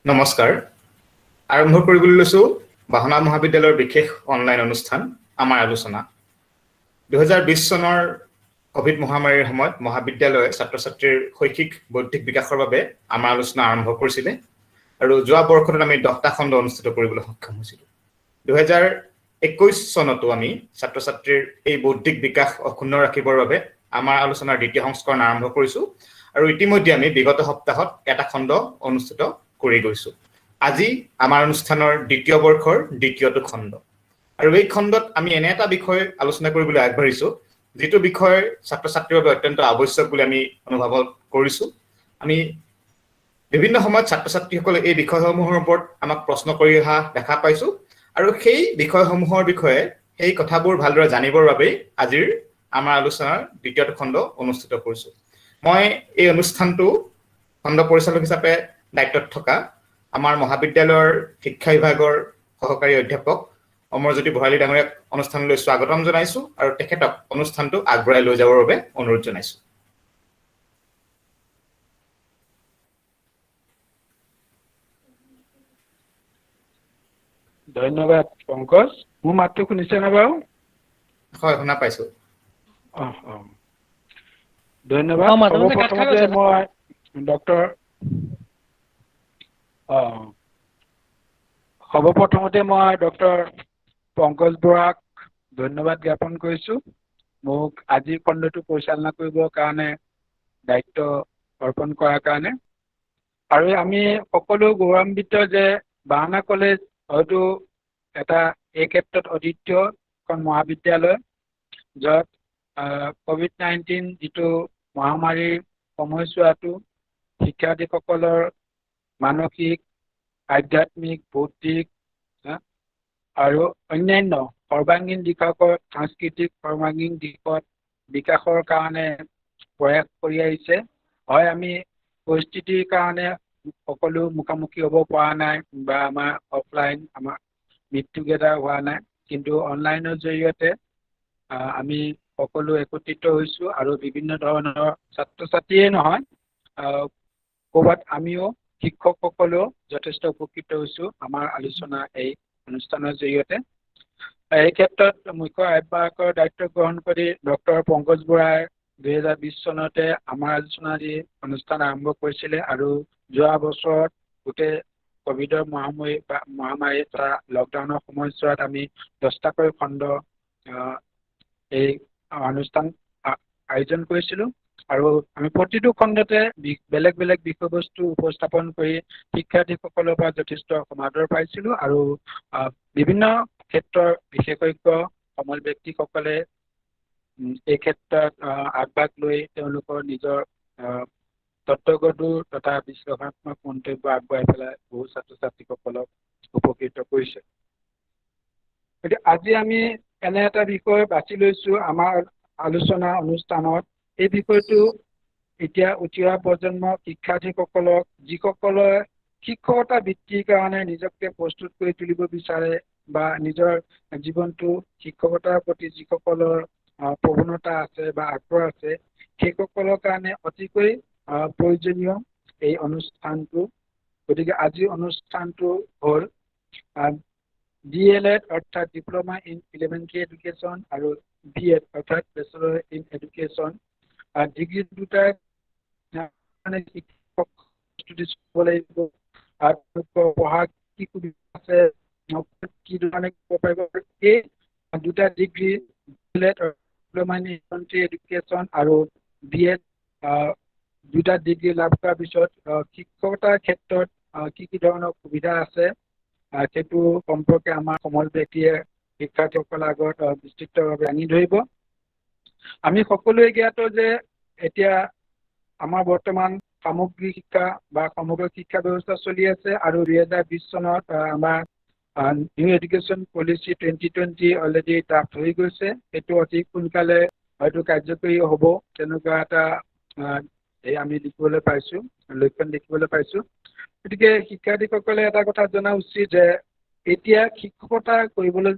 নমস্কাৰ। আৰম্ভ কৰিবলৈ লৈছোঁ বাহনা মহাবিদ্যালয়ৰ বিশেষ অনলাইন অনুষ্ঠান আমাৰ আলোচনা। 2020 চনৰ কোভিড মহামাৰীৰ সময়ত মহাবিদ্যালয়ে ছাত্ৰ ছাত্ৰীৰ শৈক্ষিক বৌদ্ধিক বিকাশৰ বাবে আমাৰ আলোচনা আৰম্ভ কৰিছিলে আৰু যোৱা বৰ্ষত আমি 10টা খণ্ড অনুষ্ঠিত কৰিবলৈ সক্ষম হৈছিলোঁ। 2021 চনতো আমি ছাত্ৰ ছাত্ৰীৰ এই বৌদ্ধিক বিকাশ অক্ষুণ্ণ ৰাখিবৰ বাবে আমাৰ আলোচনাৰ দ্বিতীয় সংস্কৰণ আৰম্ভ কৰিছোঁ আৰু ইতিমধ্যে আমি বিগত সপ্তাহত এটা খণ্ড অনুষ্ঠিত কৰি গৈছোঁ। আজি আমাৰ অনুষ্ঠানৰ দ্বিতীয় বৰ্ষৰ দ্বিতীয়টো খণ্ড আৰু এই খণ্ডত আমি এনে এটা বিষয় আলোচনা কৰিবলৈ আগবাঢ়িছোঁ যিটো বিষয় ছাত্ৰ ছাত্ৰীৰ বাবে অত্যন্ত আৱশ্যক বুলি আমি অনুভৱ কৰিছোঁ। আমি বিভিন্ন সময়ত ছাত্ৰ ছাত্ৰীসকলে এই বিষয়সমূহৰ ওপৰত আমাক প্ৰশ্ন কৰি অহা দেখা পাইছোঁ আৰু সেই বিষয়সমূহৰ বিষয়ে সেই কথাবোৰ ভালদৰে জানিবৰ বাবেই আজিৰ আমাৰ আলোচনাৰ দ্বিতীয়টো খণ্ড অনুষ্ঠিত কৰিছোঁ। মই এই অনুষ্ঠানটো খণ্ড পৰিচালক হিচাপে দায়িত্বত থকা আমাৰ মহাবিদ্যালয়ৰ শিক্ষা বিভাগৰ সহকাৰী অধ্যাপক অমৰজ্যোতি ভৰালী ডাঙৰীয়াক অনুষ্ঠানলৈ স্বাগতম জনাইছোঁ আৰু তেখেতক অনুষ্ঠানটো আগবঢ়াই লৈ যাবৰ বাবে অনুৰোধ জনাইছোঁ। ধন্যবাদ পংকজ। মোৰ মাতটো শুনিছেনে বাৰু? হয়, শুনা পাইছোঁ। ধন্যবাদ। সৰ্বপ্ৰথমতে মই ডক্টৰ পংকজ বৰাক ধন্যবাদ জ্ঞাপন কৰিছোঁ মোক আজিৰ খণ্ডটো পৰিচালনা কৰিবৰ কাৰণে দায়িত্ব অৰ্পণ কৰাৰ কাৰণে। আৰু আমি সকলো গৌৰৱান্বিত যে বাহানা কলেজ হয়তো এটা এই ক্ষেত্ৰত অদ্বিতীয় এখন মহাবিদ্যালয় য'ত COVID-19 যিটো মহামাৰীৰ সময়ছোৱাটো শিক্ষাৰ্থীসকলৰ মানসিক, আধ্যাত্মিক, বৌদ্ধিক আৰু অন্যান্য সৰ্বাংগীন দিশত সাংস্কৃতিক সৰ্বাংগীন দিশত বিকাশৰ কাৰণে প্ৰয়াস কৰি আহিছে। হয়, আমি পৰিস্থিতিৰ কাৰণে সকলো মুখামুখি হ'ব পৰা নাই বা আমাৰ অফলাইন আমাৰ মিট টুগেডাৰ হোৱা নাই, কিন্তু অনলাইনৰ জৰিয়তে আমি সকলো একত্ৰিত হৈছোঁ আৰু বিভিন্ন ধৰণৰ ছাত্ৰ ছাত্ৰীয়ে নহয় ক'ৰবাত আমিও শিক্ষকসকলেও যথেষ্ট উপকৃত হৈছোঁ আমাৰ আলোচনা এই অনুষ্ঠানৰ জৰিয়তে। এই ক্ষেত্ৰত মুখ্য আহ্বায়কৰ দায়িত্ব গ্ৰহণ কৰি ডক্টৰ পংকজ বৰাই 2020 চনতে আমাৰ আলোচনা যি অনুষ্ঠান আৰম্ভ কৰিছিলে আৰু যোৱা বছৰত গোটেই কোভিডৰ মহামাৰী তথা লকডাউনৰ সময়ছোৱাত আমি 10টাকৈ খণ্ড এই অনুষ্ঠান আয়োজন কৰিছিলোঁ আৰু আমি প্ৰতিটো খণ্ডতে বেলেগ বেলেগ বিষয়বস্তু উপস্থাপন কৰি শিক্ষাৰ্থীসকলৰ পৰা যথেষ্ট সমাদৰ পাইছিলোঁ আৰু বিভিন্ন ক্ষেত্ৰৰ বিশেষজ্ঞ সমল ব্যক্তিসকলে এই ক্ষেত্ৰত আগভাগ লৈ তেওঁলোকৰ নিজৰ তত্ত্বগধুৰ তথা বিশ্লেষণাত্মক মন্তব্য আগবঢ়াই পেলাই বহু ছাত্ৰ ছাত্ৰীসকলক উপকৃত কৰিছে। গতিকে আজি আমি এনে এটা বিষয় বাছি লৈছোঁ আমাৰ আলোচনা অনুষ্ঠানত। এই বিষয়টো এতিয়া উঠি অহা প্ৰজন্মৰ শিক্ষাৰ্থীসকলক যিসকলে শিক্ষকতা বৃত্তিৰ কাৰণে নিজকে প্ৰস্তুত কৰি তুলিব বিচাৰে বা নিজৰ জীৱনটো শিক্ষকতাৰ প্ৰতি যিসকলৰ প্ৰৱণতা আছে বা আগ্ৰহ আছে সেইসকলৰ কাৰণে অতিকৈ প্ৰয়োজনীয় এই অনুষ্ঠানটো। গতিকে আজিৰ অনুষ্ঠানটো হ'ল DLED অৰ্থাৎ ডিপ্ল'মা ইন এলিমেণ্টাৰী এডুকেশ্যন আৰু BEd অৰ্থাৎ বেচেলৰ ইন এডুকেশ্যন ডিগ্ৰী দুটাৰ শিক্ষক প্ৰস্তুতি কৰিব লাগিব আৰু পঢ়া কি সুবিধা আছে কি ধৰণে কৰিব পাৰিব। এই দুটা degree DLED diploma in elementary education আৰু BEd দুটা ডিগ্ৰী লাভ কৰাৰ পিছত শিক্ষকতাৰ ক্ষেত্ৰত কি কি ধৰণৰ সুবিধা আছে সেইটো সম্পৰ্কে আমাৰ সমল ব্যক্তিয়ে শিক্ষাৰ্থীসকলৰ আগত বিস্তৃতভাৱে দাঙি ধৰিব। আমি সকলোৱে জ্ঞাত যে এতিয়া আমাৰ বৰ্তমান সামগ্ৰিক শিক্ষা বা সমগ্ৰ শিক্ষা ব্যৱস্থা চলি আছে আৰু 2020 চনত আমাৰ new education policy 2020 already draft হৈ গৈছে। সেইটো অতি সোনকালে হয়তো কাৰ্যকৰী হ'ব তেনেকুৱা এটা আমি দেখিবলৈ পাইছোঁ, লক্ষণ দেখিবলৈ পাইছোঁ। গতিকে শিক্ষাৰ্থীসকলে এটা কথা জনা উচিত যে এতিয়া শিক্ষকতা কৰিবলৈ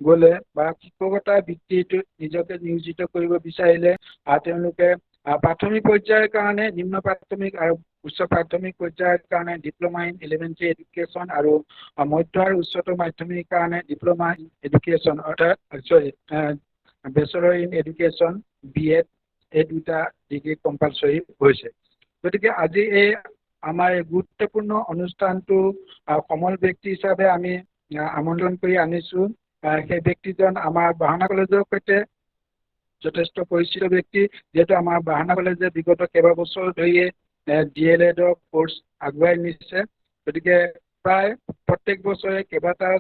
গ'লে বা শিক্ষকতা বৃত্তিটোত নিজকে নিয়োজিত কৰিব বিচাৰিলে তেওঁলোকে প্ৰাথমিক পৰ্যায়ৰ কাৰণে নিম্ন প্ৰাথমিক আৰু উচ্চ প্ৰাথমিক পৰ্যায়ৰ কাৰণে ডিপ্ল'মা ইন এলিমেণ্টাৰী এডুকেশ্যন আৰু মধ্য আৰু উচ্চতৰ মাধ্যমিক কাৰণে ডিপ্ল'মা ইন এডুকেশ্যন অৰ্থাৎ বেচেলৰ ইন এডুকেশ্যন BEd এই দুটা ডিগ্ৰী কম্পালচৰি হৈছে। গতিকে আজি এই আমাৰ এই গুৰুত্বপূৰ্ণ অনুষ্ঠানটো সমল ব্যক্তি হিচাপে আমি আমন্ত্ৰণ কৰি আনিছোঁ। সেই ব্যক্তিজন আমাৰ বাহানা কলেজৰ সৈতে যথেষ্ট পৰিচিত ব্যক্তি, যিহেতু আমাৰ বাহানা কলেজে বিগত কেইবাবছৰ ধৰিয়ে DLEDৰ কোৰ্চ আগুৱাই নিছে। গতিকে প্ৰায় প্ৰত্যেক বছৰে কেইবাটা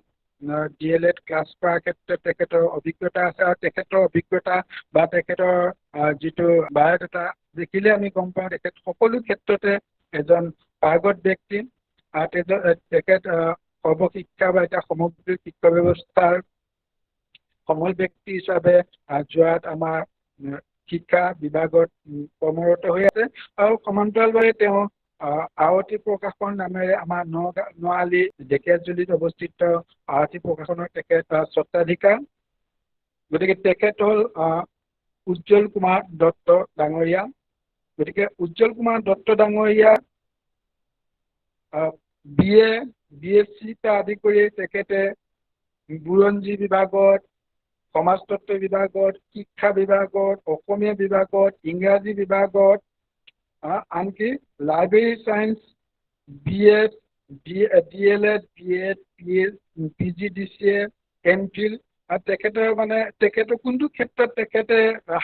DLED ক্লাছ কৰাৰ ক্ষেত্ৰত তেখেতৰ অভিজ্ঞতা আছে, আৰু তেখেতৰ অভিজ্ঞতা বা তেখেতৰ যিটো বায়'ডাটা দেখিলে আমি গম পাওঁ তেখেত সকলো ক্ষেত্ৰতে এজন পাৰ্গত ব্যক্তি। তেখেত সৰ্বশিক্ষা বা এতিয়া সমগ্ৰ শিক্ষা ব্যৱস্থাৰ সমল ব্যক্তি হিচাপে যোৱাত আমাৰ শিক্ষা বিভাগত কৰ্মৰত হৈ আছে, আৰু সমান্তৰালভাৱে তেওঁ আৰতি প্ৰকাশন নামেৰে আমাৰ নআলি ঢেকীয়াজুলিত অৱস্থিত আৰতি প্ৰকাশনৰ তেখেত স্বত্বাধিকাৰ। গতিকে তেখেত হ'ল উজ্জ্বল কুমাৰ দত্ত ডাঙৰীয়া। গতিকে উজ্জ্বল কুমাৰ দত্ত ডাঙৰীয়া BSc পৰা আদি কৰি তেখেতে বুৰঞ্জী বিভাগত, সমাজতত্ব বিভাগত, শিক্ষা বিভাগত, অসমীয়া বিভাগত, ইংৰাজী বিভাগত, আনকি library science, BEd, DLED, BEd, PGDCA, MPhil, তেখেতৰ কোনটো ক্ষেত্ৰত তেখেতে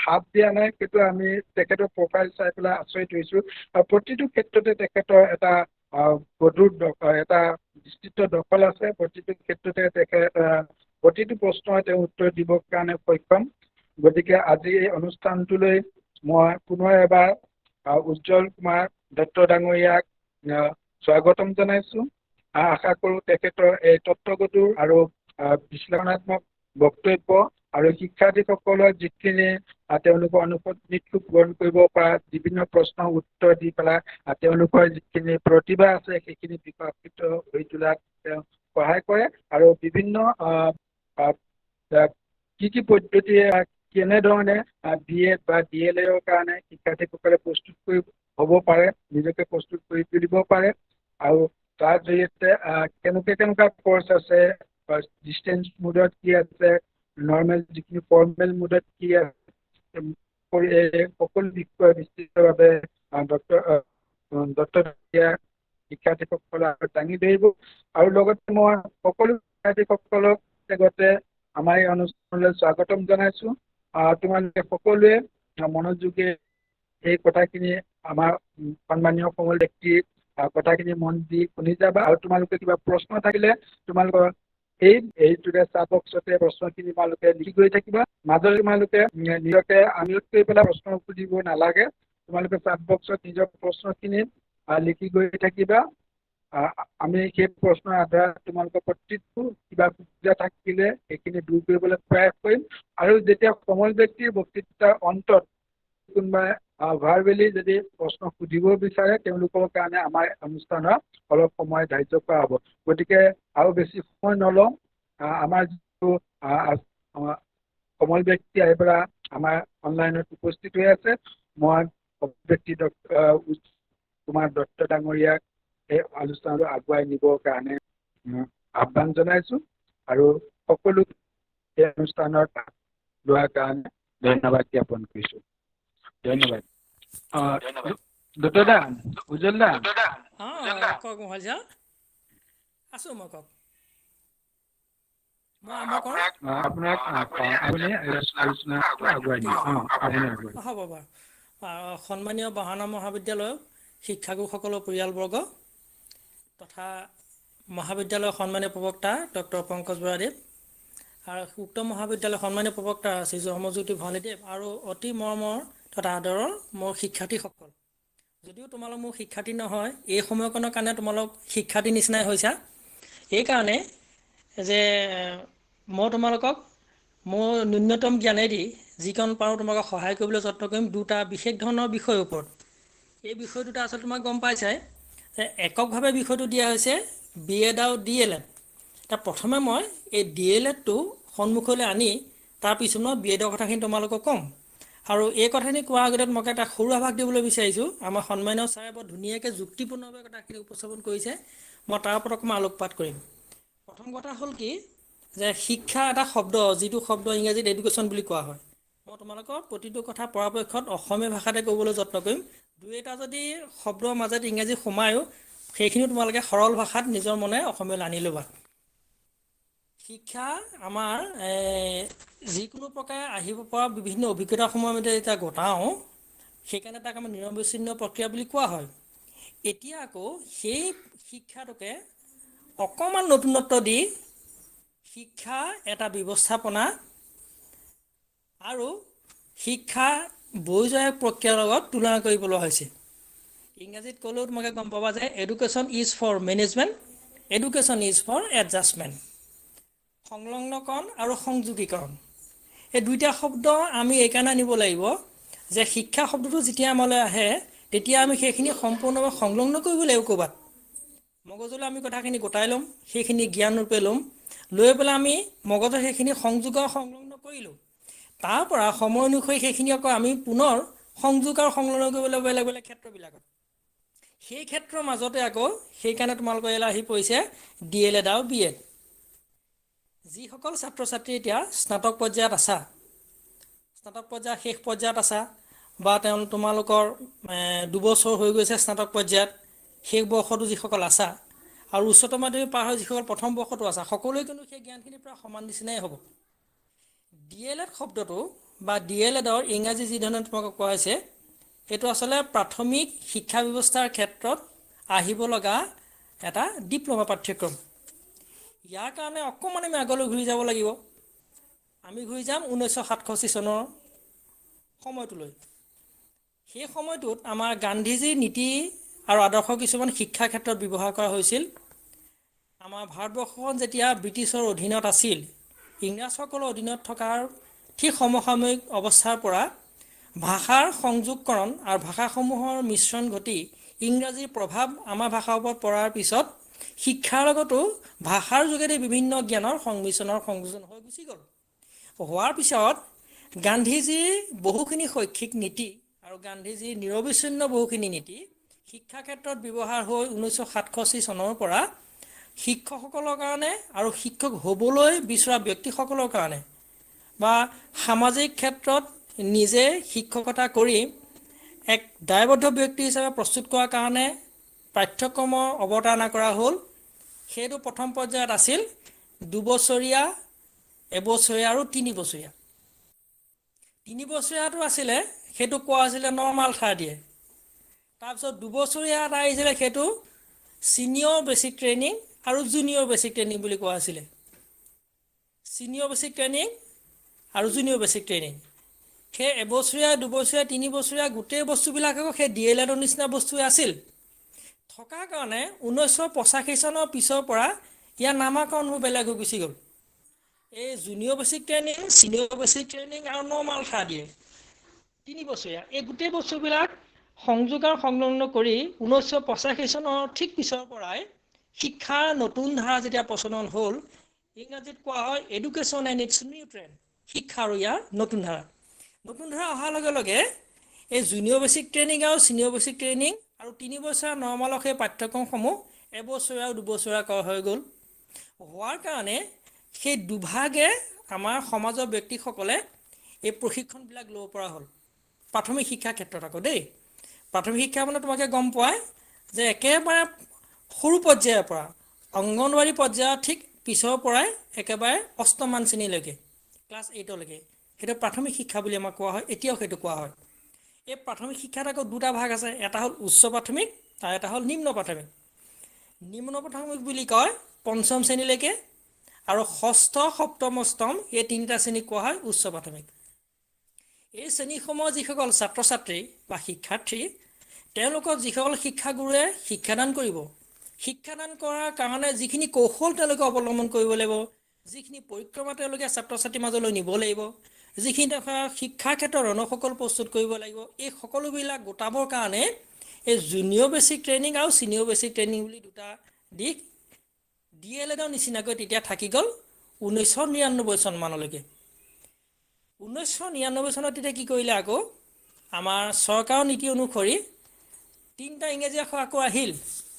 হাত দিয়া নাই সেইটো আমি তেখেতৰ প্ৰফাইল চাই পেলাই আচৰিত হৈছোঁ। প্ৰতিটো ক্ষেত্ৰতে তেখেতৰ এটা গধুৰ এটা বিস্তৃত দখল আছে। প্ৰতিটো ক্ষেত্ৰতে তেখেত প্ৰতিটো প্ৰশ্নৰ তেওঁ উত্তৰ দিবৰ কাৰণে সক্ষম। গতিকে আজি এই অনুষ্ঠানটোলৈ মই পুনৰ এবাৰ উজ্জ্বল কুমাৰ দত্ত ডাঙৰীয়াক স্বাগতম জনাইছোঁ। আশা কৰোঁ তেখেতৰ এই তত্ত্বগধুৰ আৰু বিশ্লেষণাত্মক বক্তব্য আৰু শিক্ষাৰ্থীসকলৰ যিখিনি তেওঁলোকৰ অনুপস্থিতিটো পূৰণ কৰিব পৰা বিভিন্ন প্ৰশ্নৰ উত্তৰ দি পেলাই তেওঁলোকৰ যিখিনি প্ৰতিভা আছে সেইখিনি বিকশিত হৈ তোলাত তেওঁ সহায় কৰে, আৰু বিভিন্ন কি পদ্ধতিৰে কেনেধৰণে BEd বা DLEDৰ কাৰণে শিক্ষাৰ্থীসকলে প্ৰস্তুত কৰি হ'ব পাৰে, নিজকে প্ৰস্তুত কৰি তুলিব পাৰে, আৰু তাৰ জৰিয়তে কেনেকুৱা কৰ্চ আছে, ডিষ্টেঞ্চ মোডত কি আছে, নৰ্মেল যিখিনি ফৰ্মেল মোডত কি আছে, সকলো বিষয়ে বিস্তৃতভাৱে ডক্টৰ শিক্ষাৰ্থীসকলে দাঙি ধৰিব। আৰু লগতে মই সকলো শিক্ষাৰ্থীসকলক লগতে আমাৰ এই অনুষ্ঠানলৈ স্বাগতম জনাইছোঁ। তোমালোকে সকলোৱে মনোযোগে এই কথাখিনি আমাৰ সন্মানীয় সমল ব্যক্তিৰ কথাখিনি মন দি শুনি যাবা, আৰু তোমালোকে কিবা প্ৰশ্ন থাকিলে তোমালোকৰ এইটোতে চাট বক্সতে প্ৰশ্নখিনি তোমালোকে লিখি গৈ থাকিবা। মাজতে তোমালোকে নিজকে আনমিউট কৰি পেলাই প্ৰশ্ন সুধিব নালাগে, তোমালোকে চাট বক্সত নিজৰ প্ৰশ্নখিনি লিখি গৈ থাকিবা। আমি সেই প্ৰশ্নৰ আধাৰত তোমালোকৰ প্ৰতিটো কিবা সুবিধা থাকিলে সেইখিনি দূৰ কৰিবলৈ প্ৰয়াস কৰিম। আৰু যেতিয়া সমল ব্যক্তিৰ বক্তৃতাৰ অন্তত কোনোবাই ভাৰ্বেলি যদি প্ৰশ্ন সুধিব বিচাৰে তেওঁলোকৰ কাৰণে আমাৰ অনুষ্ঠানত অলপ সময় ধাৰ্য কৰা হ'ব। গতিকে আৰু বেছি সময় নলওঁ, আমাৰ যিটো সমল ব্যক্তি আহি পেলাই আমাৰ অনলাইনত উপস্থিত হৈ আছে, মই ব্যক্তি কুমাৰ দত্ত ডাঙৰীয়াক এই অনুষ্ঠানটো আগুৱাই নিবৰ কাৰণে আহ্বান জনাইছোঁ, আৰু সকলো এই অনুষ্ঠানত লোৱাৰ কাৰণে ধন্যবাদ জ্ঞাপন কৰিছোঁ। ধন্যবাদ। দত্তদা, উজ্জ্বল দা। কওক মহালিজা। আছোঁ মই, কওক। আপোনাক আপুনি আলোচনাটো আগুৱাই নিয়ক। হ'ব বাৰু। সন্মানীয় বাহানা মহাবিদ্যালয়ৰ শিক্ষাগুৰুসকলৰ পৰিয়ালবৰ্গ তথা মহাবিদ্যালয়ৰ সন্মানীয় প্ৰবক্তা ডক্টৰ পংকজ বৰাদেৱ, আৰু উক্ত মহাবিদ্যালয়ৰ সন্মানীয় প্ৰবক্তা শ্ৰী জন্মজ্যোতি ভৱানীদেৱ, আৰু অতি মৰমৰ তথা আদৰৰ মোৰ শিক্ষাৰ্থীসকল। যদিও তোমালোক মোৰ শিক্ষাৰ্থী নহয়, এই সময়কণৰ কাৰণে তোমালোক শিক্ষাৰ্থী নিচিনাই হৈছা। এইকাৰণে যে মই তোমালোকক মোৰ ন্যূনতম জ্ঞানেদি যিকণ পাৰোঁ তোমালোকক সহায় কৰিবলৈ যত্ন কৰিম দুটা বিশেষ ধৰণৰ বিষয়ৰ ওপৰত। এই বিষয় দুটা আচলতে তোমাক গম পাইছাই যে এককভাৱে বিষয়টো দিয়া হৈছে BEd আৰু DLED। তাৰ প্ৰথমে মই এই DLEDটো সন্মুখলৈ আনি তাৰপিছত মই BEdৰ কথাখিনি তোমালোকক ক'ম, আৰু এই কথাখিনি কোৱাৰ আগতে মই এটা সৰু আভাস দিবলৈ বিচাৰিছোঁ। আমাৰ সন্মানীয় ছাৰে বৰ ধুনীয়াকৈ যুক্তিপূৰ্ণভাৱে কথাখিনি উপস্থাপন কৰিছে। মই তাৰ ওপৰত অকণমান আলোকপাত কৰিম। প্ৰথম কথা হ'ল কি, যে শিক্ষা এটা শব্দ, যিটো শব্দ ইংৰাজীত এডুকেশ্যন বুলি কোৱা হয়। মই তোমালোকৰ প্ৰতিটো কথা পৰাপক্ষত অসমীয়া ভাষাতে ক'বলৈ যত্ন কৰিম। দুই এটা যদি শব্দৰ মাজত ইংৰাজী সোমায়ো, সেইখিনিও তোমালোকে সৰল ভাষাত নিজৰ মনে অসমীয়ালৈ আনি ল'বা। শিক্ষা আমাৰ যিকোনো প্ৰকাৰে আহিব পৰা বিভিন্ন অভিজ্ঞতাসমূহ আমি যেতিয়া গোটাওঁ, সেইকাৰণে তাক আমাৰ নিৰবিচ্ছিন্ন প্ৰক্ৰিয়া বুলি কোৱা হয়। এতিয়া আকৌ সেই শিক্ষাটোকে অকণমান নতুনত্ব দি শিক্ষা এটা ব্যৱস্থাপনা আৰু শিক্ষা বৈষয়িক প্ৰক্ৰিয়াৰ লগত তুলনা কৰিবলৈ হৈছে। ইংৰাজীত ক'লেও তোমাকে গম পাবা যে education is for management, education is for adjustment. সংলগ্নকৰণ আৰু সংযোগীকৰণ, এই দুইটা শব্দ আমি এইকাৰণে আনিব লাগিব যে শিক্ষা শব্দটো যেতিয়া আমালৈ আহে, তেতিয়া আমি সেইখিনি সম্পূৰ্ণভাৱে সংলগ্ন কৰিব লাগিব ক'ৰবাত। মগজুলৈ আমি কথাখিনি গোটাই ল'ম, সেইখিনি জ্ঞান ৰূপে ল'ম, লৈ পেলাই আমি মগজত সেইখিনি সংযোগ আৰু সংলগ্ন কৰিলোঁ। তাৰ পৰা সময় অনুসৰি সেইখিনি আকৌ আমি পুনৰ সংযোগ আৰু সংলগ্ন কৰিব লাগিব বেলেগ বেলেগ ক্ষেত্ৰবিলাকত। সেই ক্ষেত্ৰৰ মাজতে আকৌ সেইকাৰণে তোমালোকৰ ইয়ালৈ আহি পৰিছে DLED আৰু BEd। যিসকল ছাত্ৰ ছাত্ৰী এতিয়া স্নাতক পৰ্যায়ত আছা, স্নাতক পৰ্যায়ৰ শেষ পৰ্যায়ত আছা, বা তোমালোকৰ 2 বছৰ হৈ গৈছে স্নাতক পৰ্যায়ত, শেষ বৰ্ষতো যিসকল আছা, আৰু উচ্চতৰ মাধ্যমিক পাৰ হৈ যিসকল প্ৰথম বৰ্ষতো আছা, সকলোৱে কিন্তু সেই জ্ঞানখিনি প্ৰায় সমান নিচিনাই হ'ব। DLED শব্দটো বা DLEDৰ ইংৰাজী যি ধৰণে তোমালোকক কোৱা হৈছে, এইটো আচলতে প্ৰাথমিক শিক্ষা ব্যৱস্থাৰ ক্ষেত্ৰত আহিব লগা এটা ডিপ্ল'মা পাঠ্যক্ৰম। ইয়াৰ কাৰণে অকণমান আমি আগলৈ ঘূৰি যাব লাগিব। আমি ঘূৰি যাম 1967 চনৰ সময়টোলৈ। সেই সময়টোত আমাৰ গান্ধীজীৰ নীতি আৰু আদৰ্শ কিছুমান শিক্ষা ক্ষেত্ৰত ব্যৱহাৰ কৰা হৈছিল। আমাৰ ভাৰতবৰ্ষখন যেতিয়া ব্ৰিটিছৰ অধীনত আছিল, ইংৰাজসকলৰ অধীনত থকাৰ ঠিক সমসাময়িক অৱস্থাৰ পৰা ভাষাৰ সংযোগকৰণ আৰু ভাষাসমূহৰ মিশ্ৰণ ঘটি ইংৰাজীৰ প্ৰভাৱ আমাৰ ভাষাৰ ওপৰত পৰাৰ পিছত শিক্ষাৰ লগতো ভাষাৰ যোগেদি বিভিন্ন জ্ঞানৰ সংমিশ্ৰণৰ সংযোজন হৈ গুচি গ'ল। হোৱাৰ পিছত গান্ধীজীৰ বহুখিনি শৈক্ষিক নীতি আৰু গান্ধীজীৰ নিৰবিচ্ছিন্ন বহুখিনি নীতি শিক্ষা ক্ষেত্ৰত ব্যৱহাৰ হৈ 1967 চনৰ পৰা শিক্ষকসকলৰ কাৰণে আৰু শিক্ষক হ'বলৈ বিচৰা ব্যক্তিসকলৰ কাৰণে বা সামাজিক ক্ষেত্ৰত নিজে শিক্ষকতা কৰি এক দায়বদ্ধ ব্যক্তি হিচাপে প্ৰস্তুত কৰাৰ কাৰণে পাঠ্যক্ৰমৰ অৱতাৰণা কৰা হ'ল। সেইটো প্ৰথম পৰ্যায়ত আছিল 2 বছৰীয়া, এবছৰীয়া আৰু 3 বছৰীয়া। 3 বছৰীয়াটো আছিলে, সেইটো কোৱা আছিলে নৰ্মাল থাৰ্ড ইয়েৰ। তাৰপিছত 2 বছৰীয়া এটা আহিছিলে, সেইটো ছিনিয়ৰ বেছিক ট্ৰেইনিং আৰু জুনিয়ৰ বেছিক ট্ৰেইনিং বুলি কোৱা আছিলে। ছিনিয়ৰ বেছিক ট্ৰেইনিং আৰু জুনিয়ৰ বেছিক ট্ৰেইনিং, সেই এবছৰীয়া, 2 বছৰীয়া, 3 বছৰীয়া গোটেই বস্তুবিলাক আকৌ সেই DLEDৰ নিচিনা বস্তুৱে আছিল। থকাৰ কাৰণে 1985 চনৰ পিছৰ পৰা ইয়াৰ নামাকৰণবোৰ বেলেগ হৈ গুচি গ'ল। এই junior basic training, senior basic training আৰু নৰ্মাল থাৰ্ড ইয়েৰ, 3 বছৰীয়া, এই গোটেই বস্তুবিলাক সংযোগ আৰু সংলগ্ন কৰি 1985 চনৰ ঠিক পিছৰ পৰাই শিক্ষাৰ নতুন ধাৰা যেতিয়া প্ৰচলন হ'ল, ইংৰাজীত কোৱা হয় education and it's new trend, শিক্ষা আৰু ইয়াৰ নতুন ধাৰা। নতুন ধাৰা অহাৰ লগে লগে এই জুনিয়ৰ বেছিক ট্ৰেইনিং আৰু ছিনিয়ৰ বেছিক ট্ৰেইনিং আৰু 3 বছৰীয়া নৰ্মালৰ সেই পাঠ্যক্ৰমসমূহ এবছৰীয়া আৰু 2 বছৰীয়া কৰা হৈ গ'ল। হোৱাৰ কাৰণে সেই দুভাগে আমাৰ সমাজৰ ব্যক্তিসকলে এই প্ৰশিক্ষণবিলাক ল'ব পৰা হ'ল। প্ৰাথমিক শিক্ষাৰ ক্ষেত্ৰত আকৌ দেই, প্ৰাথমিক শিক্ষা মানে তোমাকে গম পোৱাই যে একেবাৰে সৰু পৰ্যায়ৰ পৰা অংগনবাড়ী পৰ্যায়ৰ ঠিক পিছৰ পৰাই একেবাৰে 8মান শ্ৰেণীলৈকে, ক্লাছ 8লৈকে, সেইটো প্ৰাথমিক শিক্ষা বুলি আমাক কোৱা হয়। এতিয়াও সেইটো কোৱা হয়। এই প্ৰাথমিক শিক্ষাত আকৌ 2টা ভাগ আছে, এটা হ'ল উচ্চ প্ৰাথমিক আৰু এটা হ'ল নিম্ন প্ৰাথমিক। নিম্ন প্ৰাথমিক বুলি কয় 5ম শ্ৰেণীলৈকে, আৰু 6ষ্ঠ, 7ম, 8ম এই 3টা শ্ৰেণীক কোৱা হয় উচ্চ প্ৰাথমিক। এই শ্ৰেণীসমূহৰ যিসকল ছাত্ৰ ছাত্ৰী বা শিক্ষাৰ্থী, তেওঁলোকক যিসকল শিক্ষাগুৰুৱে শিক্ষাদান কৰিব, শিক্ষাদান কৰাৰ কাৰণে যিখিনি কৌশল তেওঁলোকে অৱলম্বন কৰিব লাগিব, যিখিনি পৰিক্ৰমা তেওঁলোকে ছাত্ৰ ছাত্ৰীৰ মাজলৈ নিব লাগিব, যিখিনি শিক্ষাৰ ক্ষেত্ৰত ৰণকৌশল প্ৰস্তুত কৰিব লাগিব, এই সকলোবিলাক গোটাবৰ কাৰণে এই জুনিয়ৰ বেছিক ট্ৰেইনিং আৰু ছিনিয়ৰ বেছিক ট্ৰেইনিং বুলি 2টা দিশ DLEDৰ নিচিনাকৈ তেতিয়া থাকি গ'ল 1999 চনমানলৈকে। 1999 চনত তেতিয়া কি কৰিলে আকৌ আমাৰ চৰকাৰৰ নীতি অনুসৰি 3টা ইংৰাজী আখৰ আকৌ আহিল।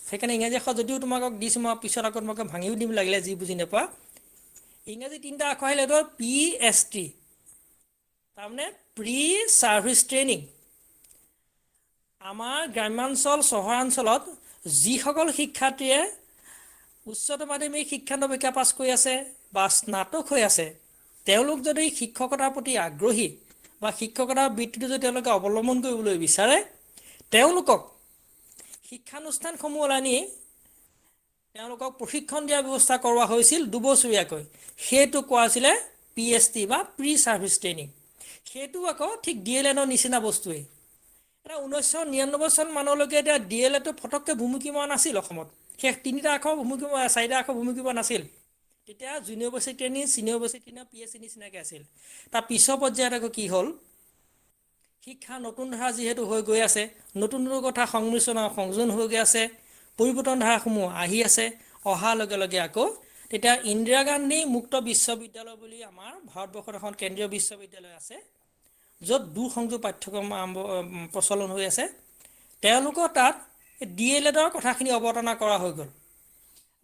সেইকাৰণে ইংৰাজী আখৰ যদিও তোমালোকক দিছোঁ, মই পিছত আকৌ তোমালোকে ভাঙিও দিম লাগিলে যি বুজি নোপোৱা। ইংৰাজী 3টা আখৰ আহিলে, এইটো PST, তাৰমানে প্ৰি ছাৰ্ভিচ ট্ৰেইনিং। আমাৰ গ্ৰাম্যাঞ্চল চহৰাঞ্চলত যিসকল শিক্ষাৰ্থীয়ে উচ্চতৰ মাধ্যমিক শিক্ষান্ত পৰীক্ষা পাছ কৰি আছে বা স্নাতক হৈ আছে, তেওঁলোক যদি শিক্ষকতাৰ প্ৰতি আগ্ৰহী বা শিক্ষকতাৰ বৃত্তিটো যদি তেওঁলোকে অৱলম্বন কৰিবলৈ বিচাৰে, তেওঁলোকক শিক্ষানুষ্ঠানসমূহলৈ আনি তেওঁলোকক প্ৰশিক্ষণ দিয়াৰ ব্যৱস্থা কৰোৱা হৈছিল 2 বছৰীয়াকৈ। সেইটো কোৱা আছিলে PST বা প্ৰি ছাৰ্ভিচ ট্ৰেইনিং। সেইটো আকৌ ঠিক DLEDৰ নিচিনা বস্তুৱেই। এতিয়া 1999 চন মানলৈকে এতিয়া DLEDটো ফটককৈ ভুমুকি মৰা নাছিল অসমত। সেই 3টা আখৰ ভুমুকি মৰা, 4টা আখৰ ভুমুকি মৰা নাছিল। তেতিয়া junior basic training, senior basic training, PSC নিচিনাকৈ আছিল। তাৰ পিছৰ পৰ্যায়ত আকৌ কি হ'ল, শিক্ষা নতুন ধাৰা যিহেতু হৈ গৈ আছে, নতুন নতুন কথা সংমিশ্ৰণ আৰু সংযোজন হৈ গৈ আছে, পৰিৱৰ্তন ধাৰাসমূহ আহি আছে, অহাৰ লগে লগে আকৌ তেতিয়া ইন্দিৰা গান্ধী মুক্ত বিশ্ববিদ্যালয় বুলি আমাৰ ভাৰতবৰ্ষত এখন কেন্দ্ৰীয় বিশ্ববিদ্যালয় আছে, য'ত দূৰসংযোগ পাঠ্যক্ৰম প্ৰচলন হৈ আছে। তেওঁলোকৰ তাত DLEDৰ কথাখিনি অৱতাৰণা কৰা হৈ গ'ল।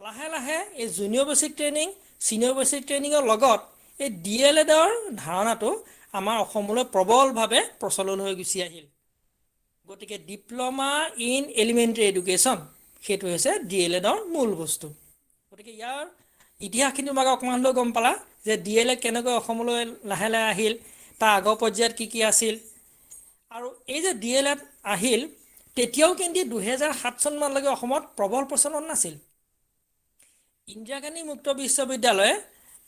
লাহে লাহে এই junior basic training, senior basic ট্ৰেইনিঙৰ লগত এই DLEDৰ ধাৰণাটো আমাৰ অসমলৈ প্ৰবলভাৱে প্ৰচলন হৈ গুচি আহিল। গতিকে ডিপ্ল'মা ইন এলিমেণ্টাৰী এডুকেশ্যন, সেইটো হৈছে DLEDৰ মূল বস্তু। গতিকে ইয়াৰ ইতিহাসখিনি তোমাক অকণমান লৈ গম পালা যে DLED কেনেকৈ অসমলৈ লাহে লাহে আহিল, তাৰ আগৰ পৰ্যায়ত কি কি আছিল। আৰু এই যে DLED আহিল, তেতিয়াও কিন্তু 2007 চনমানলৈকে অসমত প্ৰবল প্ৰচলন নাছিল। ইন্দিৰা গান্ধী মুক্ত বিশ্ববিদ্যালয়ে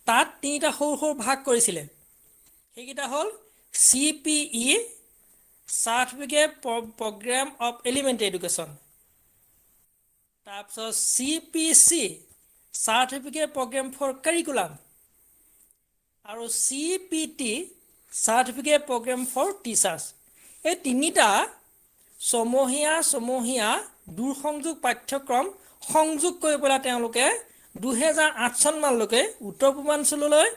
তাত 3টা সৰু সৰু ভাগ কৰিছিলে। সেইকেইটা হ'ল CPE, certificate programme of elementary education, তাৰপিছত CPC, certificate programme for curriculum, আৰু CPT, certificate programme for teachers. এই 3টা ছমহীয়া দূৰসংযোগ পাঠ্যক্ৰম সংযোগ কৰি পেলাই তেওঁলোকে 2008 চনমানলৈকে উত্তৰ পূৰ্বাঞ্চললৈ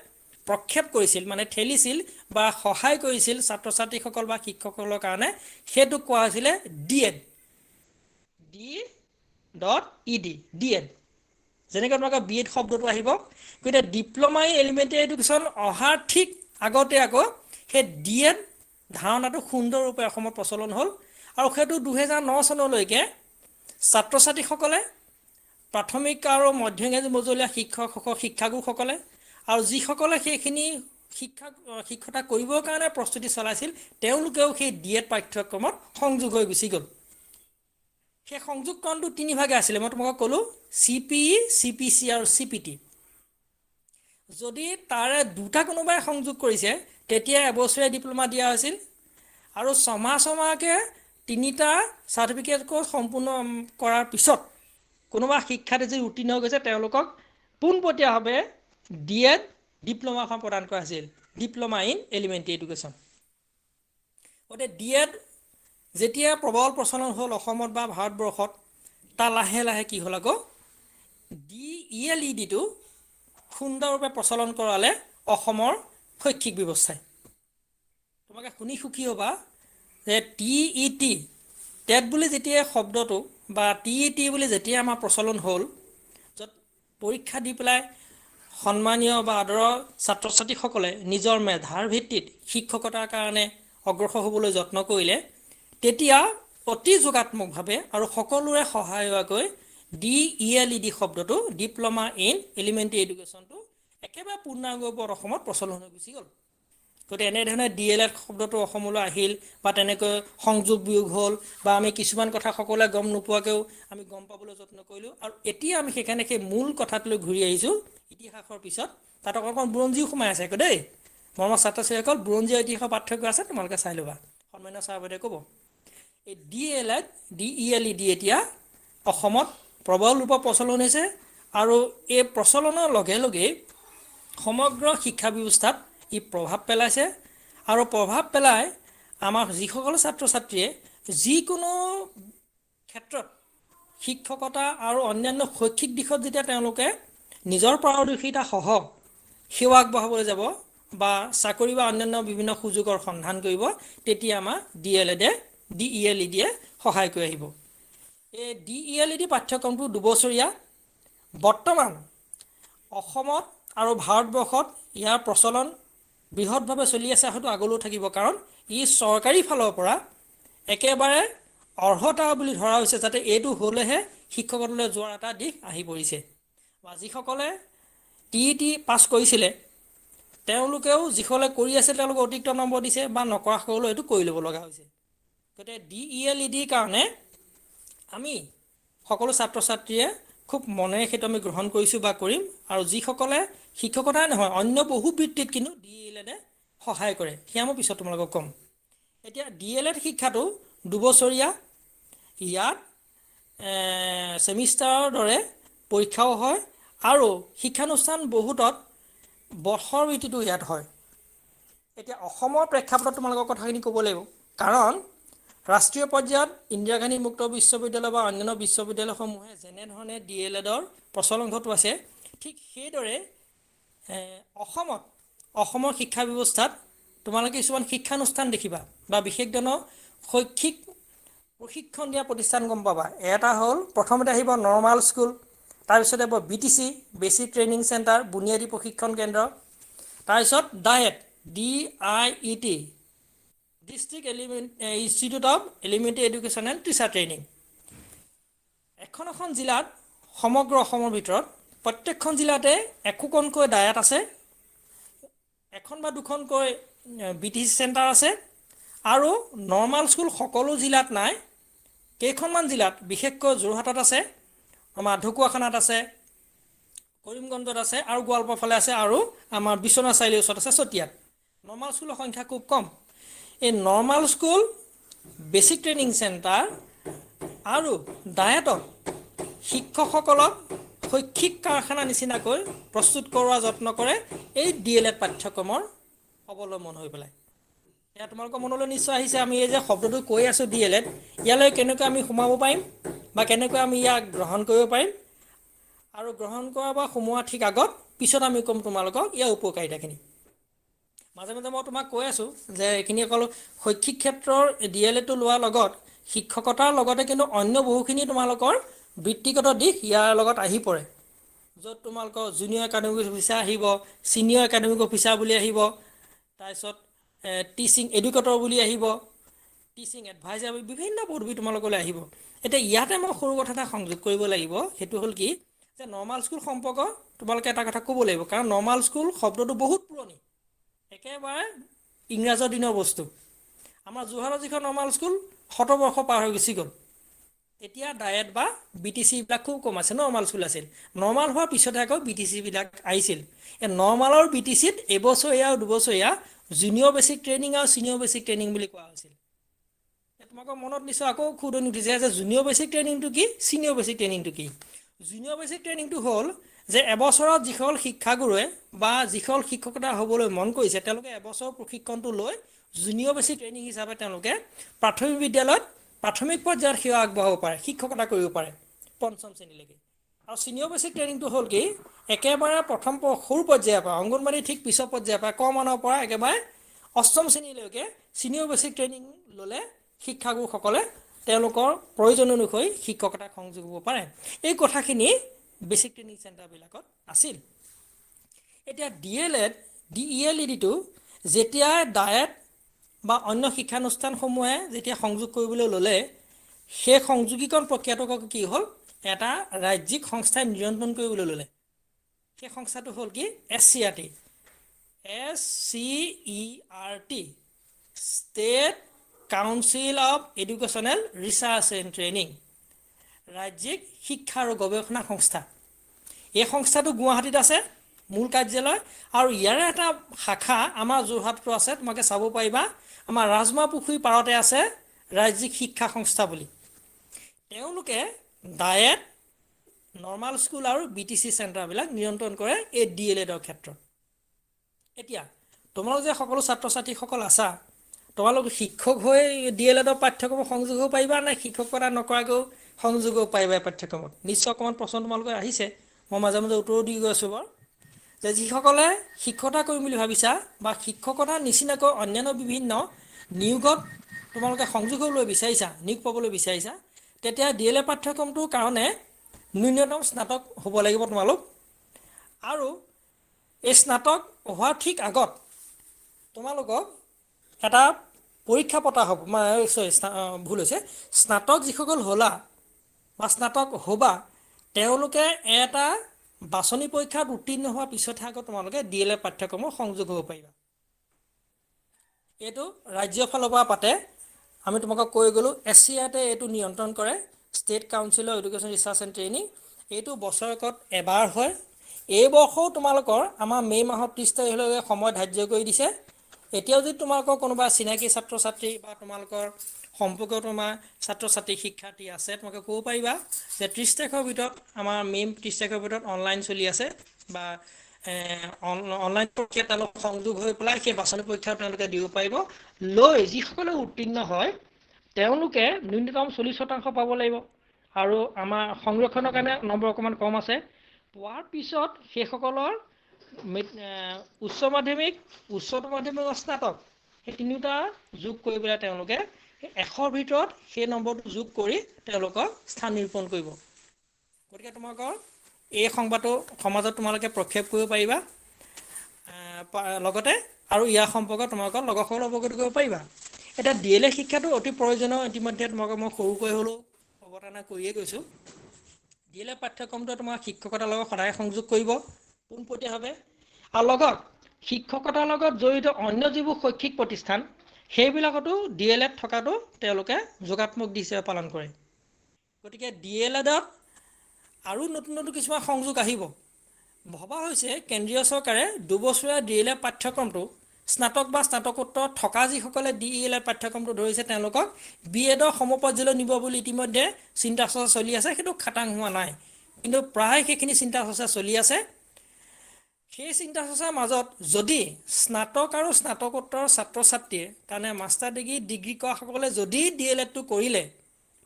প্ৰক্ষেপ কৰিছিল, মানে ঠেলিছিল বা সহায় কৰিছিল ছাত্ৰ ছাত্ৰীসকল বা শিক্ষকসকলৰ কাৰণে। সেইটো কোৱা হৈছিলে DED, DED। যেনেকৈ তোমালোকৰ BEd শব্দটো আহিব, গতিকে ডিপ্ল'মা ইন এলিমেণ্টাৰী এডুকেশ্যন অহাৰ ঠিক আগতে আকৌ সেই DED ধাৰণাটো সুন্দৰৰূপে অসমত প্ৰচলন হ'ল। আৰু সেইটো 2009 চনলৈকে ছাত্ৰ ছাত্ৰীসকলে, প্ৰাথমিক আৰু মধ্য ইংৰাজী মজলীয়া শিক্ষাগুৰুসকলে আৰু যিসকলে সেইখিনি শিক্ষকতা কৰিবৰ কাৰণে প্ৰস্তুতি চলাইছিল, তেওঁলোকেও সেই DED পাঠ্যক্ৰমত সংযোগ হৈ গুচি গ'ল। সেই সংযোগকৰণটো 3 ভাগে আছিলে, মই তোমাক ক'লোঁ CPE, CPC আৰু CPT। যদি তাৰে 2টা কোনোবাই সংযোগ কৰিছে, তেতিয়া এবছৰীয়া ডিপ্ল'মা দিয়া হৈছিল। আৰু ছমাহকৈ 3টা চাৰ্টিফিকেট কোৰ্চ সম্পূৰ্ণ কৰাৰ পিছত কোনোবা শিক্ষাৰ্থী যদি উত্তীৰ্ণ হৈ গৈছে, তেওঁলোকক পোনপটীয়াভাৱে DED ডিপ্ল'মাখন প্ৰদান কৰা হৈছিল, ডিপ্ল'মা ইন এলিমেণ্টাৰী এডুকেশ্যন। গতিকে DED যেতিয়া প্ৰবল প্ৰচলন হ'ল অসমত বা ভাৰতবৰ্ষত, তাৰ লাহে লাহে কি হ'ল আকৌ DELEDটো সুন্দৰৰূপে প্ৰচলন কৰালে অসমৰ শৈক্ষিক ব্যৱস্থাই। তোমালোকে শুনি সুখী হ'বা যে TET বুলি যেতিয়া শব্দটো বা TET বুলি যেতিয়া আমাৰ প্ৰচলন হ'ল, য'ত পৰীক্ষা দি পেলাই সন্মানীয় বা আদৰৰ ছাত্ৰ ছাত্ৰীসকলে নিজৰ মেধাৰ ভিত্তিত শিক্ষকতাৰ কাৰণে অগ্ৰসৰ হ'বলৈ যত্ন কৰিলে, তেতিয়া অতি যোগাত্মকভাৱে আৰু সকলোৰে সহায় হোৱাকৈ DELED শব্দটো, ডিপ্ল'মা ইন এলিমেণ্টাৰী এডুকেশ্যনটো একেবাৰে পূৰ্ণাংগ ৰূপত অসমত প্ৰচলন হৈ গুচি গ'ল। গতিকে এনেধৰণে DLED শব্দটো অসমলৈ আহিল বা তেনেকৈ সংযোগ বিয়োগ হ'ল, বা আমি কিছুমান কথা সকলোৱে গম নোপোৱাকৈও আমি গম পাবলৈ যত্ন কৰিলোঁ। আৰু এতিয়া আমি সেইকাৰণে সেই মূল কথাটোলৈ ঘূৰি আহিছোঁ ইতিহাসৰ পিছত। তাত অকণ বুৰঞ্জীও সোমাই আছে আকৌ দেই, মৰমৰ ছাত্ৰ ছাত্ৰীসকল। বুৰঞ্জী ইতিহাসৰ পাৰ্থক্য আছে, তোমালোকে চাই ল'বা, সন্মানীয় ছাৰ বাইদেৱে ক'ব। এই DELED এতিয়া অসমত প্ৰবল ৰূপত প্ৰচলন হৈছে। আৰু এই প্ৰচলনৰ লগে লগেই সমগ্ৰ শিক্ষা ব্যৱস্থাত ই প্ৰভাৱ পেলাইছে। আৰু প্ৰভাৱ পেলাই আমাৰ যিসকল ছাত্ৰ ছাত্ৰীয়ে যিকোনো ক্ষেত্ৰত শিক্ষকতা আৰু অন্যান্য শৈক্ষিক দিশত যেতিয়া তেওঁলোকে নিজৰ পাৰদৰ্শিতা সহ সেৱা আগবঢ়াবলৈ যাব, বা চাকৰি বা অন্যান্য বিভিন্ন সুযোগৰ সন্ধান কৰিব, তেতিয়া আমাৰ DELED-এ সহায় কৰি আহিব। এই DELED পাঠ্যক্ৰমটো 2 বছৰীয়া। বৰ্তমান অসমত আৰু ভাৰতবৰ্ষত ইয়াৰ প্ৰচলন বৃহৎভাৱে চলি আছে, হয়তো আগলৈও থাকিব, কাৰণ ই চৰকাৰী ফালৰ পৰা একেবাৰে অৰ্হতা বুলি ধৰা হৈছে, যাতে এইটো হ'লেহে শিক্ষকতালৈ যোৱাৰ এটা দিশ আহি পৰিছে। বা যিসকলে TET পাছ কৰিছিলে তেওঁলোকেও যিসকলে কৰি আছে তেওঁলোকে অতিৰিক্ত নম্বৰ দিছে, বা নকৰাসকলেও এইটো কৰি ল'ব লগা হৈছে। গতিকে DELEDৰ কাৰণে আমি সকলো ছাত্ৰ ছাত্ৰীয়ে খুব মনেৰে সেইটো আমি গ্ৰহণ কৰিছোঁ বা কৰিম। আৰু যিসকলে শিক্ষকতাই নহয় অন্য বহু বৃত্তিত কিন্তু DELEDে সহায় কৰে, সেয়া মই পিছত তোমালোকক ক'ম। এতিয়া DELED শিক্ষাটো 2 বছৰীয়া। ইয়াত ছেমিষ্টাৰৰ দৰে পৰীক্ষাও হয়, আৰু শিক্ষানুষ্ঠান বহুতত বৰ্ষৰ ভিত্তিতো ইয়াত হয়। এতিয়া অসমৰ প্ৰেক্ষাপটত তোমালোকৰ কথাখিনি ক'ব লাগিব, কাৰণ ৰাষ্ট্ৰীয় পৰ্যায়ত ইন্দিৰা গান্ধী মুক্ত বিশ্ববিদ্যালয় বা অন্যান্য বিশ্ববিদ্যালয়সমূহে যেনেধৰণে DELEDৰ প্ৰচলন ঘটোৱাইছে, ঠিক সেইদৰে অসমৰ শিক্ষা ব্যৱস্থাত তোমালোকে কিছুমান শিক্ষানুষ্ঠান দেখিবা বা বিশেষ ধৰণৰ শৈক্ষিক প্ৰশিক্ষণ দিয়া প্ৰতিষ্ঠান গম পাবা। এটা হ'ল প্ৰথমতে আহিব নৰ্মাল স্কুল, তাৰপিছতে আহিব BTC বেচিক ট্ৰেইনিং চেণ্টাৰ, বুনিয়াদী প্ৰশিক্ষণ কেন্দ্ৰ, তাৰপিছত DIET district institute of elementary education and teacher training. এখন জিলাত সমগ্ৰ অসমৰ ভিতৰত প্ৰত্যেকখন জিলাতে একোখনকৈ ডায়েট আছে, এখন বা দুখনকৈ BTC চেণ্টাৰ আছে, আৰু নৰ্মাল স্কুল সকলো জিলাত নাই, কেইখনমান জিলাত বিশেষকৈ যোৰহাটত আছে, আমাৰ ঢকুৱাখানাত আছে, কৰিমগঞ্জত আছে, আৰু গোৱালপাৰ ফালে আছে, আৰু আমাৰ বিশ্বনাথ চাৰিআলিৰ ওচৰত আছে চতিয়াত। নৰ্মাল স্কুলৰ সংখ্যা খুব কম। এই normal school, basic training centre আৰু ডায়েটত শিক্ষকসকলক শৈক্ষিক কাৰখানা নিচিনাকৈ প্ৰস্তুত কৰোৱাৰ যত্ন কৰে এই DELED পাঠ্যক্ৰমৰ অৱলম্বন হৈ পেলাই। এয়া তোমালোকৰ মনলৈ নিশ্চয় আহিছে, আমি এই যে শব্দটো কৈ আছোঁ DELED, ইয়ালৈ কেনেকৈ আমি সোমাব পাৰিম বা কেনেকৈ আমি ইয়াক গ্ৰহণ কৰিব পাৰিম, আৰু গ্ৰহণ কৰা বা সোমোৱা ঠিক আগত পিছত আমি ক'ম তোমালোকক ইয়াৰ উপকাৰিতাখিনি। মাজে মাজে মই তোমাক কৈ আছোঁ যে এইখিনি অকল শৈক্ষিক ক্ষেত্ৰৰ DELEDটো লোৱাৰ লগত শিক্ষকতাৰ লগতে কিন্তু অন্য বহুখিনি তোমালোকৰ বৃত্তিগত দিশ ইয়াৰ লগত আহি পৰে, য'ত তোমালোকৰ জুনিয়ৰ একাডেমিক অফিচাৰ আহিব, ছিনিয়ৰ একাডেমিক অফিচাৰ বুলি আহিব, তাৰপিছত টিচিং এডুকেটৰ বুলি আহিব, টিচিং এডভাইজাৰ, বিভিন্ন পদবী তোমালোকলৈ আহিব। এতিয়া ইয়াতে মই সৰু কথা এটা সংযোগ কৰিব লাগিব, সেইটো হ'ল কি যে নৰ্মাল স্কুল সম্পৰ্ক তোমালোকে এটা কথা ক'ব লাগিব, কাৰণ নৰ্মাল স্কুল শব্দটো বহুত পুৰণি, একেবাৰে ইংৰাজৰ দিনৰ বস্তু। আমাৰ যোৰহাটৰ যিখন নৰ্মাল স্কুল 100 বৰ্ষ পাৰ হৈ গুচি গ'ল। এতিয়া ডায়েট বা BTC বিলাক খুব কম আছে, নৰ্মাল স্কুল আছিল। নৰ্মাল হোৱাৰ পিছতহে আকৌ BTC বিলাক আহিছিল। এই নৰ্মালৰ BTCত এবছৰীয়া আৰু 2 বছৰীয়া জুনিয়ৰ বেচিক ট্ৰেইনিং আৰু ছিনিয়ৰ বেচিক ট্ৰেইনিং বুলি কোৱা হৈছিল। তোমালোকৰ মনত নিশ্চয় আকৌ খুদনি উঠিছে যে জুনিয়ৰ বেচিক ট্ৰেইনিংটো কি, ছিনিয়ৰ বেচিক ট্ৰেইনিংটো কি। জুনিয়ৰ বেচিক ট্ৰেইনিংটো হ'ল যে এবছৰত যিসকল শিক্ষাগুৰুৱে বা যিসকল শিক্ষকতা হ'বলৈ মন কৰিছে তেওঁলোকে এবছৰৰ প্ৰশিক্ষণটো লৈ জুনিয়ৰ বেচিক ট্ৰেইনিং হিচাপে তেওঁলোকে প্ৰাথমিক বিদ্যালয়ত প্ৰাথমিক পৰ্যায়ত সেৱা আগবঢ়াব পাৰে, শিক্ষকতা কৰিব পাৰে 5ম শ্ৰেণীলৈকে। আৰু ছিনিয়ৰ বেচিক ট্ৰেইনিংটো হ'ল কি একেবাৰে প্ৰথম সৰু পৰ্যায়ৰ পৰা, অংগনবাড়ী ঠিক পিছৰ পৰ্যায়ৰ পৰা, কমানৰ পৰা একেবাৰে 8ম শ্ৰেণীলৈকে ছিনিয়ৰ বেচিক ট্ৰেইনিং ল'লে শিক্ষাগুৰুসকলে তেওঁলোকৰ প্ৰয়োজন অনুসৰি শিক্ষকতাক সংযোগ হ'ব পাৰে। এই কথাখিনি বেচিক ট্ৰেইনিং চেণ্টাৰবিলাকত আছিল। এতিয়া DELEDটো যেতিয়া ডায়েট বা অন্য শিক্ষানুষ্ঠানসমূহে যেতিয়া সংযোগ কৰিবলৈ ল'লে, সেই সংযোগীকৰণ প্ৰক্ৰিয়াটো কি হ'ল, এটা ৰাজ্যিক সংস্থাই নিয়ন্ত্ৰণ কৰিবলৈ ল'লে। সেই সংস্থাটো হ'ল কি SCERT, state council of educational research and training, ৰাজ্যিক শিক্ষা আৰু গৱেষণা সংস্থা। এই সংস্থাটো গুৱাহাটীত আছে মূল কাৰ্যালয়, আৰু ইয়াৰে এটা শাখা আমাৰ যোৰহাটতো আছে, তোমাকে চাব পাৰিবা। আমাৰ ৰাজমাহ পুখুৰীৰ পাৰতে আছে ৰাজ্যিক শিক্ষা সংস্থা বুলি। তেওঁলোকে ডায়েট, নৰ্মাল স্কুল আৰু BTC চেণ্টাৰবিলাক নিয়ন্ত্ৰণ কৰে এই DELEDৰ ক্ষেত্ৰত। এতিয়া তোমালোক যে সকলো ছাত্ৰ ছাত্ৰীসকল আছা, তোমালোক শিক্ষক হৈ DELEDৰ পাঠ্যক্ৰমত সংযোগ হ'ব পাৰিবা নে শিক্ষকতা নকৰাকৈও সংযোগ হ'ব পাৰিবা এই পাঠ্যক্ৰমত? নিশ্চয় অকণমান প্ৰশ্ন তোমালোকৰ আহিছে, মই মাজে মাজে উত্তৰো দি গৈ আছোঁ বাৰু। যে যিসকলে শিক্ষকতা কৰিম বুলি ভাবিছা বা শিক্ষকতা নিচিনাকৈ অন্যান্য বিভিন্ন নিয়োগত তোমালোকে সংযোগ হ'বলৈ বিচাৰিছা, নিয়োগ পাবলৈ বিচাৰিছা, তেতিয়া DLA পাঠ্যক্ৰমটোৰ কাৰণে ন্যূনতম স্নাতক হ'ব লাগিব তোমালোক। আৰু এই স্নাতক হোৱাৰ ঠিক আগত তোমালোকক এটা পৰীক্ষা পতা হ'ব, ভুল হৈছে, স্নাতক যিসকল হ'লা বা স্নাতক হ'বা তেওঁলোকে এটা বাছনি পৰীক্ষাত উত্তীৰ্ণ হোৱাৰ পিছতহে আকৌ তোমালোকে DLA পাঠ্যক্ৰমৰ সংযোগ হ'ব পাৰিবা। এইটো ৰাজ্যৰ ফালৰ পৰা পাতে, আমি তোমালোকক কৈ গ'লোঁ। SCIতে এইটো নিয়ন্ত্ৰণ কৰে, state council of education research and training. এইটো বছৰেকত এবাৰ হয়। এই বৰ্ষও তোমালোকৰ আমাৰ মে' মাহৰ 30 তাৰিখলৈকে সময় ধাৰ্য কৰি দিছে। এতিয়াও যদি তোমালোকৰ কোনোবা চিনাকি ছাত্ৰ ছাত্ৰী বা তোমালোকৰ সম্পৰ্কীয় তোমাৰ ছাত্ৰ ছাত্ৰী শিক্ষাৰ্থী আছে, তোমালোকে ক'ব পাৰিবা যে 30 তাৰিখৰ ভিতৰত আমাৰ মে' 30 তাৰিখৰ ভিতৰত অনলাইন চলি আছে বা অনলাইন প্ৰক্ৰিয়া তেওঁলোক সংযোগ হৈ পেলাই সেই বাছনি পৰীক্ষা তেওঁলোকে দিব পাৰিব। লৈ যিসকলে উত্তীৰ্ণ হয় তেওঁলোকে ন্যূনতম 40% পাব লাগিব। আৰু আমাৰ সংৰক্ষণৰ কাৰণে নম্বৰ অকণমান কম আছে। পোৱাৰ পিছত সেইসকলৰ উচ্চ মাধ্যমিক, উচ্চতৰ মাধ্যমিক, স্নাতক সেই তিনিওটা যোগ কৰি পেলাই তেওঁলোকে 100ৰ ভিতৰত সেই নম্বৰটো যোগ কৰি তেওঁলোকক স্থান নিৰূপণ কৰিব। গতিকে তোমালোকৰ এই সংবাদটো সমাজত তোমালোকে প্ৰক্ষেপ কৰিব পাৰিবা। লগতে আৰু ইয়াৰ সম্পৰ্কে তোমালোকৰ লগৰসকলক অৱগত কৰিব পাৰিবা। এতিয়া DLA শিক্ষাটো অতি প্ৰয়োজনীয়, ইতিমধ্যে তোমালোকক মই সৰুকৈ হ'লেও অৱতাৰণা কৰিয়ে গৈছোঁ। DLA পাঠ্যক্ৰমটোৱে তোমাৰ শিক্ষকতাৰ লগত সদায় সংযোগ কৰিব পোনপটীয়াভাৱে। আৰু লগত শিক্ষকতাৰ লগত জড়িত অন্য যিবোৰ শৈক্ষিক প্ৰতিষ্ঠান সেইবিলাকতো DLAত থকাটো তেওঁলোকে যোগাত্মক দিশ হিচাপে পালন কৰে। গতিকে DLAত আৰু নতুন নতুন কিছুমান সংযোগ আহিব। ভবা হৈছে কেন্দ্ৰীয় চৰকাৰে 2 বছৰীয়া DLA পাঠ্যক্ৰমটো স্নাতক বা স্নাতকোত্তৰ থকা যিসকলে DLA পাঠ্যক্ৰমটো ধৰিছে তেওঁলোকক BEdৰ সমপৰ্যায়লৈ নিব বুলি ইতিমধ্যে চিন্তা চৰ্চা চলি আছে। সেইটো খাটাং হোৱা নাই, কিন্তু প্ৰায় সেইখিনি চিন্তা চৰ্চা চলি আছে। সেই চিন্তা চৰ্চাৰ মাজত যদি স্নাতক আৰু স্নাতকোত্তৰ ছাত্ৰ ছাত্ৰীয়ে কাৰণে মাষ্টাৰ ডিগ্ৰী কৰাসকলে যদি DLAটো কৰিলে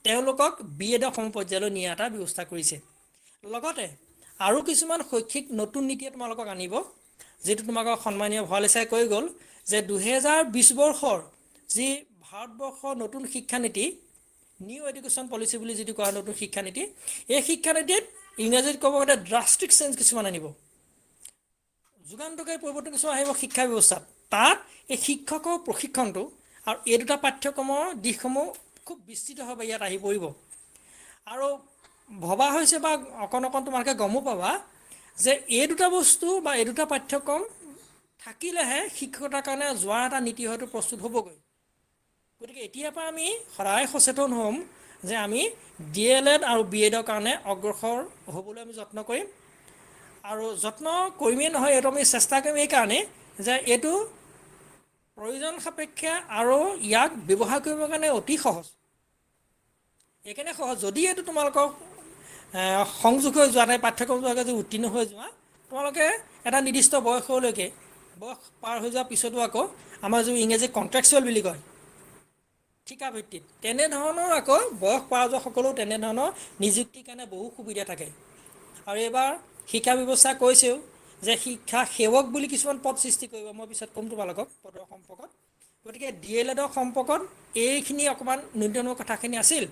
তেওঁলোকক BEdৰ সমপৰ্যায়লৈ নিয়া এটা ব্যৱস্থা কৰিছে। লগতে আৰু কিছুমান শৈক্ষিক নতুন নীতিয়ে তোমালোকক আনিব, যিটো তোমালোকক সন্মানীয় ভঁৰালী ছাৰে কৈ গ'ল যে 2020 বৰ্ষৰ যি ভাৰতবৰ্ষৰ নতুন শিক্ষানীতি, নিউ এডুকেশ্যন পলিচি বুলি যিটো কোৱা নতুন শিক্ষানীতি, এই শিক্ষানীতিত ইংৰাজীত ক'ব গ'লে ড্ৰাষ্টিক চেঞ্জ কিছুমান আনিব, যুগান্তকাৰী পৰিৱৰ্তন কিছুমান আহিব শিক্ষা ব্যৱস্থাত। তাত এই শিক্ষকৰ প্ৰশিক্ষণটো আৰু এই দুটা পাঠ্যক্ৰমৰ দিশসমূহ খুব বিস্তৃতভাৱে ইয়াত আহি পৰিব। আৰু ভবা হৈছে বা অকণ তোমালোকে গমো পাবা যে এই দুটা বস্তু বা এই দুটা পাঠ্যক্ৰম থাকিলেহে শিক্ষকতাৰ কাৰণে যোৱাৰ এটা নীতি হয়তো প্ৰস্তুত হ'বগৈ। গতিকে এতিয়াৰ পৰা আমি সদায় সচেতন হ'ম যে আমি DLAd আৰু BEdৰ কাৰণে অগ্ৰসৰ হ'বলৈ আমি যত্ন কৰিম। আৰু যত্ন কৰিমেই নহয়, এইটো আমি চেষ্টা কৰিম এইকাৰণেই যে এইটো প্ৰয়োজন সাপেক্ষে আৰু ইয়াক ব্যৱহাৰ কৰিবৰ কাৰণে অতি সহজ। এইকাৰণে সহজ, যদি এইটো তোমালোকক সংযোগ হৈ যোৱা নাই, পাঠ্যক্ৰমটোকে যদি উত্তীৰ্ণ হৈ যোৱা, তোমালোকে এটা নিৰ্দিষ্ট বয়সলৈকে, বয়স পাৰ হৈ যোৱাৰ পিছতো আকৌ আমাৰ যিটো ইংৰাজী কণ্ট্ৰেকচুৱেল বুলি কয়, ঠিকা ভিত্তিত, তেনেধৰণৰ আকৌ বয়স পাৰ যোৱা সকলো তেনেধৰণৰ নিযুক্তিৰ কাৰণে বহু সুবিধা থাকে। আৰু এইবাৰ শিক্ষা ব্যৱস্থা কৈছেও যে শিক্ষা সেৱক বুলি কিছুমান পদ সৃষ্টি কৰিব, মই পিছত ক'ম তোমালোকক পদৰ সম্পৰ্কত। গতিকে DLAdৰ সম্পৰ্কত এইখিনি অকণমান ন্যূনতম কথাখিনি আছিল।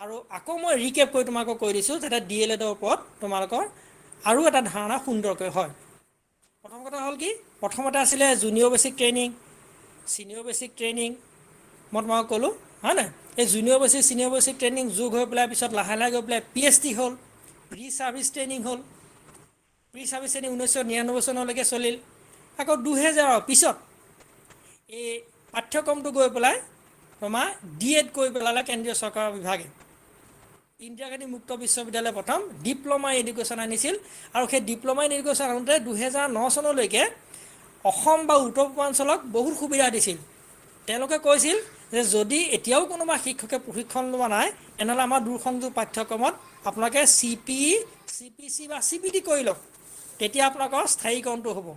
আৰু আকৌ মই ৰিকেপ কৰি তোমালোকক কৈ দিছোঁ যাতে DLAdৰ ওপৰত তোমালোকৰ আৰু এটা ধাৰণা সুন্দৰকৈ হয়। প্ৰথম কথা হ'ল কি, প্ৰথমতে আছিলে junior basic training, senior basic training, মই তোমাক ক'লোঁ হয় নাই। এই junior basic senior basic training যোগ হৈ পেলাই পিছত লাহে লাহে গৈ পেলাই PhD হ'ল, প্ৰি ছাৰ্ভিচ ট্ৰেইনিং হ'ল। প্ৰি ছাৰ্ভিচ ট্ৰেইনিং 1999 চনলৈকে চলিল। আকৌ 2000 পিছত এই পাঠ্যক্ৰমটো গৈ পেলাই তোমাৰ DEd কৰি পেলালে কেন্দ্ৰীয় চৰকাৰৰ বিভাগে। ইন্দিৰা গান্ধী মুক্ত বিশ্ববিদ্যালয়ে প্ৰথম ডিপ্ল'মা এডুকেশ্যন আনিছিল। আৰু সেই ডিপ্ল'মা ইন এডুকেশ্যন আনোতে 2009 চনলৈকে অসম বা উত্তৰ পূৰ্বাঞ্চলক বহুত সুবিধা দিছিল। তেওঁলোকে কৈছিল যে যদি এতিয়াও কোনোবা শিক্ষকে প্ৰশিক্ষণ লোৱা নাই তেনেহ'লে আমাৰ দূৰসংযোগ পাঠ্যক্ৰমত আপোনালোকে CPE, CPC বা CPT কৰি লওক, তেতিয়া আপোনালোকৰ স্থায়ীকৰণটো হ'ব।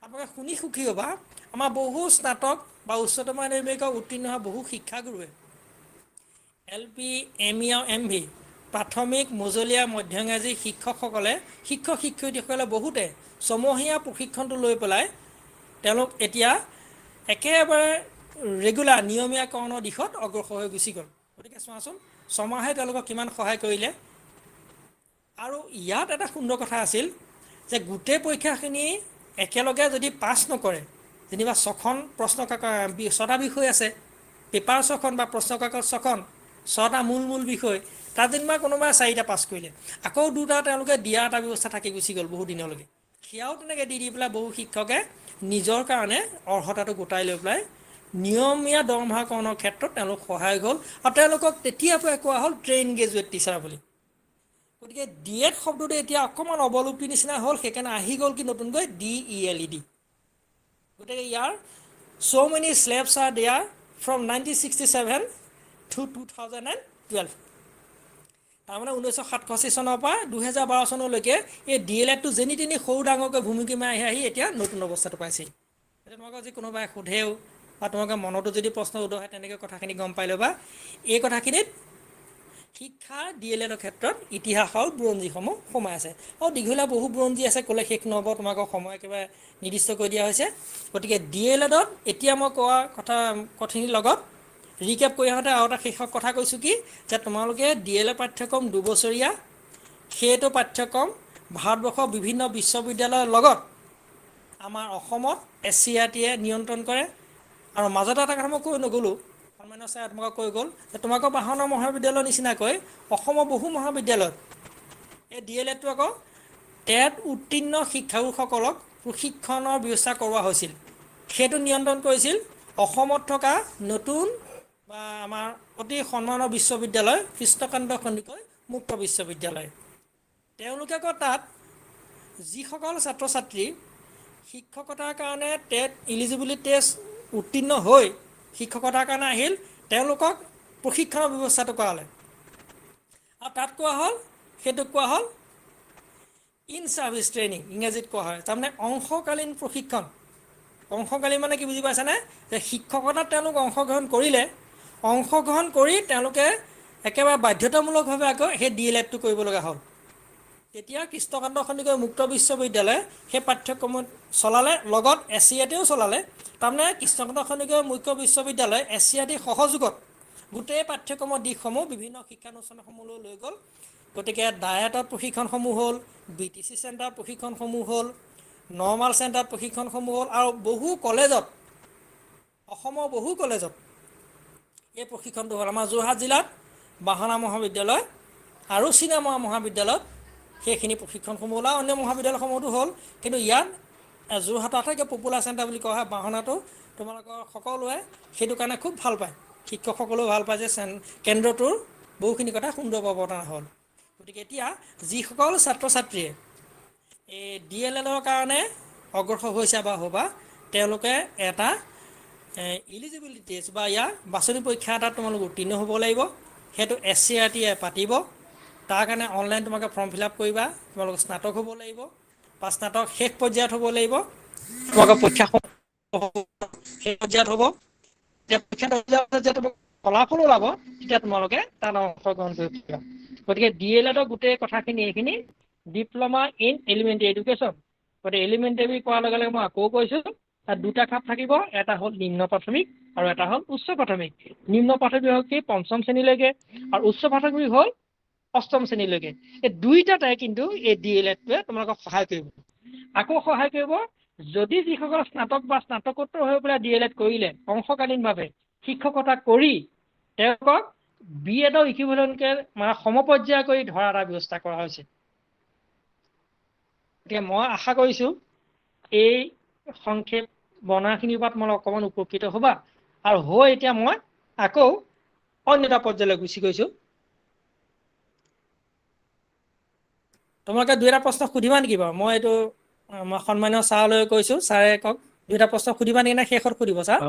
আপোনালোকে শুনি সুখী হ'বা, আমাৰ বহু স্নাতক বা উচ্চতৰ মাধ্যমিকৰ উত্তীৰ্ণ হোৱা বহু শিক্ষাগুৰুৱে LP, ME আৰু MV প্ৰাথমিক মজলীয়া মধ্য ইংৰাজী শিক্ষকসকলে শিক্ষক শিক্ষয়িত্ৰীসকলে বহুতে ছমহীয়া প্ৰশিক্ষণটো লৈ পেলাই তেওঁলোক এতিয়া একেবাৰে ৰেগুলাৰ নিয়মীয়াকৰণৰ দিশত অগ্ৰসৰ হৈ গুচি গ'ল। গতিকে চোৱাচোন ছমাহে তেওঁলোকক কিমান সহায় কৰিলে। আৰু ইয়াত এটা সুন্দৰ কথা আছিল যে গোটেই পৰীক্ষাখিনি একেলগে যদি পাছ নকৰে, যেনিবা 6খন প্ৰশ্ন কাকত 6টা বিষয় আছে, পেপাৰ 6খন বা প্ৰশ্ন কাকত 6খন, 6টা মূল বিষয়, তাত যেনিবা কোনোবাই 4টা পাছ কৰিলে, আকৌ 2টা তেওঁলোকে দিয়া এটা ব্যৱস্থা থাকি গুচি গ'ল বহু দিনলৈকে। সেয়াও তেনেকৈ দি পেলাই বহু শিক্ষকে নিজৰ কাৰণে অৰ্হতাটো গোটাই লৈ পেলাই নিয়মীয়া দৰমহাকৰণৰ ক্ষেত্ৰত তেওঁলোক সহায় হ'ল আৰু তেওঁলোকক তেতিয়াৰ পৰাই কোৱা হ'ল ট্ৰেইন গ্ৰেজুৱেট টিচাৰ বুলি। গতিকে DED শব্দটো এতিয়া অকণমান অৱলুপ্তিৰ নিচিনা হ'ল, সেইকাৰণে আহি গ'ল কি নতুনকৈ DELED। গতিকে ইয়াৰ so many slabs are there from 1967 to 2012। তাৰমানে 1967 চনৰ পৰা 2012 চনলৈকে এই DLEDটো যেনি তেনি সৰু ডাঙৰকৈ ভূমিকা মাৰি আহি এতিয়া নতুন অৱস্থাটো পাইছেই। এতিয়া তোমালোকক যদি কোনোবাই সোধেও বা তোমালোকে মনতো যদি প্ৰশ্ন উদয় তেনেকৈ কথাখিনি গম পাই ল'বা। এই কথাখিনিত শিক্ষা DLEDৰ ক্ষেত্ৰত ইতিহাসৰ বুৰঞ্জীসমূহ সোমাই আছে আৰু দীঘলীয়া বহু বুৰঞ্জী আছে, ক'লে শেষ নহ'ব, তোমালোকক সময় একেবাৰে নিৰ্দিষ্ট কৰি দিয়া হৈছে। গতিকে DLEDত এতিয়া মই কোৱা কথাখিনিৰ লগত ৰিকেপ কৰি আহোঁতে আৰু এটা শেষৰ কথা কৈছোঁ কি যে তোমালোকে DLED পাঠ্যক্ৰম 2 বছৰীয়া, সেইটো পাঠ্যক্ৰম ভাৰতবৰ্ষৰ বিভিন্ন বিশ্ববিদ্যালয়ৰ লগত আমাৰ অসমত SCERTয়ে নিয়ন্ত্ৰণ কৰে। আৰু মাজতে এটা কথা মই কৈ নগ'লোঁ, সন্মানীয় ছাৰে তোমালোকক কৈ গ'ল যে তোমালোকৰ বাহনা মহাবিদ্যালয়ৰ নিচিনাকৈ অসমৰ বহু মহাবিদ্যালয়ত এই DLEDটো আকৌ TET উত্তীৰ্ণ শিক্ষাগুৰুসকলক প্ৰশিক্ষণৰ ব্যৱস্থা কৰোৱা হৈছিল। সেইটো নিয়ন্ত্ৰণ কৰিছিল অসমত থকা নতুন বা আমাৰ অতি সন্মানৰ বিশ্ববিদ্যালয় কৃষ্ণকান্ত সন্দিকৈ মুক্ত বিশ্ববিদ্যালয়। তেওঁলোকে আকৌ তাত যিসকল ছাত্ৰ ছাত্ৰী শিক্ষকতাৰ কাৰণে TET ইলিজিবিলিটি টেষ্ট উত্তীৰ্ণ হৈ শিক্ষকতাৰ কাৰণে আহিল, তেওঁলোকক প্ৰশিক্ষণৰ ব্যৱস্থাটো কৰালে। আৰু তাত কোৱা হ'ল, সেইটোক কোৱা হ'ল ইন ছাৰ্ভিচ ট্ৰেইনিং, ইংৰাজীত কোৱা হয়। তাৰমানে অংশকালীন প্ৰশিক্ষণ। অংশকালীন মানে কি বুজি পাইছানে? যে শিক্ষকতাত তেওঁলোক অংশগ্ৰহণ কৰিলে, অংশগ্ৰহণ কৰি তেওঁলোকে একেবাৰে বাধ্যতামূলকভাৱে আকৌ সেই DLEDটো কৰিব লগা হ'ল। তেতিয়া কৃষ্ণকান্ত সন্দিকৈ মুক্ত বিশ্ববিদ্যালয়ে সেই পাঠ্যক্ৰমত চলালে, লগত SCERTও চলালে। তাৰমানে কৃষ্ণকান্ত সন্দিকৈ মুক্ত বিশ্ববিদ্যালয় SCERT সহযোগত গোটেই পাঠ্যক্ৰমৰ দিশসমূহ বিভিন্ন শিক্ষানুষ্ঠানসমূহলৈ লৈ গ'ল। গতিকে ডায়েটত প্ৰশিক্ষণসমূহ হ'ল, BTC চেণ্টাৰত প্ৰশিক্ষণসমূহ হ'ল, নৰ্মাল চেণ্টাৰত প্ৰশিক্ষণসমূহ হ'ল, আৰু বহু কলেজত, অসমৰ বহু কলেজত এই প্ৰশিক্ষণটো হ'ল। আমাৰ যোৰহাট জিলাত বাহনা মহাবিদ্যালয় আৰু চিনেমা মহাবিদ্যালয়ত সেইখিনি প্ৰশিক্ষণসমূহ হ'ল, আৰু অন্য মহাবিদ্যালয়সমূহতো হ'ল। কিন্তু ইয়াত যোৰহাটৰ আটাইতকৈ পপুলাৰ চেণ্টাৰ বুলি কোৱা হয় বাহনাটো। তোমালোকৰ সকলোৱে সেইটো কাৰণে খুব ভাল পায়, শিক্ষকসকলেও ভাল পায় যে কেন্দ্ৰটোৰ বহুখিনি কথা সুন্দৰ প্ৰৱৰ্তন হ'ল। গতিকে এতিয়া যিসকল ছাত্ৰ ছাত্ৰীয়ে এই DLEDৰ কাৰণে অগ্ৰসৰ হৈছে বা হ'বা, তেওঁলোকে এটা ইলিজিবিলিটি টেষ্ট বা ইয়াৰ বাছনি পৰীক্ষা এটাত তোমালোক উত্তীৰ্ণ হ'ব লাগিব। সেইটো SCERTয়ে পাতিব। তাৰ কাৰণে অনলাইন তোমালোকে ফৰ্ম ফিল আপ কৰিবা। তোমালোক স্নাতক হ'ব লাগিব বা স্নাতক শেষ পৰ্যায়ত হ'ব লাগিব। তোমালোকৰ পৰীক্ষা শেষ পৰ্যায়ত হ'ব। যেতিয়া পৰীক্ষা ফলাফল ওলাব তেতিয়া তোমালোকে তাত অংশগ্ৰহণ কৰিব পাৰিবা। গতিকে DLEDৰ গোটেই কথাখিনি এইখিনি ডিপ্ল'মা ইন এলিমেণ্টেৰী এডুকেশ্যন। গতিকে এলিমেণ্টেৰী কোৱাৰ লগে লগে মই আকৌ কৈছোঁ, তাত 2টা খাপ থাকিব, এটা হ'ল নিম্ন প্ৰাথমিক আৰু এটা হ'ল উচ্চ প্ৰাথমিক। নিম্ন প্ৰাথমিক হ'ল কি 5ম শ্ৰেণীলৈকে, আৰু উচ্চ প্ৰাথমিক হ'ল 8ম শ্ৰেণীলৈকে। এই 2টাই কিন্তু এই DLEDটোৱে তোমালোকক সহায় কৰিব। আকৌ সহায় কৰিব যদি যিসকল স্নাতক বা স্নাতকোত্তৰ হৈ পেলাই DLED কৰিলে অংশকালীনভাৱে শিক্ষকতা কৰি, তেওঁলোকক BEDৰ ইকুইভেলেণ্টকে মানে সমপৰ্যায় কৰি ধৰা এটা ব্যৱস্থা কৰা হৈছে। গতিকে মই আশা কৰিছোঁ এই সংক্ষেপ বৰ্ণনাখিনিৰ পৰা তোমালোক অকণমান উপকৃত হ'বা। আৰু হৈ এতিয়া মই আকৌ অন্য এটা পৰ্যায়লৈ গুচি গৈছোঁ। তোমালোকে 2টা প্ৰশ্ন সুধিবা নেকি বাৰু? মই এইটো মই সন্মানীয় ছাৰলৈ কৈছোঁ, ছাৰে কওক 2টা প্ৰশ্ন সুধিবা নেকি, নে শেষত সুধিব ছাৰ?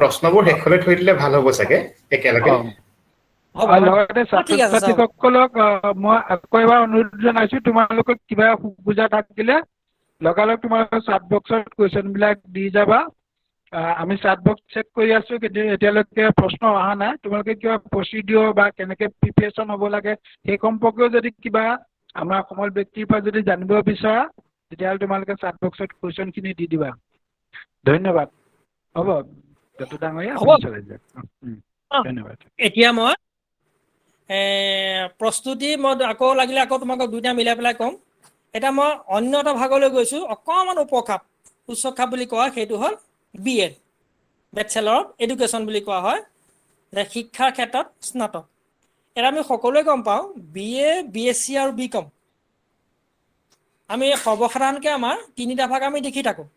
প্ৰশ্নবোৰ শেষলৈ থৈ দিলে ভাল হ'ব চাগে একেলগে। লগতে ছাত্ৰ ছাত্ৰীসকলক মই আকৌ এবাৰ অনুৰোধ জনাইছোঁ, তোমালোকক কিবা সুবিধা থাকিলে লগালগ তোমালোকৰ চাট বক্সত কুৱেশ্যনবিলাক দি যাবা। আমি চাট বক্স চেক কৰি আছোঁ, কিন্তু এতিয়ালৈকে প্ৰশ্ন অহা নাই। তোমালোকে কিবা প্ৰচিডিঅ'ৰ বা কেনেকৈ প্ৰিপেৰেশ্যন হ'ব লাগে সেই সম্পৰ্কেও যদি কিবা আমাৰ অসমৰ ব্যক্তিৰ পৰা যদি জানিব বিচৰা, তেতিয়াহ'লে তোমালোকে চাট বক্সত কুৱেশ্যনখিনি দি দিবা। ধন্যবাদ। হ'ব ডক্টৰ ডাঙৰীয়া, হ'ব। আপুনি চলাই যাওক। ধন্যবাদ। এতিয়া মই প্ৰস্তুতি মই আকৌ লাগিলে আকৌ তোমাক দুইটা মিলাই পেলাই ক'ম। এতিয়া মই অন্য এটা ভাগলৈ গৈছোঁ, অকণমান উপখাপ উচ্চ খাপ বুলি কোৱা, সেইটো হ'ল BEd, বেচেলৰ অফ এডুকেশ্যন বুলি কোৱা হয়, যে শিক্ষাৰ ক্ষেত্ৰত স্নাতক। এতিয়া আমি সকলোৱে গম পাওঁ BA, BSc আৰু BCom আমি সৰ্বসাধাৰণকৈ আমাৰ তিনিটা ভাগ আমি দেখি থাকোঁ।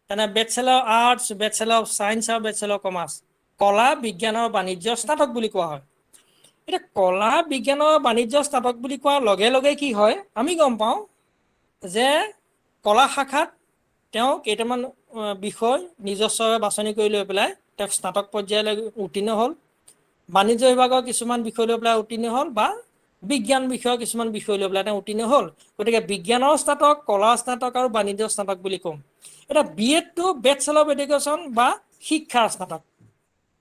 তেনে bachelor of arts, bachelor of science আৰু বেচেলৰ অফ কমাৰ্চ, কলা বিজ্ঞান আৰু বাণিজ্য স্নাতক বুলি কোৱা হয়। এতিয়া কলা বিজ্ঞান আৰু বাণিজ্য স্নাতক বুলি কোৱাৰ লগে লগে কি হয়, আমি গম পাওঁ যে কলা শাখাত তেওঁ কেইটামান বিষয় নিজস্বভাৱে বাছনি কৰি লৈ পেলাই তেওঁ স্নাতক পৰ্যায়লৈ উত্তীৰ্ণ হ'ল। বাণিজ্য বিভাগৰ কিছুমান বিষয় লৈ পেলাই উত্তীৰ্ণ হ'ল, বা বিজ্ঞান বিষয়ৰ কিছুমান বিষয় লৈ পেলাই তেওঁ উত্তীৰ্ণ হ'ল। গতিকে বিজ্ঞানৰ স্নাতক, কলা স্নাতক আৰু বাণিজ্য স্নাতক বুলি কওঁ। এতিয়া BEdটো বেচেলৰ অফ এডুকেশ্যন বা শিক্ষাৰ স্নাতক।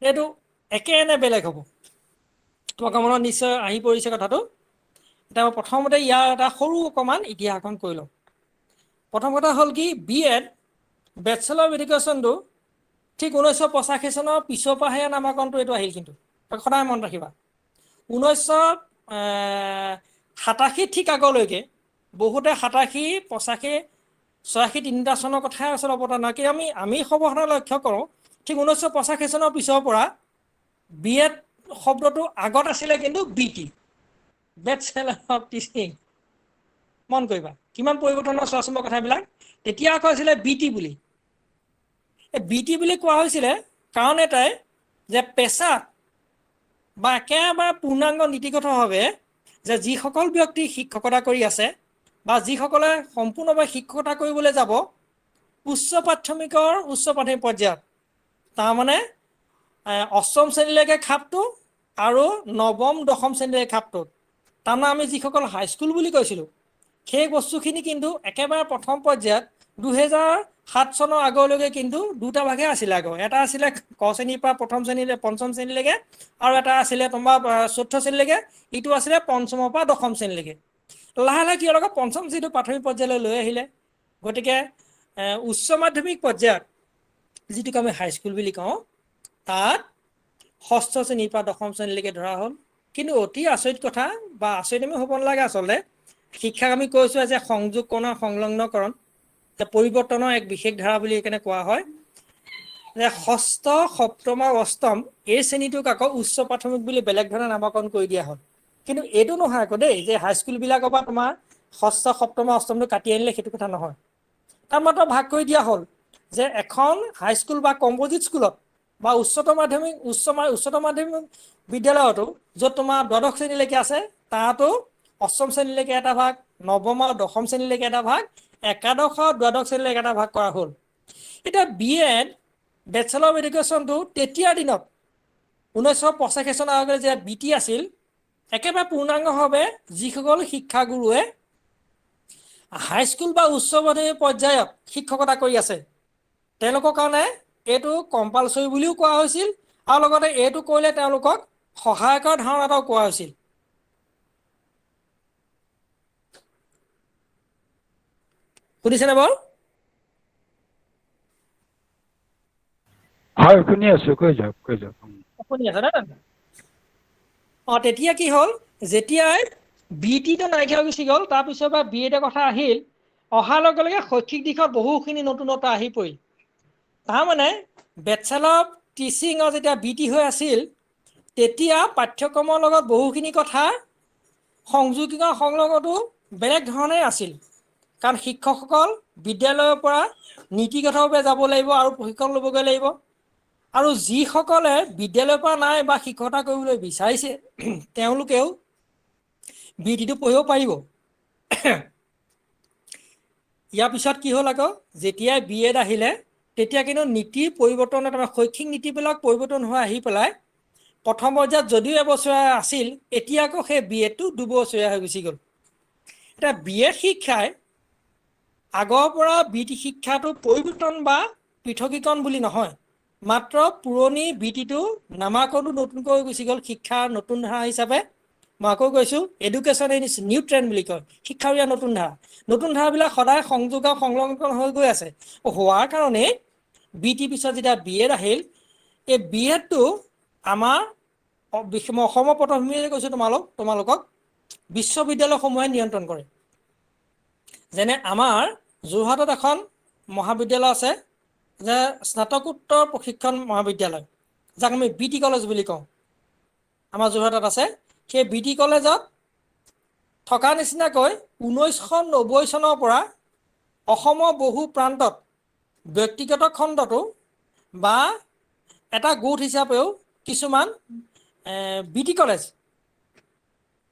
এইটো একে নে বেলেগ হ'ব? তোমালোকৰ মনত নিশ্চয় আহি পৰিছে কথাটো। এতিয়া মই প্ৰথমতে ইয়াৰ এটা সৰু অকণমান ইতিহাসখন কৰি লওঁ। প্ৰথম কথা হ'ল কি, BEd বেচেলৰ অফ এডুকেশ্যনটো ঠিক 1985 চনৰ পিছৰ পৰাহে নামাকৰণটো এইটো আহিল। কিন্তু সদায় মনত ৰাখিবা 1987 ঠিক আগলৈকে বহুতে 87, 85, 86 তিনিটা চনৰ কথাই আচল অৱতাৰ নহয়। কিন্তু আমি সৰ্বসাধাৰণতে লক্ষ্য কৰোঁ ঠিক 1985 চনৰ পিছৰ পৰা BEd শব্দটো আগত আছিলে কিন্তু BT, বেচেলৰ অফ টিচিং। মন কৰিবা কিমান পৰিৱৰ্তনৰ চোৱাচোন কথাবিলাক। তেতিয়া আকৌ আছিলে BT বুলি। BT বুলি কোৱা হৈছিলে কাৰণ এটাই যে পেচা বা একেবাৰে পূৰ্ণাংগ নীতিগতভাৱে যে যিসকল ব্যক্তি শিক্ষকতা কৰি আছে বা যিসকলে সম্পূৰ্ণভাৱে শিক্ষকতা কৰিবলৈ যাব উচ্চ প্ৰাথমিকৰ উচ্চ প্ৰাথমিক পৰ্যায়ত, তাৰমানে অষ্টম শ্ৰেণীলৈকে খাপটো আৰু নৱম দশম শ্ৰেণীলৈকে খাপটোত, তাৰমানে আমি যিসকল হাইস্কুল বুলি কৈছিলোঁ সেই বস্তুখিনি কিন্তু একেবাৰে প্ৰথম পৰ্যায়ত 2007 চনৰ আগলৈকে কিন্তু দুটা ভাগে আছিলে। আগৰ এটা আছিলে ক শ্ৰেণীৰ পৰা প্ৰথম শ্ৰেণীলৈ পঞ্চম শ্ৰেণীলৈকে, আৰু এটা আছিলে তোমাৰ চতুৰ্থ শ্ৰেণীলৈকে, ইটো আছিলে পঞ্চমৰ পৰা দশম শ্ৰেণীলৈকে। লাহে লাহে কি হ'ল, পঞ্চম শ্ৰেণীটো প্ৰাথমিক পৰ্যায়লৈ লৈ আহিলে। গতিকে উচ্চ মাধ্যমিক পৰ্যায়ত যিটোক আমি হাইস্কুল বুলি কওঁ, তাত ষষ্ঠ শ্ৰেণীৰ পৰা দশম শ্ৰেণীলৈকে ধৰা হ'ল। কিন্তু অতি আচৰিত কথা, বা আচৰিত আমি হ'ব নালাগে আচলতে, শিক্ষাক আমি কৈছোঁ যে সংযোগকৰণ, সংলগ্নকৰণ, পৰিৱৰ্তনৰ এক বিশেষ ধাৰা বুলি এইকাৰণে কোৱা হয়। যে ষষ্ঠ, সপ্তম আৰু অষ্টম এই শ্ৰেণীটোক আকৌ উচ্চ প্ৰাথমিক বুলি বেলেগ ধৰণে নামাকৰণ কৰি দিয়া হ'ল। কিন্তু এইটো নহয় আকৌ দেই যে হাইস্কুলবিলাকৰ পৰা তোমাৰ ষষ্ঠ, সপ্তম, অষ্টমটো কাটি আনিলে, সেইটো কথা নহয়। তাৰ মাত্ৰ ভাগ কৰি দিয়া হ'ল যে এখন হাইস্কুল বা কম্পজিট স্কুলত বা উচ্চতৰ মাধ্যমিক বিদ্যালয়তো য'ত তোমাৰ দ্বাদশ শ্ৰেণীলৈকে আছে, তাতো অষ্টম শ্ৰেণীলৈকে এটা ভাগ, নৱম আৰু দশম শ্ৰেণীলৈকে এটা ভাগ, একাদশ আৰু দ্বাদশ শ্ৰেণীলৈকে এটা ভাগ কৰা হ'ল। এতিয়া BEd বেচেলৰ অফ এডুকেশ্যনটো তেতিয়াৰ দিনত 1985 চনৰ আগতে যে BT আছিল, একেবাৰে পূৰ্ণাংগভাৱে যিসকল শিক্ষাগুৰুৱে হাইস্কুল বা উচ্চ মাধ্যমিক পৰ্যায়ত শিক্ষকতা কৰি আছে তেওঁলোকৰ কাৰণে এইটো কম্পালচৰি বুলিও কোৱা হৈছিল, আৰু লগতে এইটো কৰিলে তেওঁলোকক সহায়কৰ ধাৰণা এটাও কোৱা হৈছিল। শুনিছেনে বাৰু? হয়, শুনি আছোঁ, কৈ যাওক। শুনি আছে নহয়? তেতিয়া কি হ'ল, যেতিয়াই BTটো নাইকিয়া হৈ গুচি গ'ল, তাৰপিছৰ পৰা BEdৰ কথা আহিল, অহাৰ লগে লগে শৈক্ষিক দিশত বহুখিনি নতুনতা আহি পৰিল। তাৰমানে বেচেলৰ অফ টিচিঙৰ যেতিয়া BT হৈ আছিল, তেতিয়া পাঠ্যক্ৰমৰ লগত বহুখিনি কথা সংযোগিতা সংলগ্নটো বেলেগ ধৰণে আছিল। কাৰণ শিক্ষকসকল বিদ্যালয়ৰ পৰা নীতিগতভাৱে যাব লাগিব আৰু প্ৰশিক্ষণ ল'বগৈ লাগিব। আৰু যিসকলে বিদ্যালয়ৰ পৰা নাই বা শিক্ষকতা কৰিবলৈ বিচাৰিছে তেওঁলোকেও BTটো পঢ়িব পাৰিব। ইয়াৰ পিছত কি হ'ল, আকৌ যেতিয়াই BEd আহিলে তেতিয়া কিন্তু নীতিৰ পৰিৱৰ্তন, শৈক্ষিক নীতিবিলাক পৰিৱৰ্তন হৈ আহি পেলাই প্ৰথম পৰ্যায়ত যদিও এবছৰীয়া আছিল, এতিয়া আকৌ সেই BEdটো দুবছৰীয়া হৈ গুচি গ'ল। এতিয়া BEd শিক্ষাই আগৰ পৰা BT শিক্ষাটো পৰিৱৰ্তন বা পৃথকীকৰণ বুলি নহয়, মাত্ৰ পুৰণি বিটিটো নামাকৰণটো নতুনকৈ গুচি গ'ল শিক্ষাৰ নতুন ধাৰা হিচাপে। মই আকৌ কৈছোঁ, এডুকেশ্যন ইজ নিউ ট্ৰেণ্ড বুলি কয়, শিক্ষাৰ ইয়াৰ নতুন ধাৰা। নতুন ধাৰাবিলাক সদায় সংযোগ আৰু সংলগ্ন হৈ গৈ আছে। হোৱাৰ কাৰণেই বিটি পিছত যেতিয়া বি এড আহিল, এই বি এডটো আমাৰ মই অসমৰ পটভূমিৰে কৈছোঁ তোমালোকক বিশ্ববিদ্যালয়সমূহে নিয়ন্ত্ৰণ কৰে। যেনে আমাৰ যোৰহাটত এখন মহাবিদ্যালয় আছে, যে স্নাতকোত্তৰ প্ৰশিক্ষণ মহাবিদ্যালয়, যাক আমি বি টি কলেজ বুলি কওঁ, আমাৰ যোৰহাটত আছে। সেই বি টি কলেজত থকা নিচিনাকৈ 1990 চনৰ পৰা অসমৰ বহু প্ৰান্তত ব্যক্তিগত খণ্ডতো বা এটা গোট হিচাপেও কিছুমান বি টি কলেজ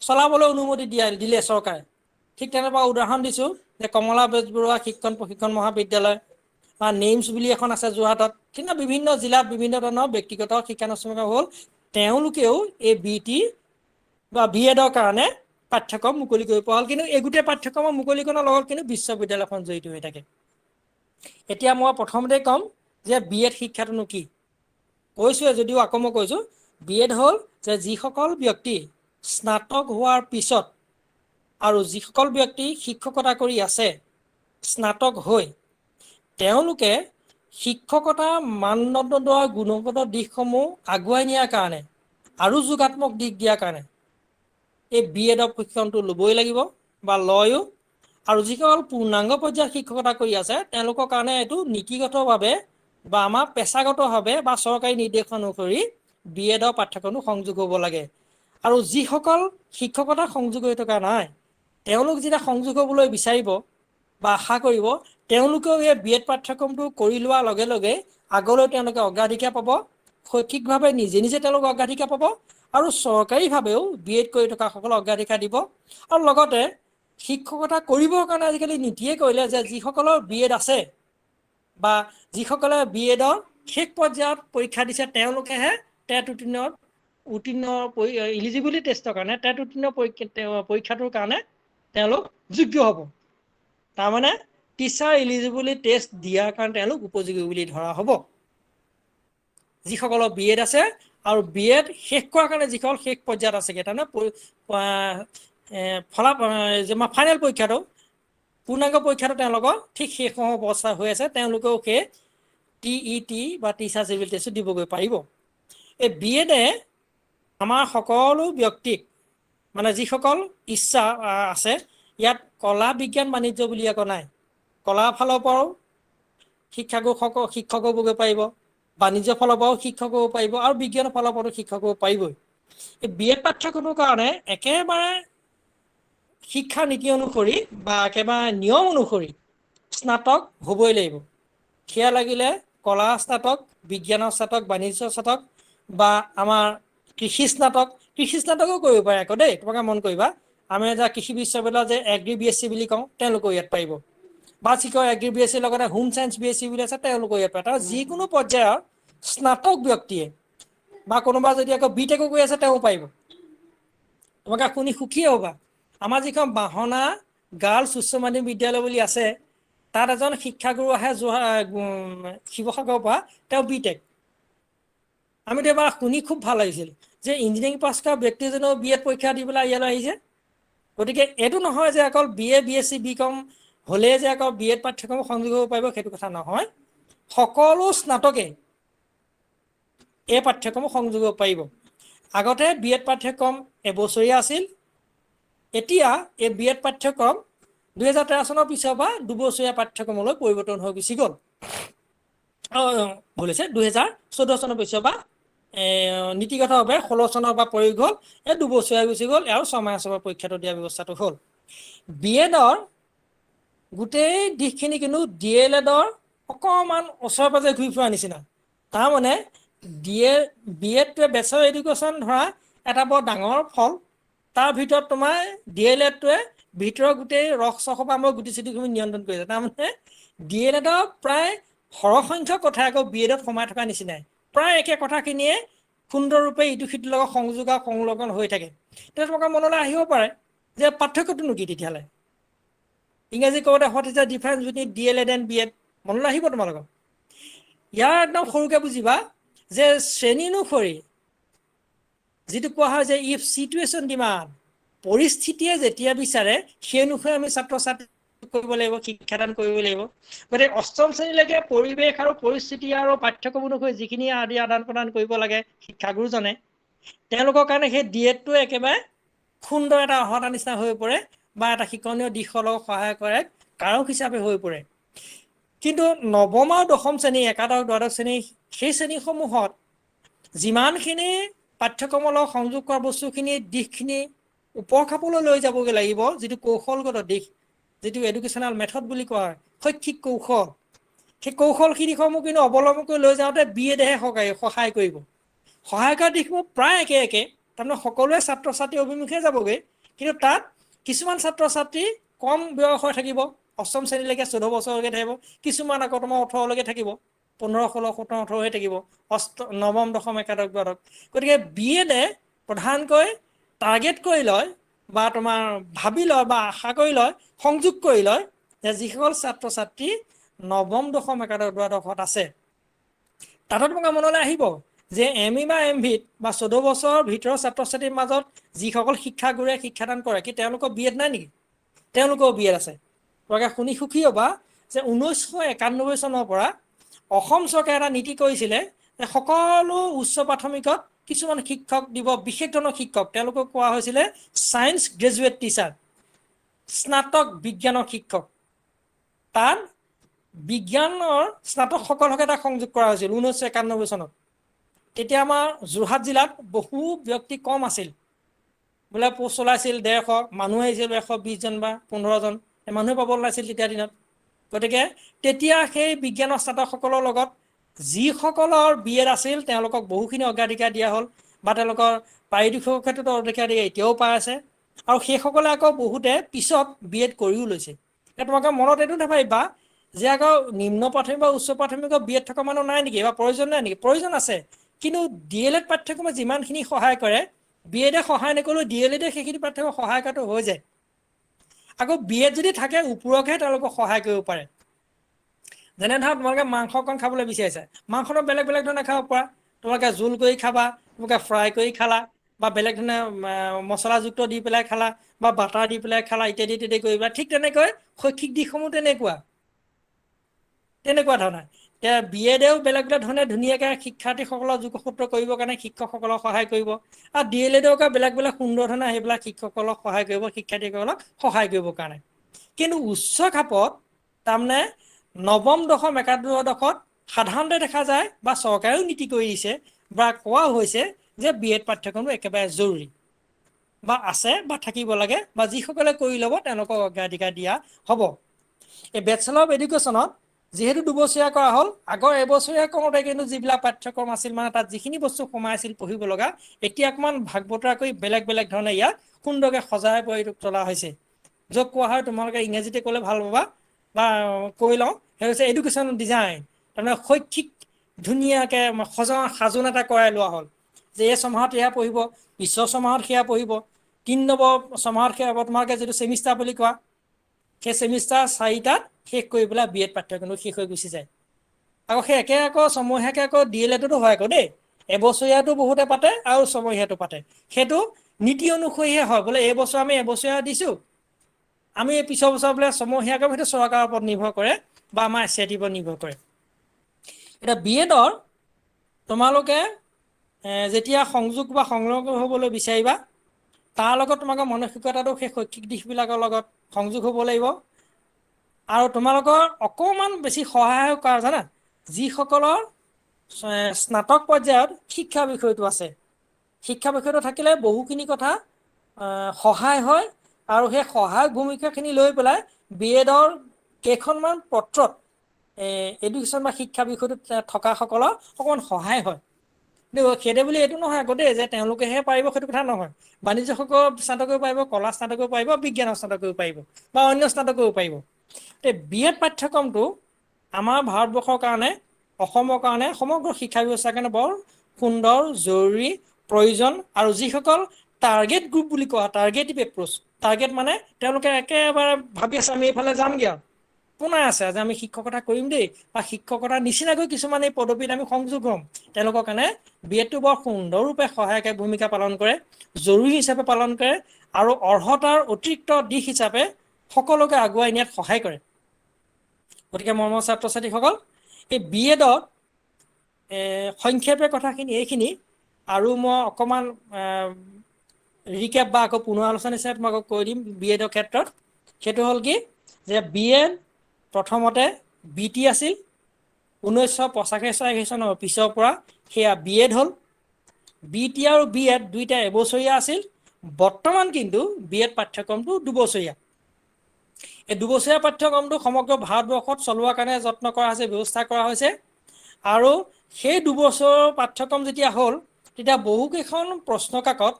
চলাবলৈ অনুমতি দিলে চৰকাৰে। ঠিক তেনেকুৱা উদাহৰণ দিছোঁ যে কমলা বেজবৰুৱা শিক্ষণ প্ৰশিক্ষণ মহাবিদ্যালয় বা নেইমছ বুলি এখন আছে যোৰহাটত। কিন্তু বিভিন্ন জিলাত বিভিন্ন ধৰণৰ ব্যক্তিগত শিক্ষানুষ্ঠান হ'ল, তেওঁলোকেও এই বি টি বা বি এডৰ কাৰণে পাঠ্যক্ৰম মুকলি কৰিব পৰা হ'ল। কিন্তু এই গোটেই পাঠ্যক্ৰমৰ মুকলিকৰণৰ লগত কিন্তু বিশ্ববিদ্যালয়খন জড়িত হৈ থাকে। এতিয়া মই প্ৰথমতে ক'ম যে বি এড শিক্ষাটোনো কি। কৈছোঁৱে যদিও আকৌ মই কৈছোঁ, বি এড হ'ল যে যিসকল ব্যক্তি স্নাতক হোৱাৰ পিছত আৰু যিসকল ব্যক্তি শিক্ষকতা কৰি আছে স্নাতক হৈ, তেওঁলোকে শিক্ষকতা মানদণ্ড আৰু গুণগত দিশসমূহ আগুৱাই নিয়াৰ কাৰণে আৰু যোগাত্মক দিশ দিয়াৰ কাৰণে এই বি এডৰ প্ৰশিক্ষণটো ল'বই লাগিব বা লয়ো। আৰু যিসকল পূৰ্ণাংগ পৰ্যায়ত শিক্ষকতা কৰি আছে তেওঁলোকৰ কাৰণে এইটো নীতিগতভাৱে বা আমাৰ পেছাগতভাৱে বা চৰকাৰী নিৰ্দেশ অনুসৰি বি এডৰ পাঠ্যক্ৰমটো সংযোগ হ'ব লাগে। আৰু যিসকল শিক্ষকতা সংযোগ হৈ থকা নাই, তেওঁলোক যেতিয়া সংযোগ হ'বলৈ বিচাৰিব বা আশা কৰিব, তেওঁলোকেও এই বি এড পাঠ্যক্ৰমটো কৰি লোৱাৰ লগে লগে আগলৈ তেওঁলোকে অগ্ৰাধিকাৰ পাব, শৈক্ষিকভাৱে নিজে নিজে তেওঁলোকে অগ্ৰাধিকাৰ পাব, আৰু চৰকাৰীভাৱেও বি এড কৰি থকাসকলক অগ্ৰাধিকাৰ দিব। আৰু লগতে শিক্ষকতা কৰিবৰ কাৰণে আজিকালি নীতিয়ে কৰিলে যে যিসকলৰ বি এড আছে বা যিসকলে বি এডৰ শেষ পৰ্যায়ত পৰীক্ষা দিছে, তেওঁলোকেহে টেট উত্তীৰ্ণ ইলিজিবিলিটি টেষ্টৰ কাৰণে, টেট উত্তীৰ্ণ পৰীক্ষাটোৰ কাৰণে তেওঁলোক যোগ্য হ'ব। তাৰমানে টিচাৰ ইলিজিবিলিটি টেষ্ট দিয়াৰ কাৰণে তেওঁলোক উপযোগী বুলি ধৰা হ'ব। যিসকলৰ বি এড আছে আৰু বি এড শেষ কৰাৰ কাৰণে যিসকল শেষ পৰ্যায়ত আছেগৈ, তাৰমানে ফাইনেল পৰীক্ষাটো পূৰ্ণাংগ পৰীক্ষাটো তেওঁলোকৰ ঠিক শেষ অৱস্থা হৈ আছে, তেওঁলোকেও সেই TET বা টিচাৰ্ছ এবিলিটি টেষ্টটো দিবগৈ পাৰিব। এই বি এডে আমাৰ সকলো ব্যক্তিক, মানে যিসকল ইচ্ছা আছে, ইয়াত কলা বিজ্ঞান বাণিজ্য বুলি একো নাই। কলা ফালৰ পৰাও শিক্ষক হ'বগৈ পাৰিব, বাণিজ্য ফালৰ পৰাও শিক্ষক হ'ব পাৰিব, আৰু বিজ্ঞানৰ ফালৰ পৰাও শিক্ষক হ'ব পাৰিবই। এই বি এড পাঠ্যক্ৰমৰ কাৰণে একেবাৰে শিক্ষা নীতি অনুসৰি বা একেবাৰে নিয়ম অনুসৰি স্নাতক হ'বই লাগিব। সেয়া লাগিলে কলা স্নাতক, বিজ্ঞানৰ স্নাতক, বাণিজ্য স্নাতক বা আমাৰ কৃষি স্নাতকো কৰিব পাৰে আকৌ দেই। তোমালোকে মন কৰিবা, আমি এতিয়া কৃষি বিশ্ববিদ্যালয় যে এগ্ৰি BSc বুলি কওঁ, তেওঁলোকেও ইয়াত পাৰিব। বা শিক্ষক এগ্ৰি BSc লগতে হোম চায়েন্স BSc বুলি আছে, তেওঁলোকেও ইয়াত পাৰে। তাৰ যিকোনো পৰ্যায়ৰ স্নাতক ব্যক্তিয়ে বা কোনোবা যদি আকৌ বিটেকো কৰি আছে, তেওঁ পাৰিব। তোমালোকে শুনি সুখী হ'বা, আমাৰ যিখন বাহনা গাৰ্লছ উচ্চ মাধ্যমিক বিদ্যালয় বুলি আছে, তাত এজন শিক্ষাগুৰু আহে শিৱসাগৰৰ পৰা, তেওঁ বিটেক। আমিতো এবাৰ শুনি খুব ভাল লাগিছিল যে ইঞ্জিনিয়াৰিং পাছ কৰা ব্যক্তিজনেও বি এড পৰীক্ষা দি পেলাই ইয়ালৈ আহিছে। গতিকে এইটো নহয় যে অকল BA BSc BCom হ'লে যে আকৌ বি এড পাঠ্যক্ৰম সংযোগ হ'ব পাৰিব, সেইটো কথা নহয়। সকলো স্নাতকে এই পাঠ্যক্ৰম সংযোগ হ'ব পাৰিব। আগতে বি এড পাঠ্যক্ৰম এবছৰীয়া আছিল, এতিয়া এই বি এড পাঠ্যক্ৰম 2013 চনৰ পিছৰ পৰা দুবছৰীয়া পাঠ্যক্ৰমলৈ পৰিৱৰ্তন হৈ গুচি গ'ল। 2014 চনৰ পিছৰ পৰা নীতিগতভাৱে 16 চনৰ পৰা প্ৰয়োগ হ'ল, এই দুবছৰীয়া গুচি গ'ল, আৰু 6 মাহৰ পৰীক্ষাটো দিয়াৰ ব্যৱস্থাটো হ'ল। বি এডৰ গোটেই দিশখিনি কিন্তু DLEDৰ অকণমান ওচৰে পাজৰে ঘূৰি ফুৰা নিচিনা। তাৰমানে বি এডটোৱে বেচেলৰ এডুকেশ্যন ধৰা এটা বৰ ডাঙৰ ফল, তাৰ ভিতৰত তোমাৰ DLEDটোৱে ভিতৰৰ গোটেই ৰস চসৰ পৰা মই গুটি চুটিখিনি নিয়ন্ত্ৰণ কৰিছে। তাৰমানে DLEDৰ প্ৰায় সৰহসংখ্যক কথা আকৌ বি এডত সোমাই থকা নিচিনাই, প্ৰায় একে কথাখিনিয়ে সুন্দৰৰূপে ইটো সিটোৰ লগত সংযোগ আৰু সংলগ্ন হৈ থাকে। তেতিয়া তোমালোকৰ মনলৈ আহিব পাৰে যে পাৰ্থক্যটোনো কি তেতিয়াহ'লে। ইংৰাজী কওঁতে what is the difference between DLED and B Ed, মনলৈ আহিব তোমালোকৰ। ইয়াৰ একদম সৰুকৈ বুজিবা যে শ্ৰেণীনুসৰি যিটো কোৱা হয় যে ইফ চিটুৱেশ্যন ডিমাণ্ড, পৰিস্থিতিয়ে যেতিয়া বিচাৰে সেই অনুসৰি আমি ছাত্ৰ ছাত্ৰী কৰিব লাগিব, শিক্ষাদান কৰিব লাগিব। গতিকে অষ্টম শ্ৰেণীলৈকে পৰিৱেশ আৰু পৰিস্থিতি আৰু পাঠ্যক্ৰম অনুসৰি যিখিনি আদি আদান প্ৰদান কৰিব লাগে শিক্ষাগুৰুজনে, তেওঁলোকৰ কাৰণে সেই ডিএডটো একেবাৰে সুন্দৰ এটা অৰ্হতা নিচিনা হৈ পৰে বা এটা শিক্ষণীয় দিশৰ লগত সহায় কৰে কাৰক হিচাপে হৈ পৰে। কিন্তু নৱম আৰু দশম শ্ৰেণী, একাদশ দ্বাদশ শ্ৰেণী, সেই শ্ৰেণীসমূহত যিমানখিনি পাঠ্যক্ৰমৰ লগত সংযোগ কৰা বস্তুখিনি দিশখিনি ওপৰ খাপলৈ লৈ যাবগৈ লাগিব, যিটো কৌশলগত দিশ, যিটো এডুকেশ্যনেল মেথড বুলি কোৱা হয়, শৈক্ষিক কৌশল, সেই কৌশলখিনিসমূহ কিন্তু অৱলম্বন কৰি লৈ যাওঁতে বিএডেহে সহায় কৰিব। সহায় কৰা দিশবোৰ প্ৰায় একে, তাৰমানে সকলোৱে ছাত্ৰ ছাত্ৰী অভিমুখে যাবগৈ, কিন্তু তাত কিছুমান ছাত্ৰ ছাত্ৰী কম বয়সৰ থাকিব, অষ্টম শ্ৰেণীলৈকে 14 বছৰলৈকে থাকিব, কিছুমান আকৌ তোমাৰ 18লৈকে থাকিব, 15, 16, 17, 18 হৈ থাকিব, নৱম দশম একাদশ দ্বাদশ। গতিকে বিএডে প্ৰধানকৈ টাৰ্গেট কৰি লয় বা তোমাৰ ভাবি লয় বা আশা কৰি লয়, সংযোগ কৰি লয় যে যিসকল ছাত্ৰ ছাত্ৰী নৱম দশম একাদশ দ্বাদশত আছে, তাত তোমালোকৰ মনলৈ আহিব যে ME বা MVত বা 14 বছৰৰ ভিতৰৰ ছাত্ৰ ছাত্ৰীৰ মাজত যিসকল শিক্ষাগুৰুৱে শিক্ষাদান কৰে, কি তেওঁলোকৰ বিএড নাই নেকি? তেওঁলোকৰ বিএড আছে। তোমালোকে শুনি সুখী হ'বা যে 1991 চনৰ পৰা অসম চৰকাৰে এটা নীতি কৰিছিলে যে সকলো উচ্চ প্ৰাথমিকত কিছুমান শিক্ষক দিব, বিশেষ ধৰণৰ শিক্ষক, তেওঁলোকক কোৱা হৈছিলে ছায়েন্স গ্ৰেজুৱেট টিচাৰ, স্নাতক বিজ্ঞানৰ শিক্ষক। তাত বিজ্ঞানৰ স্নাতকসকলকে এটা সংযোগ কৰা হৈছিল 1991 চনত। তেতিয়া আমাৰ যোৰহাট জিলাত বহু ব্যক্তি কম আছিল, বোলে পোষ্ট ওলাইছিল 150, মানুহ আহিছিল 120 জন বা 15 জন, মানুহে পাব ওলাইছিল তেতিয়া দিনত। গতিকে তেতিয়া সেই বিজ্ঞানৰ স্নাতকসকলৰ লগত যিসকলৰ বিএড আছিল তেওঁলোকক বহুখিনি অগ্ৰাধিকাৰ দিয়া হ'ল, বা তেওঁলোকৰ পাৰিতোষিকৰ ক্ষেত্ৰত অগ্ৰাধিকাৰ দিয়া এতিয়াও পাই আছে, আৰু সেইসকলে আকৌ বহুতে পিছত বিএড কৰিও লৈছে। তোমালোকে মনত এইটো নাভাবিবা যে আকৌ নিম্ন প্ৰাথমিক বা উচ্চ প্ৰাথমিকৰ বিএড থকা মানুহ নাই নেকি বা প্ৰয়োজন নাই নেকি? প্ৰয়োজন আছে, কিন্তু DLED পাঠ্যক্ৰমে যিমানখিনি সহায় কৰে বিএডে সহায় নকৰিলেও DLEDে সেইখিনি পাঠ্যক্ৰম সহায় কৰাটো হৈ যায়। আকৌ বিএড যদি থাকে ওপৰকহে তেওঁলোকক সহায় কৰিব পাৰে। যেনে ধৰা তোমালোকে মাংস অকণ খাবলৈ বিচাৰিছা, মাংসটো বেলেগ বেলেগ ধৰণে খাব পৰা, তোমালোকে জোল কৰি খাবা, তোমালোকে ফ্ৰাই কৰি খালা, বা বেলেগ ধৰণে মছলাযুক্ত দি পেলাই খালা, বা বাটাৰ দি পেলাই খালা, ইত্যাদি ইত্যাদি কৰি পেলাই। ঠিক তেনেকৈ শৈক্ষিক দিশসমূহ তেনেকুৱা ধৰণৰ। এতিয়া বিএডেও বেলেগ বেলেগ ধৰণে ধুনীয়াকৈ শিক্ষাৰ্থীসকলক যোগসূত্ৰ কৰিবৰ কাৰণে শিক্ষকসকলক সহায় কৰিব, আৰু DLEDও বেলেগ বেলেগ সুন্দৰ ধৰণে সেইবিলাক শিক্ষকসকলক সহায় কৰিব, শিক্ষাৰ্থীসকলক সহায় কৰিবৰ কাৰণে। কিন্তু উচ্চ খাপত তাৰমানে নৱম দশম একাদশ দ্বাদশত সাধাৰণতে দেখা যায় বা চৰকাৰেও নীতি কৰি দিছে বা কোৱা হৈছে যে বিএড পাঠ্যক্ৰমটো একেবাৰে জৰুৰী বা আছে বা থাকিব লাগে, বা যিসকলে কৰি ল'ব তেওঁলোকক অগ্ৰাধিকাৰ দিয়া হ'ব। এই বেচেলৰ অফ এডুকেশ্যনত যিহেতু 2 বছৰীয়া কৰা হ'ল, আগৰ এবছৰীয়া কৰোঁতে কিন্তু যিবিলাক পাঠ্যক্ৰম আছিল, মানে তাত যিখিনি বস্তু সোমাই আছিল পঢ়িব লগা, এতিয়া অকণমান ভাগ বতৰা কৰি বেলেগ বেলেগ ধৰণে ইয়াক সুন্দৰকৈ সজাই পৰি তোলা হৈছে। য'ত কোৱা হয়, তোমালোকে ইংৰাজীতে ক'লে ভাল পাবা বা কৈ লওঁ, সেই হৈছে এডুকেশ্যন ডিজাইন, তাৰমানে শৈক্ষিক ধুনীয়াকৈ সাজোন এটা কৰাই লোৱা হ'ল যে এই ছমাহত এয়া পঢ়িব, পিছৰ ছমাহত সেয়া পঢ়িব, 3 নম্বৰ ছমাহত সেয়া হ'ব। তোমালোকে যিটো ছেমিষ্টাৰ বুলি কোৱা, সেই ছেমিষ্টাৰ 4টাত শেষ কৰি পেলাই বিএড পাঠ্যক্ৰমটো শেষ হৈ গুচি যায়। আকৌ সেই আকৌ ছমহীয়াকৈ আকৌ DLEDতো হয় আকৌ দেই, এবছৰীয়াটো বহুতে পাতে আৰু ছমহীয়াটো পাতে। সেইটো নীতি অনুসৰিহে হয়, বোলে এইবছৰ আমি এবছৰীয়া দিছোঁ, আমি এই পিছৰ বছৰ বোলে ছমহীয়াকৈ, সেইটো চৰকাৰৰ ওপৰত নিৰ্ভৰ কৰে বা আমাৰ SCET ওপৰত নিৰ্ভৰ কৰে। এতিয়া বিএডৰ তোমালোকে যেতিয়া সংযোগ বা সংলগ্ন হ'বলৈ বিচাৰিবা, তাৰ লগত তোমালোকৰ মানসিকতাটো সেই শৈক্ষিক দিশবিলাকৰ লগত সংযোগ হ'ব লাগিব। আৰু তোমালোকৰ অকণমান বেছি সহায় কৰা জানা, যিসকলৰ স্নাতক পৰ্যায়ত শিক্ষা বিষয়টো আছে, শিক্ষা বিষয়টো থাকিলে বহুখিনি কথা সহায় হয়, আৰু সেই সহায়ক ভূমিকাখিনি লৈ পেলাই বিএডৰ কেইখনমান পত্ৰত এডুকেশ্যন বা শিক্ষা বিষয়টোত থকাসকলৰ অকণমান সহায় হয়। কিন্তু সেইদে বুলি এইটো নহয় আকৌ দেই যে তেওঁলোকেহে পাৰিব, সেইটো কথা নহয়। বাণিজ্যসকল স্নাতক কৰিব পাৰিব, কলা স্নাতক কৰিব পাৰিব, বিজ্ঞানৰ স্নাতক কৰিব পাৰিব, বা অন্য স্নাতক কৰিব পাৰিব। বিএড পাঠ্যক্ৰমটো আমাৰ ভাৰতবৰ্ষৰ কাৰণে, অসমৰ কাৰণে, সমগ্ৰ শিক্ষা ব্যৱস্থাৰ কাৰণে বৰ সুন্দৰ, জৰুৰী, প্ৰয়োজন। আৰু যিসকল টাৰ্গেট গ্ৰুপ বুলি কোৱা, টাৰ্গেটিভ এপ্ৰ'চ, টাৰ্গেট মানে তেওঁলোকে একেবাৰে ভাবি আছে আমি এইফালে যামগৈ আৰু আপোনাই আছে যে আমি শিক্ষকতা কৰিম দেই, বা শিক্ষকতাৰ নিচিনাকৈ কিছুমান এই পদবীত আমি সংযোগ হ'ম, তেওঁলোকৰ কাৰণে বিএডটো বৰ সুন্দৰৰূপে সহায়ক ভূমিকা পালন কৰে, জৰুৰী হিচাপে পালন কৰে, আৰু অৰ্হতাৰ অতিৰিক্ত দিশ হিচাপে সকলোকে আগুৱাই নিয়াত সহায় কৰে। গতিকে মৰমৰ ছাত্ৰ ছাত্ৰীসকল, এই বিএডত সংক্ষেপে কথাখিনি এইখিনি, আৰু মই অকণমান ৰিকেপ বা আকৌ পুনৰ আলোচনা হিচাপে মই আকৌ কৈ দিম বিএডৰ ক্ষেত্ৰত। সেইটো হ'ল কি যে বিএড প্ৰথমতে BT আছিল, 1985 চনৰ পিছৰ পৰা সেয়া বিএড হ'ল। BT আৰু বিএড দুইটা এবছৰীয়া আছিল, বৰ্তমান কিন্তু বিএড পাঠ্যক্ৰমটো দুবছৰীয়া। এই দুবছৰীয়া পাঠ্যক্ৰমটো সমগ্ৰ ভাৰতবৰ্ষত চলোৱাৰ কাৰণে যত্ন কৰা হৈছে, ব্যৱস্থা কৰা হৈছে, আৰু সেই দুবছৰৰ পাঠ্যক্ৰম যেতিয়া হ'ল তেতিয়া বহুকেইখন প্ৰশ্ন কাকত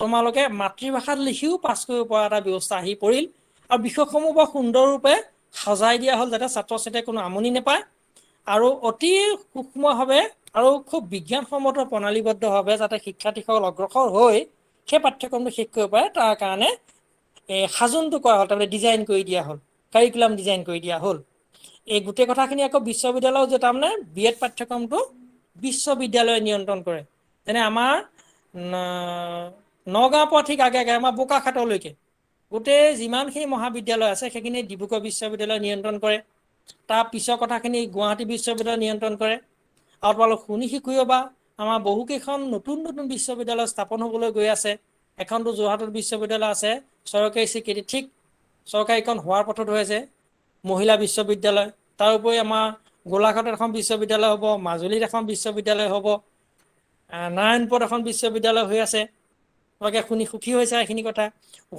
তোমালোকে মাতৃভাষাত লিখিও পাছ কৰিব পৰা এটা ব্যৱস্থা আহি পৰিল, আৰু বিষয়সমূহ বৰ সুন্দৰৰূপে সজাই দিয়া হ'ল যাতে ছাত্ৰ ছাত্ৰীয়ে কোনো আমনি নাপায়, আৰু অতি সূক্ষ্মভাৱে আৰু খুব বিজ্ঞানসন্মত প্ৰণালীবদ্ধভাৱে যাতে শিক্ষাৰ্থীসকল অগ্ৰসৰ হৈ সেই পাঠ্যক্ৰমটো শেষ কৰিব পাৰে, তাৰ কাৰণে সাজোনটো কৰা হ'ল, তাৰমানে ডিজাইন কৰি দিয়া হ'ল, কাৰিকুলাম ডিজাইন কৰি দিয়া হ'ল। এই গোটেই কথাখিনি আকৌ বিশ্ববিদ্যালয়ত যে তাৰমানে বিএড পাঠ্যক্ৰমটো বিশ্ববিদ্যালয়ে নিয়ন্ত্ৰণ কৰে। যেনে আমাৰ নগাঁৱৰ পৰা ঠিক আগে আগে আমাৰ বোকাখাটলৈকে গোটেই যিমানখিনি মহাবিদ্যালয় আছে সেইখিনি ডিব্ৰুগড় বিশ্ববিদ্যালয়ে নিয়ন্ত্ৰণ কৰে। তাৰ পিছৰ কথাখিনি গুৱাহাটী বিশ্ববিদ্যালয়ে নিয়ন্ত্ৰণ কৰে। আৰু তোমালোক শুনি শিকিবা, আমাৰ বহুকেইখন নতুন নতুন বিশ্ববিদ্যালয় স্থাপন হ'বলৈ গৈ আছে। এখনতো যোৰহাটত বিশ্ববিদ্যালয় আছে, চৰকাৰী স্বীকৃতি, ঠিক চৰকাৰীখন হোৱাৰ পথত হৈ আছে, মহিলা বিশ্ববিদ্যালয়। তাৰোপৰি আমাৰ গোলাঘাটত এখন বিশ্ববিদ্যালয় হ'ব, মাজুলীত এখন বিশ্ববিদ্যালয় হ'ব, নাৰায়ণপুৰত এখন বিশ্ববিদ্যালয় হৈ আছে, তোমালোকে শুনি সুখী হৈছে এইখিনি কথা।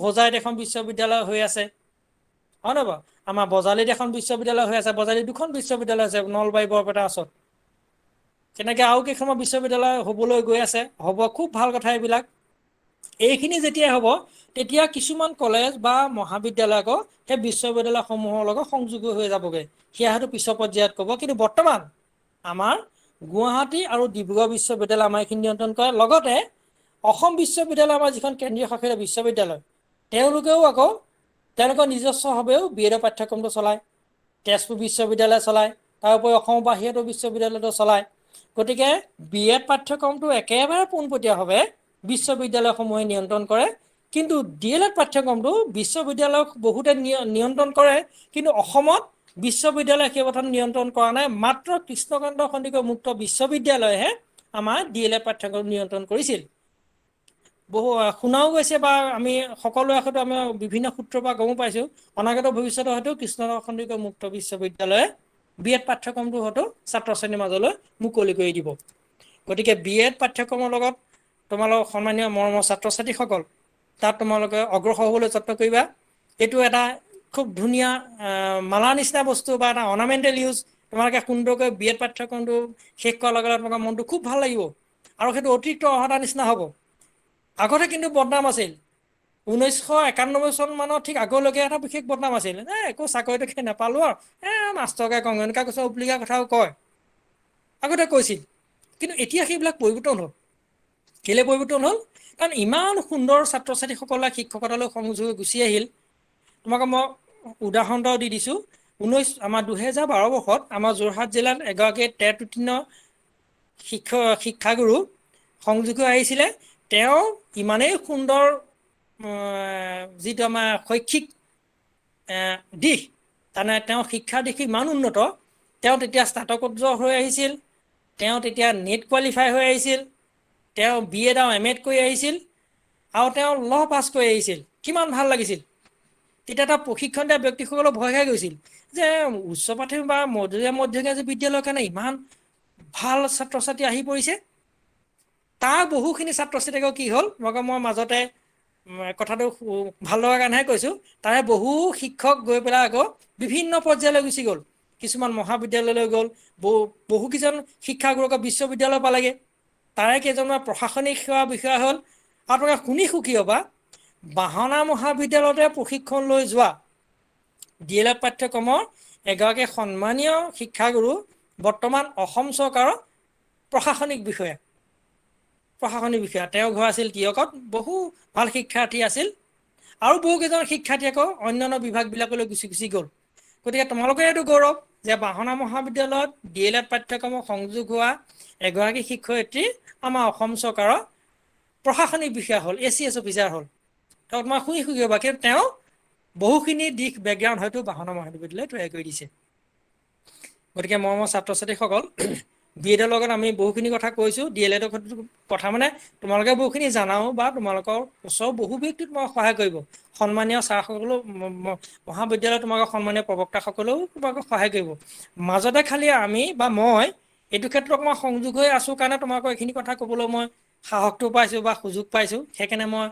হোজাইত এখন বিশ্ববিদ্যালয় হৈ আছে, হয় নহয় বাৰু? আমাৰ বজালীত এখন বিশ্ববিদ্যালয় হৈ আছে, বজালীত দুখন বিশ্ববিদ্যালয় আছে, নলবাৰী বৰপেটা ওচৰত। তেনেকৈ আৰু কেইখনমান বিশ্ববিদ্যালয় হ'বলৈ গৈ আছে, হ'ব, খুব ভাল কথা এইবিলাক। এইখিনি যেতিয়া হ'ব তেতিয়া কিছুমান কলেজ বা মহাবিদ্যালয় আকৌ সেই বিশ্ববিদ্যালয়সমূহৰ লগত সংযোগী হৈ যাবগৈ, সেয়া হয়তো পিছৰ পৰ্যায়ত ক'ব। কিন্তু বৰ্তমান আমাৰ গুৱাহাটী আৰু ডিব্ৰুগড় বিশ্ববিদ্যালয় আমাৰ এইখিনি নিয়ন্ত্ৰণ কৰে। লগতে অসম বিশ্ববিদ্যালয়, আমাৰ যিখন কেন্দ্ৰীয় শাসিত বিশ্ববিদ্যালয়, তেওঁলোকেও আকৌ তেওঁলোকৰ নিজস্বভাৱেও বিএডৰ পাঠ্যক্ৰমটো চলায়, তেজপুৰ বিশ্ববিদ্যালয় চলায়, তাৰোপৰি অসমৰ বাহিৰতো বিশ্ববিদ্যালয়টো চলায়। গতিকে বিএড পাঠ্যক্ৰমটো একেবাৰে পোনপটীয়াভাৱে বিশ্ববিদ্যালয়সমূহে নিয়ন্ত্ৰণ কৰে। কিন্তু DLED পাঠ্যক্ৰমটো বিশ্ববিদ্যালয়ক বহুতে নিয়ন্ত্ৰণ কৰে, কিন্তু অসমত বিশ্ববিদ্যালয় সেই কথা নিয়ন্ত্ৰণ কৰা নাই। মাত্ৰ কৃষ্ণকান্ত সন্দিকৈ মুক্ত বিশ্ববিদ্যালয়েহে আমাৰ DLED পাঠ্যক্ৰম নিয়ন্ত্ৰণ কৰিছিল। বহু শুনাও গৈছে বা আমি সকলোৱে হয়তো আমি বিভিন্ন সূত্ৰৰ পৰা গমো পাইছোঁ, অনাগত ভৱিষ্যতে হয়তো কৃষ্ণকান্ত সন্দিকৈ মুক্ত বিশ্ববিদ্যালয়ে বিএড পাঠ্যক্ৰমটো হয়তো ছাত্ৰ শ্ৰেণীৰ মাজলৈ মুকলি কৰি দিব। গতিকে বিএড পাঠ্যক্ৰমৰ লগত তোমালোক সন্মানীয় মৰমৰ ছাত্ৰ ছাত্ৰীসকল, তাত তোমালোকে অগ্ৰসৰ হ'বলৈ যত্ন কৰিবা। এইটো এটা খুব ধুনীয়া মালাৰ নিচিনা বস্তু বা এটা অৰ্নামেণ্টেল ইউজ। তোমালোকে সুন্দৰকৈ বিএড পাঠ্যক্ৰমটো শেষ কৰাৰ লগে লগে তোমালোকৰ মনটো খুব ভাল লাগিব, আৰু সেইটো অতিৰিক্ত অৰ্হতাৰ নিচিনা হ'ব। আগতে কিন্তু বদনাম আছিল, 1991 চন মানৰ ঠিক আগলৈকে এটা বিশেষ বদনাম আছিল, একো চাকৰিটো নাপালোঁ আৰু মাষ্টৰকে কওঁ, এনেকুৱা কিছুমান উপলিগা কথাও কয়, আগতে কৈছিল। কিন্তু এতিয়া সেইবিলাক পৰিৱৰ্তন হ'ল। কেলৈ পৰিৱৰ্তন হ'ল? কাৰণ ইমান সুন্দৰ ছাত্ৰ ছাত্ৰীসকলে শিক্ষকতালৈ সংযোগ গুচি আহিল। তোমাক মই উদাহৰণ এটাও দি দিছোঁ। আমাৰ 2012 বৰ্ষত আমাৰ যোৰহাট জিলাত এগৰাকী টেট উত্তীৰ্ণ শিক্ষাগুৰু সংযোগ হৈ আহিছিলে। তেওঁ ইমানেই সুন্দৰ যিটো আমাৰ শৈক্ষিক দিশ, তাৰমানে তেওঁ শিক্ষাৰ দিশ ইমান উন্নত, তেওঁ তেতিয়া স্নাতকোত্তৰ হৈ আহিছিল, তেওঁ তেতিয়া নেট কোৱালিফাই হৈ আহিছিল, তেওঁ BEd আৰু MAd কৰি আহিছিল, আৰু তেওঁ ল পাছ কৰি আহিছিল। কিমান ভাল লাগিছিল। তেতিয়া এটা প্ৰশিক্ষণ দিয়া ব্যক্তিসকলে ভয় খাই গৈছিল যে উচ্চ প্ৰাথমিক বা মধ্যমীয়া বিদ্যালয়ৰ কাৰণে ইমান ভাল ছাত্ৰ ছাত্ৰী আহি পৰিছে। তাৰ বহুখিনি ছাত্ৰ ছাত্ৰী আকৌ কি হ'ল, মই মাজতে কথাটো ভাল লগাৰ কাৰণেহে কৈছোঁ, তাৰে বহু শিক্ষক গৈ পেলাই আকৌ বিভিন্ন পৰ্যায়লৈ গুচি গ'ল। কিছুমান মহাবিদ্যালয়লৈ গ'ল, বহুকেইজন শিক্ষাগুৰু আকৌ বিশ্ববিদ্যালয় পালেগৈ, তাৰে কেইজনমান প্ৰশাসনিক সেৱা বিষয়া হ'ল। আৰু তোমালোকে শুনি সুখী হ'বা, বাহনা মহাবিদ্যালয়তে প্ৰশিক্ষণ লৈ যোৱা DLED পাঠ্যক্ৰমৰ এগৰাকী সন্মানীয় শিক্ষাগুৰু বৰ্তমান অসম চৰকাৰৰ প্ৰশাসনিক বিষয়া। তেওঁৰ ঘৰ আছিল তিয়কত, বহু ভাল শিক্ষাৰ্থী আছিল, আৰু বহুকেইজন শিক্ষাৰ্থী আকৌ অন্যান্য বিভাগবিলাকলৈ গুচি গ'ল। গতিকে তোমালোকৰ এইটো গৌৰৱ যে বাহনা মহাবিদ্যালয়ত DLED পাঠ্যক্ৰমৰ সংযোগ হোৱা এগৰাকী শিক্ষয়িত্ৰী আমাৰ অসম চৰকাৰৰ প্ৰশাসনিক বিষয়া হ'ল, ACS অফিচাৰ হ'ল। তেওঁ তোমাক শুনি সুখী হ'বা, কিন্তু তেওঁ বহুখিনি দিশ বেকগ্ৰাউণ্ড হয়তো বাহনা মহাবিদ্যালয়ে তৈয়াৰ কৰি দিছে। গতিকে মৰমৰ ছাত্ৰ ছাত্ৰীসকল, BEDৰ লগত আমি বহুখিনি কথা কৈছোঁ। DLEDৰ কথা মানে তোমালোকে বহুখিনি জানাও বা তোমালোকৰ ওচৰৰ বহু ব্যক্তিক তোমাক সহায় কৰিব। সন্মানীয় ছাৰসকলেও মহাবিদ্যালয়ৰ তোমালোকৰ সন্মানীয় প্ৰবক্তাসকলেও তোমালোকক সহায় কৰিব। মাজতে খালি আমি বা মই এইটো ক্ষেত্ৰত অকণমান সংযোগ হৈ আছোঁ কাৰণে তোমালোকক এইখিনি কথা ক'বলৈ মই সাহসটো পাইছোঁ বা সুযোগ পাইছোঁ। সেইকাৰণে মই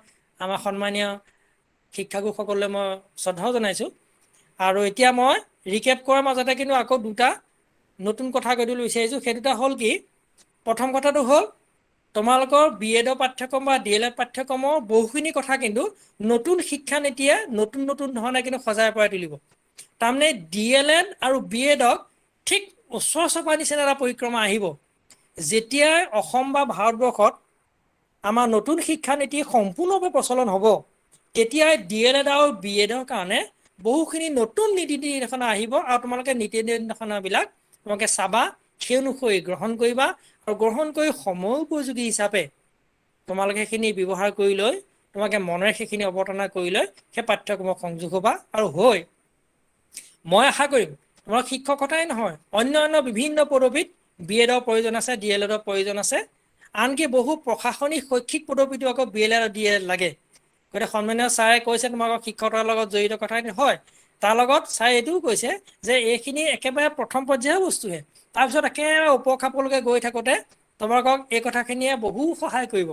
আমাৰ সন্মানীয় শিক্ষাগুৰুসকললৈ মই শ্ৰদ্ধাও জনাইছোঁ। আৰু এতিয়া মই ৰিকেপ কৰাৰ মাজতে কিন্তু আকৌ দুটা নতুন কথা কৈ দিবলৈ বিচাৰিছোঁ। সেই দুটা হ'ল কি, প্ৰথম কথাটো হ'ল তোমালোকৰ BEDৰ পাঠ্যক্ৰম বা DLED পাঠ্যক্ৰমৰ বহুখিনি কথা কিন্তু নতুন শিক্ষানীতিয়ে নতুন ধৰণে কিন্তু সজাই পৰাই তুলিব। তাৰমানে DLED আৰু BEDক ঠিক ওচৰ চপা নিচিনা এটা পৰিক্ৰমা আহিব, যেতিয়াই অসম বা ভাৰতবৰ্ষত আমাৰ নতুন শিক্ষানীতি সম্পূৰ্ণৰূপে প্ৰচলন হ'ব, তেতিয়াই DLED আৰু BEDৰ কাৰণে বহুখিনি নতুন নীতি নিৰ্দেশনা আহিব। আৰু তোমালোকে নীতি নিৰ্দেশনাবিলাক তোমালোকে চাবা, সেই অনুসৰি গ্ৰহণ কৰিবা, আৰু গ্ৰহণ কৰি সময়োপযোগী হিচাপে তোমালোকে সেইখিনি ব্যৱহাৰ কৰি লৈ তোমালোকে মনেৰে সেইখিনি অৱতাৰণা কৰি লৈ সেই পাঠ্যক্ৰমক সংযোগ হ'বা। আৰু হৈ মই আশা কৰিম তোমালোক শিক্ষকতাই নহয়, অন্য বিভিন্ন পদবীত BEDৰ প্ৰয়োজন আছে, DLEDৰ প্ৰয়োজন আছে। আনকি বহু প্ৰশাসনিক শৈক্ষিক পদবীটো আকৌ BLED আৰু DLED লাগে। গতিকে সন্মানীয় ছাৰে কৈছে তোমালোকক শিক্ষকতাৰ লগত জড়িত কথা হয়, তাৰ লগত ছাৰে এইটোও কৈছে যে এইখিনি একেবাৰে প্ৰথম পৰ্যায়ৰ বস্তুহে। তাৰপিছত একেবাৰে ওপৰ খাপলৈকে গৈ থাকোঁতে তোমালোকক এই কথাখিনিয়ে বহু সহায় কৰিব।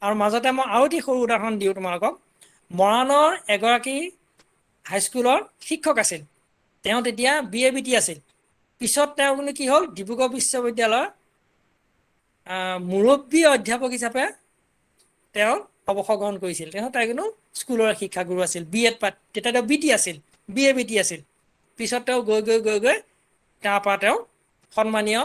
আৰু মাজতে মই আৰু এটি সৰু উদাহৰণ দিওঁ তোমালোকক। মৰাণৰ এগৰাকী হাইস্কুলৰ শিক্ষক আছিল। তেওঁ তেতিয়া BABT আছিল। পিছত তেওঁ কিন্তু কি হ'ল, ডিব্ৰুগড় বিশ্ববিদ্যালয়ৰ মুৰব্বী অধ্যাপক হিচাপে তেওঁ অৱসৰ গ্ৰহণ কৰিছিল। তাই কিন্তু স্কুলৰ শিক্ষাগুৰু আছিল। তেতিয়া তেওঁ BT আছিল, BABT আছিল। পিছত তেওঁ গৈ তাৰপৰা তেওঁ সন্মানীয়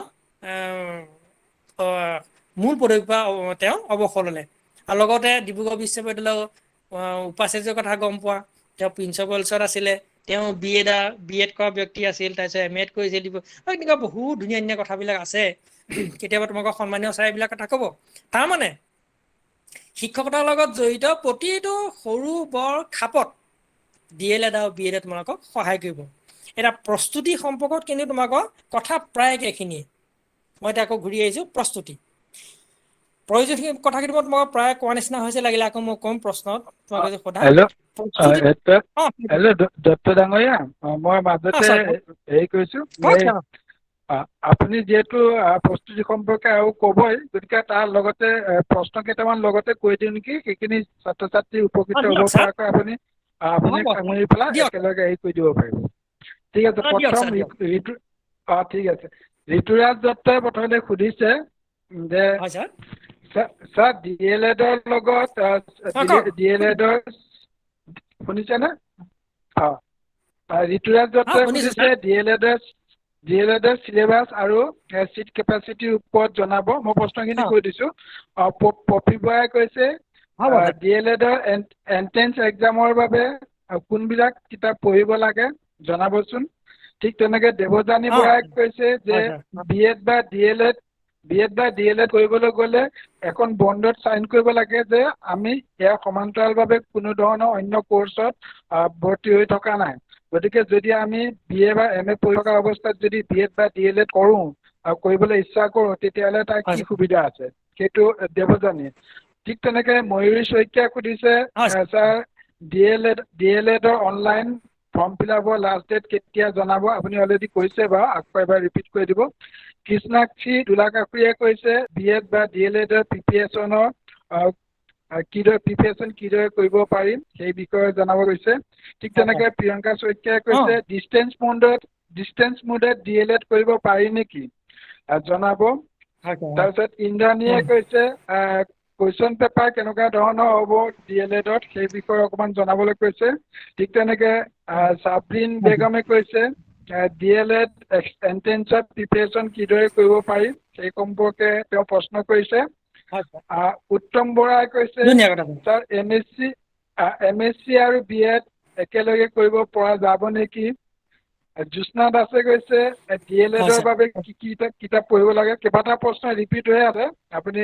মূল পদবীৰ পৰা তেওঁ অৱসৰ ল'লে। আৰু লগতে ডিব্ৰুগড় বিশ্ববিদ্যালয়ৰ উপাচাৰ্যৰ কথা গম পোৱা, তেওঁ প্ৰিন্সিপালছত আছিলে, তেওঁ BEd কৰা ব্যক্তি আছিল, তাৰপিছত MAd কৰিছিল। এনেকুৱা বহুত ধুনীয়া কথাবিলাক আছে। কেতিয়াবা তোমালোকৰ সন্মানীয় ছাৰ এইবিলাক কথা ক'ব। তাৰমানে শিক্ষকতাৰ লগত জড়িত প্ৰতিটো সৰু বৰ খাপত DLED আৰু BEDে তোমালোকক সহায় কৰিব। এটা প্ৰস্তুতি সম্পৰ্কত কিন্তু তোমালোকৰ কথা প্ৰায় একেখিনিয়ে। মই এতিয়া আকৌ ঘূৰি আহিছোঁ প্ৰস্তুতি। প্ৰয়োজনীয় কথাখিনি মই তোমাক প্ৰায় কোৱা নিচিনা হৈছে, লাগিলে আকৌ মই ক'ম প্ৰশ্নত তোমালোকে যে সোধা। হেল্ল' প্ৰস্তুতি হেল্ল' দত্ত ডাঙৰীয়া, মই মাজতে হেৰি কৰিছোঁ, আপুনি যিহেতু প্ৰস্তুতি সম্পৰ্কে আৰু ক'বই, গতিকে তাৰ লগতে প্ৰশ্ন কেইটামান লগতে কৈ দিওঁ নেকি, সেইখিনি ছাত্ৰ ছাত্ৰী উপকৃত হ'ব পৰাকৈ আপুনি সামৰি পেলাই একেলগে হেৰি কৰি দিব পাৰিব। ঠিক আছে। প্ৰথম ঠিক আছে। ঋতুৰাজ দত্তই প্ৰথমতে সুধিছে যে ছাৰ DLEDৰ লগত DLEDৰ শুনিছেনে? ঋতুৰাজ দত্তই সুধিছে DLEDৰ চিলেবাছ আৰু চিট কেপাচিটিৰ ওপৰত জনাব। মই প্ৰশ্নখিনি কৈ দিছোঁ। পপী বৰাই কৈছে DLEDৰ এন্ট্ৰেন্স এক্সামৰ বাবে কোনবিলাক কিতাপ পঢ়িব লাগে জনাবচোন। ঠিক তেনেকে দেৱযানী বৰাই কৈছে যে BEd বা DLED কৰিবলৈ গ'লে এখন বণ্ডত চাইন কৰিব লাগে যে আমি ইয়াৰ সমান্তৰালভাৱে কোনো ধৰণৰ অন্য কৰ্চত ভৰ্তি হৈ থকা নাই। গতিকে যদি আমি BA বা MA পঢ়ি থকা অৱস্থাত যদি BEd বা DLED কৰোঁ আৰু কৰিবলৈ ইচ্ছা কৰোঁ, তেতিয়াহ'লে তাৰ কি সুবিধা আছে, সেইটো দেৱযানী। ঠিক তেনেকে ময়ূৰী শইকীয়াই সুধিছে, ছাৰ DLEDৰ অনলাইন ফৰ্ম ফিল-আপৰ লাষ্ট ডেট কেতিয়া জনাব? আপুনি অলৰেডি কৈছে বাৰু, আকৌ এবাৰ ৰিপিট কৰি দিব। কৃষ্ণাক্ষী দোলাকাকুৰিয়ে কৈছে BEd বা DLEDৰ প্ৰিপেৰেশ্যনৰ প্ৰিপেৰেশ্যন কিদৰে কৰিব পাৰিম সেই বিষয়ে জনাব কৈছে। ঠিক তেনেকে প্ৰিয়ংকা শইকীয়াই কৈছে ডিষ্টেঞ্চ মোডত DLED কৰিব পাৰি নেকি জনাব। তাৰপিছত ইন্দ্ৰাণীয়ে কৈছে কুৱেশ্যন পেপাৰ কেনেকুৱা ধৰণৰ হ'ব DLEDত সেই বিষয়ে অকণমান জনাবলৈ কৈছে। ঠিক তেনেকে চাবৰিন বেগমে কৈছে DLED এন্ট্ৰেন্সত প্ৰিপেৰেশ্যন কিদৰে কৰিব পাৰি সেই সম্পৰ্কে তেওঁ প্ৰশ্ন কৰিছে। উত্তম বৰাই কৈছে ছাৰ MSc আৰু BEd একেলগে কৰিব পৰা যাব নেকি? জ্যোৎস্না দাসে কৈছে DLED-ৰ ছাৰ। বাবে কি কি কিতাপ পঢ়িব লাগে। কেইবাটা প্ৰশ্ন ৰিপিট হৈ আছে, আপুনি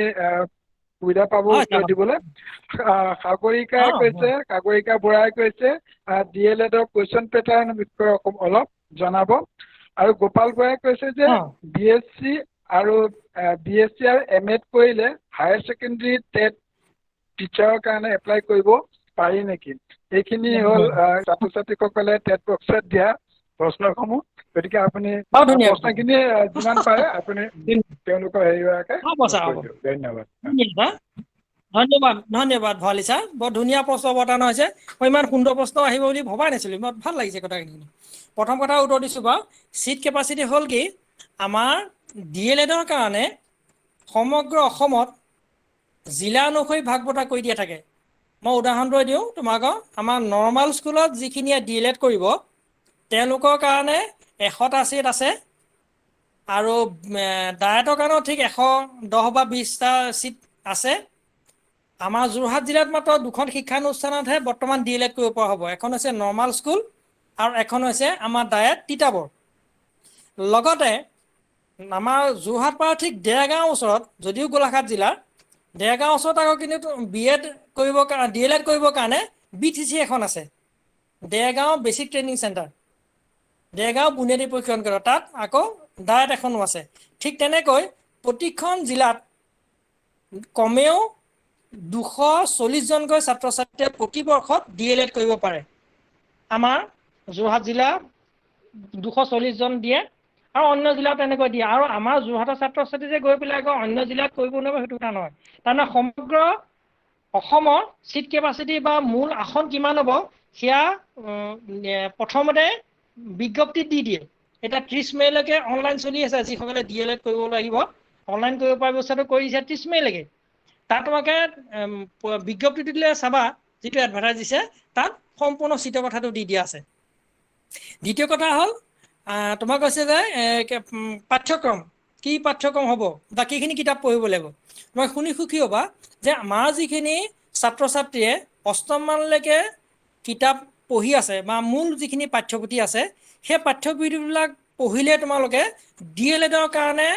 সুবিধা পাব হয় উত্তৰ ছাৰ। দিবলৈ। সাগৰিকাই কৈছে, সাগৰিকা বৰাই কৈছে DLED-ৰ কুৱেশ্যন পেটাৰ্ণ বিষয়ে অলপ জনাব। আৰু গোপাল বৰাই কৈছে যে BSc আৰু MA কৰিলে হায়াৰ ছেকেণ্ডেৰী টেট টিচাৰৰ কাৰণে এপ্লাই কৰিব পাৰি নেকি? এইখিনি হ'ল ছাত্ৰ ছাত্ৰীসকলে টেট বক্সত দিয়া প্ৰশ্নসমূহ। গতিকে আপুনি বাৰু ধুনীয়া প্ৰশ্নখিনি যিমান পাৰে আপুনি তেওঁলোকৰ হেৰিয়াকে হ'ব ছাৰ, হ'ব। ধন্যবাদ। ধন্যবাদ ভৰালী ছাৰ। বৰ ধুনীয়া প্ৰশ্ন অৱতাৰণা হৈছে। মই ইমান সুন্দৰ প্ৰশ্ন আহিব বুলি ভবাই নাছিলোঁ। মই ভাল লাগিছে কথাখিনি। প্ৰথম কথা উত্তৰ দিছোঁ বাৰু। ছিট কেপাচিটি হ'ল কি, আমাৰ DLED-ৰ কাৰণে সমগ্ৰ অসমত জিলা অনুসৰি ভাগ বতৰা কৰি দিয়া থাকে। মই উদাহৰণটো দিওঁ তোমাক। আমাৰ নৰ্মাল স্কুলত যিখিনিয়ে DLED কৰিব তেওঁলোকৰ কাৰণে 100টা ছিট আছে। আৰু ডায়েটৰ কাৰণেও ঠিক 110 বা 20টা ছিট আছে। আমাৰ যোৰহাট জিলাত মাত্ৰ 2খন শিক্ষানুষ্ঠানতহে বৰ্তমান DLED কৰিব পৰা হ'ব। এখন হৈছে নৰ্মাল স্কুল আৰু এখন হৈছে আমাৰ ডায়েট তিতাবৰ। লগতে আমাৰ যোৰহাট পাৰ ঠিক দেৰগাঁৱৰ ওচৰত, যদিও গোলাঘাট জিলাৰ দেৰগাঁৱৰ ওচৰত আকৌ কিন্তু DLED কৰিবৰ কাৰণে BTC এখন আছে, Dergaon basic training centre. Dergaon বুনিয়াদী প্ৰশিক্ষণ কেন্দ্ৰ, তাত আকৌ ডায়েট এখনো আছে। ঠিক তেনেকৈ প্ৰতিখন জিলাত কমেও 240জনকৈ ছাত্ৰ ছাত্ৰীয়ে প্ৰতিবৰ্ষত DLED কৰিব পাৰে। আমাৰ যোৰহাট জিলা 240জন দিয়ে আৰু অন্য জিলাত তেনেকৈ দিয়ে। আৰু আমাৰ যোৰহাটৰ ছাত্ৰ ছাত্ৰী যে গৈ পেলাই আকৌ অন্য জিলাত কৰিব নোৱাৰিব সেইটো কথা নহয়। তাৰমানে সমগ্ৰ অসমৰ ছিট কেপাচিটি বা মূল আসন কিমান হ'ব সেয়া প্ৰথমতে বিজ্ঞপ্তিত দি দিয়ে। এতিয়া 30 মেলৈকে অনলাইন চলি আছে। যিসকলে DLED কৰিব লাগিব অনলাইন কৰিব পৰা ব্যৱস্থাটো কৰি দিছে 30 মেলৈকে। তাত তোমাকে বিজ্ঞপ্তিটো দিলে চাবা, যিটো এডভাৰটাইজ দিছে তাত সম্পূৰ্ণ ছিটৰ কথাটো দি দিয়া আছে। দ্বিতীয় কথা হ'ল তোমাক কৈছে যে পাঠ্যক্ৰম কি পাঠ্যক্ৰম হ'ব, বাকীখিনি কিতাপ পঢ়িব লাগিব। তোমাক শুনি সুখী হ'বা যে আমাৰ যিখিনি ছাত্ৰ ছাত্ৰীয়ে 8ম মানলৈকে কিতাপ পঢ়ি আছে বা মূল যিখিনি পাঠ্যপুথি আছে সেই পাঠ্যপুথিবিলাক পঢ়িলে তোমালোকে DLEDৰ কাৰণে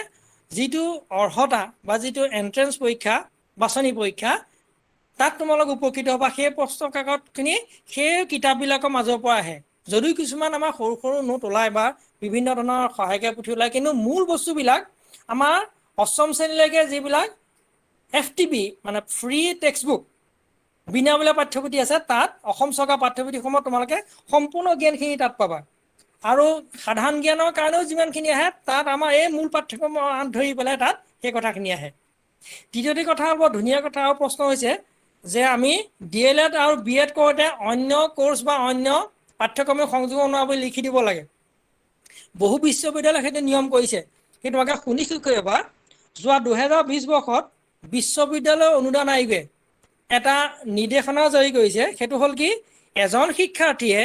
যিটো অৰ্হতা বা যিটো এণ্ট্ৰেঞ্চ পৰীক্ষা, বাছনি পৰীক্ষা, তাত তোমালোক উপকৃত হ'বা। সেই প্ৰশ্ন কাকতখিনি সেই কিতাপবিলাকৰ মাজৰ পৰা আহে। যদিও কিছুমান আমাৰ সৰু সৰু নোট ওলায় বা বিভিন্ন ধৰণৰ সহায়িকা পুথি ওলায়, কিন্তু মূল বস্তুবিলাক আমাৰ 8ম শ্ৰেণীলৈকে যিবিলাক FTP মানে ফ্ৰী টেক্সটবুক, বিনামূলীয়া পাঠ্যপুথি আছে, তাত অসম চৰকাৰ পাঠ্যপুথিসমূহত তোমালোকে সম্পূৰ্ণ জ্ঞানখিনি তাত পাবা। আৰু সাধাৰণ জ্ঞানৰ কাৰণেও যিমানখিনি আহে তাত আমাৰ এই মূল পাঠ্যক্ৰম ধৰি পেলাই তাত সেই কথাখিনি আহে। তৃতীয়টি কথা বৰ ধুনীয়া কথা আৰু প্ৰশ্ন হৈছে যে আমি DLED আৰু BED কৰোঁতে অন্য কোৰ্চ বা অন্য পাঠ্যক্ৰমে সংযোগ নোহোৱা বুলি লিখি দিব লাগে। বহু বিশ্ববিদ্যালয়ে সেইটো নিয়ম কৰিছে। কিন্তু তোমাকে শুনিছোঁ কিবা যোৱা 2020 বৰ্ষত বিশ্ববিদ্যালয় অনুদান আয়োগে এটা নিৰ্দেশনা জাৰি কৰিছে। সেইটো হ'ল কি, এজন শিক্ষাৰ্থীয়ে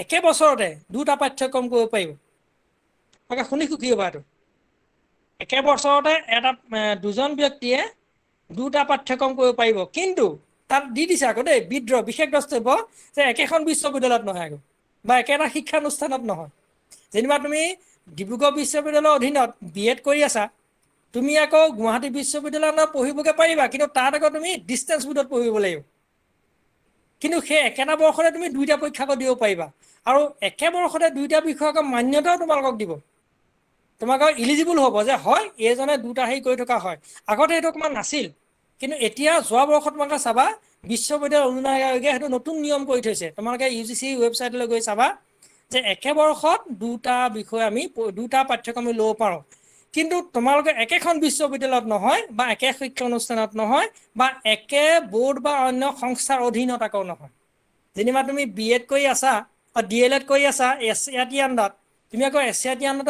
একে বছৰতে 2টা পাঠ্যক্ৰম কৰিব পাৰিব। তোমাকে শুনি সুখী হ'বা। এইটো একে বছৰতে দুজন ব্যক্তিয়ে 2টা পাঠ্যক্ৰম কৰিব পাৰিব। কিন্তু তাত দি দিছে আকৌ দেই বিশেষ দ্ৰষ্টব্য যে একেখন বিশ্ববিদ্যালয়ত নহয় আকৌ বা একেটা শিক্ষানুষ্ঠানত নহয়। যেনিবা তুমি ডিব্ৰুগড় বিশ্ববিদ্যালয়ৰ অধীনত BED কৰি আছা, তুমি আকৌ গুৱাহাটী বিশ্ববিদ্যালয়ত পঢ়িবগৈ পাৰিবা, কিন্তু তাত আকৌ তুমি ডিষ্টেঞ্চ মোডত পঢ়িব লাগিব। কিন্তু সেই একেটা বৰ্ষতে তুমি 2টা পৰীক্ষা দিব পাৰিবা। আৰু একে বৰ্ষতে 2টা বিষয়ক মান্যতাও তোমালোকক দিব। তোমালোকৰ ইলিজিবল হ'ব যে হয় এইজনে 2টা হেৰি কৰি থকা হয়। আগতে এইটো অকণমান নাছিল, কিন্তু এতিয়া যোৱা বৰ্ষত তোমালোকে চাবা বিশ্ববিদ্যালয় অনুদান আয়োগে সেইটো নতুন নিয়ম কৰি থৈছে। তোমালোকে UGC ৱেবছাইটলৈ গৈ চাবা যে একে বৰ্ষত 2টা বিষয় আমি 2টা পাঠ্যক্ৰম ল'ব পাৰোঁ। কিন্তু তোমালোকে একেখন বিশ্ববিদ্যালয়ত নহয় বা একে শিক্ষানুষ্ঠানত নহয় বা একে বোৰ্ড বা অন্য সংস্থাৰ অধীনত আকৌ নহয়। যেনিবা তুমি BED কৰি আছা বা DLED কৰি আছা SCERT আণ্ডাৰত, তুমি আকৌ SCERT আণ্ডাৰত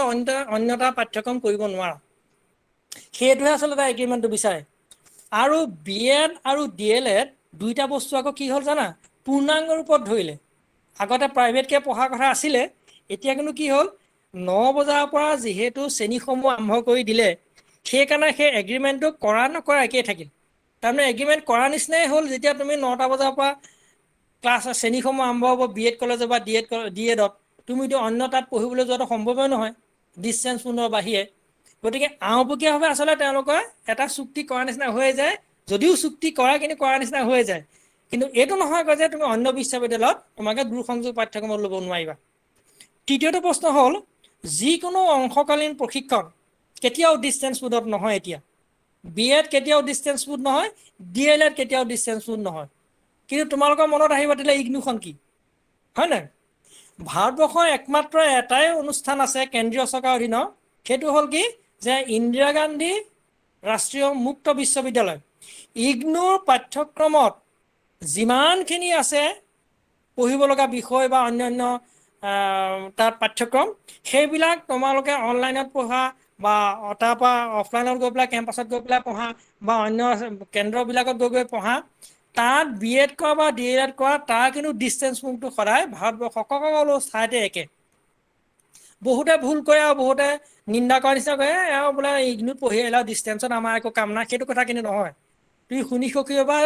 অন্য এটা পাঠ্যক্ৰম কৰিব নোৱাৰা। সেইটোহে আচলতে এগ্ৰিমেণ্টটো বিচাৰে। আৰু BED আৰু DLED 2টা বস্তু আকৌ কি হ'ল জানা, পূৰ্ণাংগ ৰূপত ধৰিলে। আগতে প্ৰাইভেটকৈ পঢ়াৰ কথা আছিলে, এতিয়া কিন্তু কি হ'ল 9 বজাৰ পৰা যিহেতু শ্ৰেণীসমূহ আৰম্ভ কৰি দিলে, সেইকাৰণে সেই এগ্ৰিমেণ্টটো কৰা নকৰা একেই থাকিল। তাৰমানে এগ্ৰিমেণ্ট কৰা নিচিনাই হ'ল। যেতিয়া তুমি 9টা বজাৰ পৰা শ্ৰেণীসমূহ আৰম্ভ হ'ব BED কলেজত বা DEDত, তুমিতো অন্য তাত পঢ়িবলৈ যোৱাটো সম্ভৱেই নহয় ডিষ্টেঞ্চ মোডৰ বাহিৰে। গতিকে আওপকীয়াভাৱে আচলতে তেওঁলোকে এটা চুক্তি কৰা নিচিনা হৈ যায়, যদিও চুক্তি কৰা কিন্তু কৰা নিচিনা হৈ যায়। কিন্তু এইটো নহয় কয় যে তুমি অন্য বিশ্ববিদ্যালয়ত তোমাকে দূৰসংযোগ পাঠ্যক্ৰমত ল'ব নোৱাৰিবা। তৃতীয়টো প্ৰশ্ন হ'ল যিকোনো অংশকালীন প্ৰশিক্ষণ কেতিয়াও ডিষ্টেঞ্চ মোডত নহয়। এতিয়া BEd কেতিয়াও ডিষ্টেঞ্চ মোড নহয়, DLEd কেতিয়াও ডিষ্টেঞ্চ মোড নহয়। কিন্তু তোমালোকৰ মনত আহিব দিলে ইগনুখন কি, হয় নাই? ভাৰতবৰ্ষৰ একমাত্ৰ এটাই অনুষ্ঠান আছে কেন্দ্ৰীয় চৰকাৰৰ অধীনৰ, সেইটো হ'ল কি যে ইন্দিৰা গান্ধী ৰাষ্ট্ৰীয় মুক্ত বিশ্ববিদ্যালয়। ইগনুৰ পাঠ্যক্ৰমত যিমানখিনি আছে পঢ়িব লগা বিষয় বা অন্যান্য তাত পাঠ্যক্ৰম, সেইবিলাক তোমালোকে অনলাইনত পঢ়া বা তাৰপৰা অফলাইনত গৈ পেলাই কেম্পাছত গৈ পেলাই পঢ়া বা অন্য কেন্দ্ৰবিলাকত গৈ পঢ়া, তাত BEd কৰা বা DLEd কৰা তাৰ কিন্তু ডিষ্টেঞ্চ মোডটো সদায় ভাৰতবৰ্ষৰ সকলো ঠাইতে একে। বহুতে ভুল কৰে আৰু বহুতে নিন্দা কৰা নিচিনা কৰে, আৰু বোলে ইগনুত পঢ়ি আহিলে ডিষ্টেঞ্চত আমাৰ একো কাম নাই, সেইটো কথা কিন্তু নহয়। তুমি শুনি সকিবা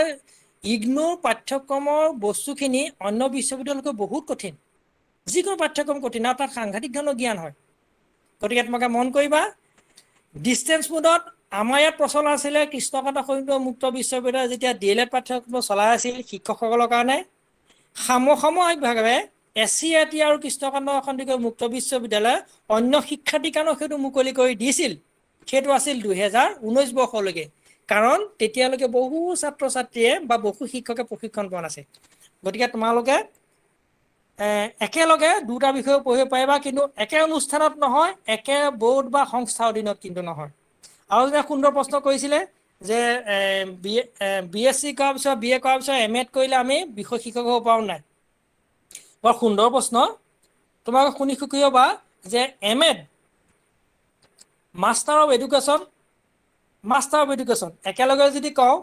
ইগনুৰ পাঠ্যক্ৰমৰ বস্তুখিনি অন্য বিশ্ববিদ্যালয়তকৈ বহুত কঠিন। যিকোনো পাঠ্যক্ৰম কঠিন আৰু তাত সাংঘাতিক ধৰণৰ জ্ঞান হয়। গতিকে তোমালোকে মন কৰিবা ডিষ্টেঞ্চ মোডত আমাৰ ইয়াত প্ৰচলন আছিলে কৃষ্ণকান্ত শইকীয়া মুক্ত বিশ্ববিদ্যালয় যেতিয়া DLEd পাঠ্যক্ৰম চলাই আছিল শিক্ষকসকলৰ কাৰণে, সাময়িকভাৱে SCERT আৰু কৃষ্ণকান্ত সন্দিকৈ মুক্ত বিশ্ববিদ্যালয় অন্য শিক্ষাৰ্থীৰ কাৰণেও সেইটো মুকলি কৰি দিছিল। সেইটো আছিল 2019 বৰ্ষলৈকে, কাৰণ তেতিয়ালৈকে বহু ছাত্ৰ ছাত্ৰীয়ে বা বহু শিক্ষকে প্ৰশিক্ষণ পোৱা নাছিল। গতিকে তোমালোকে একেলগে দুটা বিষয় পঢ়িব পাৰিবা, কিন্তু একে অনুষ্ঠানত নহয়, একে বোৰ্ড বা সংস্থাৰ অধীনত কিন্তু নহয়। আৰু যে সুন্দৰ প্ৰশ্ন কৰিছিলে যে BSc কৰাৰ পিছত BA কৰাৰ পিছত MAd কৰিলে আমি বিষয় শিক্ষক হ'ব পাৰোঁ নাই। বৰ সুন্দৰ প্ৰশ্ন। তোমালোকে শুনি সুখী হ'বা যে MAd মাষ্টাৰ অফ এডুকেশ্যন একেলগে যদি কওঁ,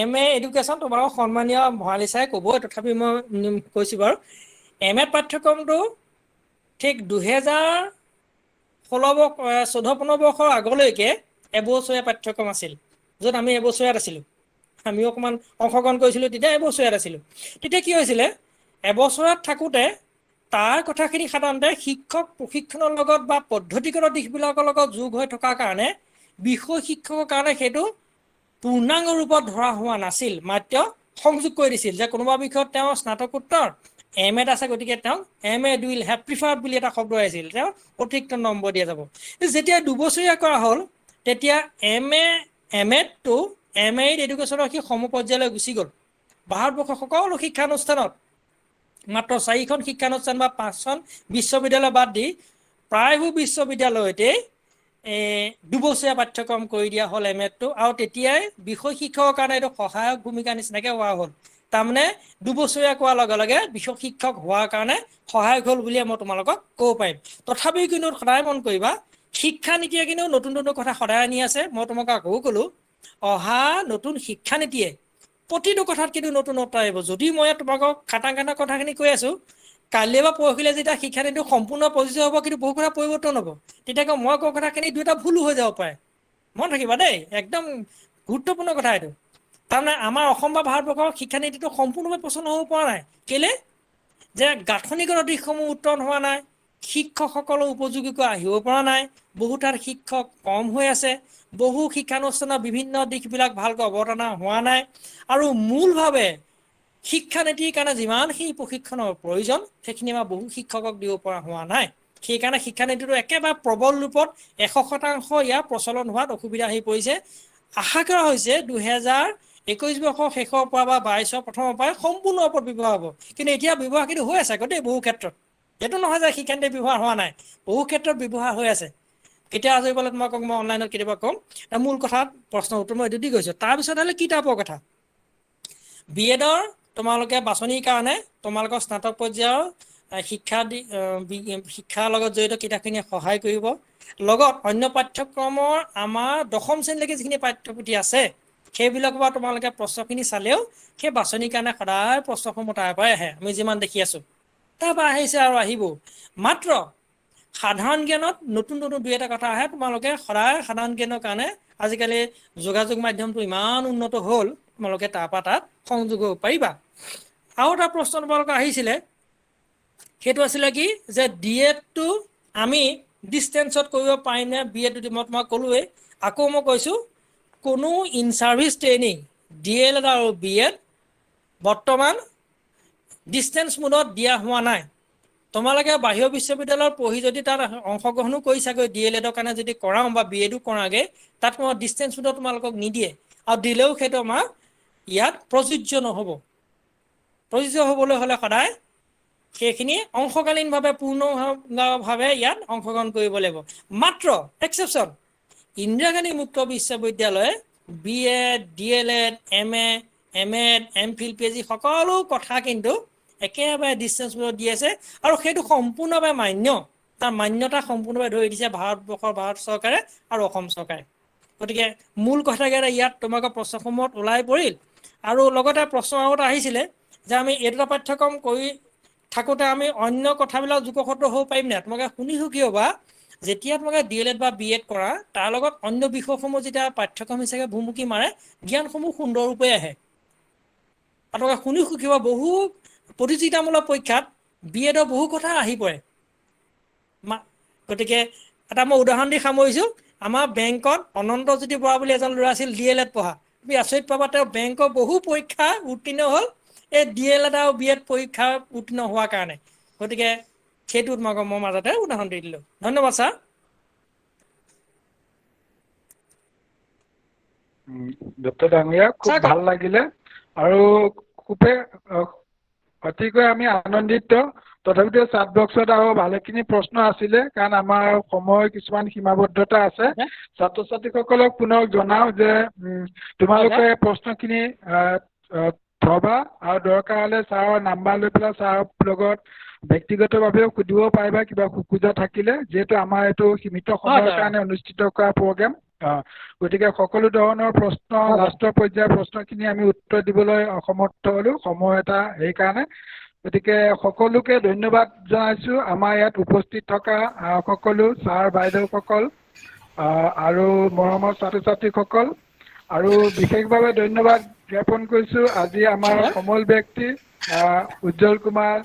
MA এডুকেশ্যন তোমালোকক সন্মানীয় ভৰালী ছাৰে ক'ব, তথাপি মই কৈছোঁ বাৰু। MAd পাঠ্যক্ৰমটো ঠিক 2014-15 বৰ্ষৰ আগলৈকে এবছৰীয়া পাঠ্যক্ৰম আছিল, য'ত আমি এবছৰীয়াত আছিলোঁ। আমিও অকণমান অংশগ্ৰহণ কৰিছিলোঁ, তেতিয়া এবছৰীয়াত আছিলোঁ। তেতিয়া কি হৈছিলে, এবছৰত থাকোঁতে তাৰ কথাখিনি সাধাৰণতে শিক্ষক প্ৰশিক্ষণৰ লগত বা পদ্ধতিগত দিশবিলাকৰ লগত যোগ হৈ থকাৰ কাৰণে বিষয় শিক্ষকৰ কাৰণে সেইটো পূৰ্ণাংগ ৰূপত ধৰা হোৱা নাছিল, মাত্ৰ সংযোগ কৰি দিছিল যে কোনোবা বিষয়ত তেওঁ স্নাতকোত্তৰ MAd আছে, গতিকে তেওঁ MAd will have preferred বুলি এটা শব্দ আহিছিল, তেওঁ অতিৰিক্ত নম্বৰ দিয়া যাব। যেতিয়া দুবছৰীয়া কৰা হ'ল, তেতিয়া MAdটো MAd এডুকেশ্যনৰ সি সমপৰ্যায়লৈ গুচি গ'ল। ভাৰতবৰ্ষৰ সকলো শিক্ষানুষ্ঠানত মাত্ৰ 4খন শিক্ষানুষ্ঠান বা 5খন বিশ্ববিদ্যালয় বাদ দি প্ৰায়বোৰ বিশ্ববিদ্যালয়তে দুবছৰীয়া পাঠ্যক্ৰম কৰি দিয়া হ'ল MAdটো, আৰু তেতিয়াই বিষয় শিক্ষকৰ কাৰণে এইটো সহায়ক ভূমিকা নিচিনাকৈ হোৱা হ'ল। তাৰমানে দুবছৰীয়া কোৱাৰ লগে লগে বিষয় শিক্ষক হোৱাৰ কাৰণে সহায়ক হ'ল বুলিয়ে মই তোমালোকক ক'ব পাৰিম। তথাপিও কিন্তু সদায় মন কৰিবা, শিক্ষানীতিয়ে কিন্তু নতুন নতুন কথা সদায় আনি আছে। মই তোমাক আকৌ ক'লো, অহা নতুন শিক্ষানীতিয়ে প্ৰতিটো কথাত কিন্তু নতুনত্ব আহিব। যদি মই তোমালোকক খাটাং কথাখিনি কৈ আছোঁ, কাইলৈ বা পৰহিলে যেতিয়া শিক্ষানীতি সম্পূৰ্ণ প্ৰযোজ্য হ'ব, কিন্তু বহু কথা পৰিৱৰ্তন হ'ব। তেতিয়া মই কোৱা কথাখিনি দুটা ভুলো হৈ যাব পাৰে, মনত ৰাখিবা দেই, একদম গুৰুত্বপূৰ্ণ কথা এইটো। তাৰমানে আমাৰ অসম বা ভাৰতবৰ্ষৰ শিক্ষানীতিটো সম্পূৰ্ণভাৱে পচন্দ হ'ব পৰা নাই। কেলে যে গাঁথনিগত দিশসমূহ উত্তৰণ হোৱা নাই, শিক্ষকসকলৰ উপযোগীকৈ আহিব পৰা নাই, বহু তাত শিক্ষক কম হৈ আছে, বহু শিক্ষানুষ্ঠানৰ বিভিন্ন দিশবিলাক ভালকৈ অৱতাৰণা হোৱা নাই, আৰু মূলভাৱে শিক্ষানীতিৰ কাৰণে যিমানখিনি প্ৰশিক্ষণৰ প্ৰয়োজন সেইখিনি আমাৰ বহু শিক্ষকক দিব পৰা হোৱা নাই। সেইকাৰণে শিক্ষানীতিটো একেবাৰে প্ৰবল ৰূপত 100% ইয়াৰ প্ৰচলন হোৱাত অসুবিধা আহি পৰিছে। আশা কৰা হৈছে 2021 বৰ্ষৰ শেষৰ পৰা বা 22ৰ প্ৰথমৰ পৰাই সম্পূৰ্ণ ওপৰত ব্যৱহাৰ হ'ব। কিন্তু এতিয়া ব্যৱহাৰ কিন্তু হৈ আছে গোটেই বহু ক্ষেত্ৰত, এইটো নহয় যে শিক্ষানীতি ব্যৱহাৰ হোৱা নাই, বহু ক্ষেত্ৰত ব্যৱহাৰ হৈ আছে। কেতিয়া আজৰি পালে তোমাক মই অনলাইনত কেতিয়াবা ক'ম। মূল কথাত প্ৰশ্ন উত্তৰ মই এইটো দি গৈছোঁ। তাৰপিছত হ'লে কিতাপৰ কথা। BEdৰ তোমালোকে বাছনিৰ কাৰণে তোমালোকৰ স্নাতক পৰ্যায়ৰ শিক্ষাৰ লগত জড়িত কিতাপখিনিয়ে সহায় কৰিব। লগত অন্য পাঠ্যক্ৰমৰ আমাৰ 10ম শ্ৰেণীলৈকে যিখিনি পাঠ্যপুথি আছে, সেইবিলাকৰ পৰা তোমালোকে প্ৰশ্নখিনি চালেও সেই বাছনিৰ কাৰণে সদায় প্ৰশ্নসমূহ তাৰ পৰাই আহে, আমি যিমান দেখি আছোঁ। তাৰপৰা আহিছে আৰু আহিব। মাত্ৰ সাধাৰণ জ্ঞানত নতুন নতুন 2-এটা কথা আহে। তোমালোকে সদায় সাধাৰণ জ্ঞানৰ কাৰণে আজিকালি যোগাযোগ মাধ্যমটো ইমান উন্নত হ'ল, তোমালোকে তাৰপৰা তাত সংযোগ হ'ব পাৰিবা। আৰু এটা প্ৰশ্ন তোমালোকৰ আহিছিলে সেইটো আছিলে কি যে DED-টো আমি ডিষ্টেঞ্চত কৰিব পাৰিম নে BED-টো মই তোমাক ক'লোৱেই আকৌ মই কৈছোঁ কোনো ইন ছাৰ্ভিচ ট্ৰেইনিং DLED আৰু BED বৰ্তমান ডিষ্টেঞ্চ মোডত দিয়া হোৱা নাই তোমালোকে বাহিৰৰ বিশ্ববিদ্যালয়ত পঢ়ি যদি তাত অংশগ্ৰহণো কৰিছাগৈ DLED-ৰ কাৰণে যদি কৰাওঁ বা BED-ও কৰাগে তাত মই ডিষ্টেঞ্চ মোডত তোমালোকক নিদিয়ে আৰু দিলেও সেইটো আমাৰ ইয়াত প্ৰযোজ্য নহ'ব প্ৰযোজ্য হ'বলৈ হ'লে সদায় সেইখিনি অংশকালীনভাৱে পূৰ্ণভাৱে ইয়াত অংশগ্ৰহণ কৰিব লাগিব মাত্ৰ এক্সেপশ্যন ইন্দিৰা গান্ধী মুক্ত বিশ্ববিদ্যালয়ে BED DLED MA MAd MPhil PhD সকলো কথা কিন্তু একেবাৰে ডিষ্টেঞ্চ মোডত দি আছে আৰু সেইটো সম্পূৰ্ণভাৱে মান্য তাৰ মান্যতা সম্পূৰ্ণভাৱে ধৰি দিছে ভাৰত চৰকাৰে আৰু অসম চৰকাৰে গতিকে মূল কথাকেইটা ইয়াত তোমালোকৰ প্ৰশ্নসমূহত ওলাই পৰিল আৰু লগতে প্ৰশ্ন আৰু এটা আহিছিলে যে আমি এইটো পাঠ্যক্ৰম কৰি থাকোঁতে আমি অন্য কথাবিলাক যোগসূত্ৰ হ'ব পাৰিম নে তোমালোকে শুনিছোঁ কিয় বা যেতিয়া তোমালোকে DLED বা BED কৰা তাৰ লগত অন্য বিষয়সমূহ যেতিয়া পাঠ্যক্ৰম হিচাপে ভুমুকি মাৰে জ্ঞানসমূহ সুন্দৰৰূপে আহে আৰু তোমালোকে শুনিছোঁ কিয় বহু প্ৰতিযোগিতামূলক পৰীক্ষাত BED-ৰ বহু কথা আহি পৰে গতিকে এটা মই উদাহৰণ দি সামৰিছোঁ আমাৰ বেংকত অনন্তজ্যোতি বৰা বুলি এজন ল'ৰা আছিল DLED পঢ়া তুমি আচৰিত পাবা তেওঁ বেংকৰ বহু পৰীক্ষা উত্তীৰ্ণ হ'ল এই DLED আৰু BED পৰীক্ষা উত্তীৰ্ণ হোৱাৰ কাৰণে গতিকে সেইটো তোমালোকক মই মাজতে উদাহৰণ দি দিলোঁ ধন্যবাদ ছাৰ ডক্টৰ ডাঙৰীয়া খুব ভাল লাগিলে আৰু খুবেই অতিকৈ আমি আনন্দিত তথাপিতো চাট বক্সত আৰু ভালেখিনি প্ৰশ্ন আছিলে কাৰণ আমাৰ সময় কিছুমান সীমাবদ্ধতা আছে ছাত্ৰ ছাত্ৰীসকলক পুনৰ জনাওঁ যে তোমালোকে প্ৰশ্নখিনি থবা আৰু দৰকাৰ হ'লে ছাৰৰ নাম্বাৰ লৈ পেলাই ছাৰৰ লগত ব্যক্তিগতভাৱেও সুধিব পাৰিবা কিবা খোকোজা থাকিলে যিহেতু আমাৰ এইটো সীমিত সময়ৰ কাৰণে অনুষ্ঠিত কৰা প্ৰগ্ৰেম গতিকে সকলো ধৰণৰ প্ৰশ্ন লাষ্টৰ পৰ্যায়ৰ প্ৰশ্নখিনি আমি উত্তৰ দিবলৈ অসমৰ্থ হ'লোঁ সময় এটা সেইকাৰণে গতিকে সকলোকে ধন্যবাদ জনাইছোঁ আমাৰ ইয়াত উপস্থিত থকা সকলো ছাৰ বাইদেউসকল আৰু মৰমৰ ছাত্ৰ ছাত্ৰীসকল আৰু বিশেষভাৱে ধন্যবাদ জ্ঞাপন কৰিছোঁ আজি আমাৰ সমল ব্যক্তি উজ্জ্বল কুমাৰ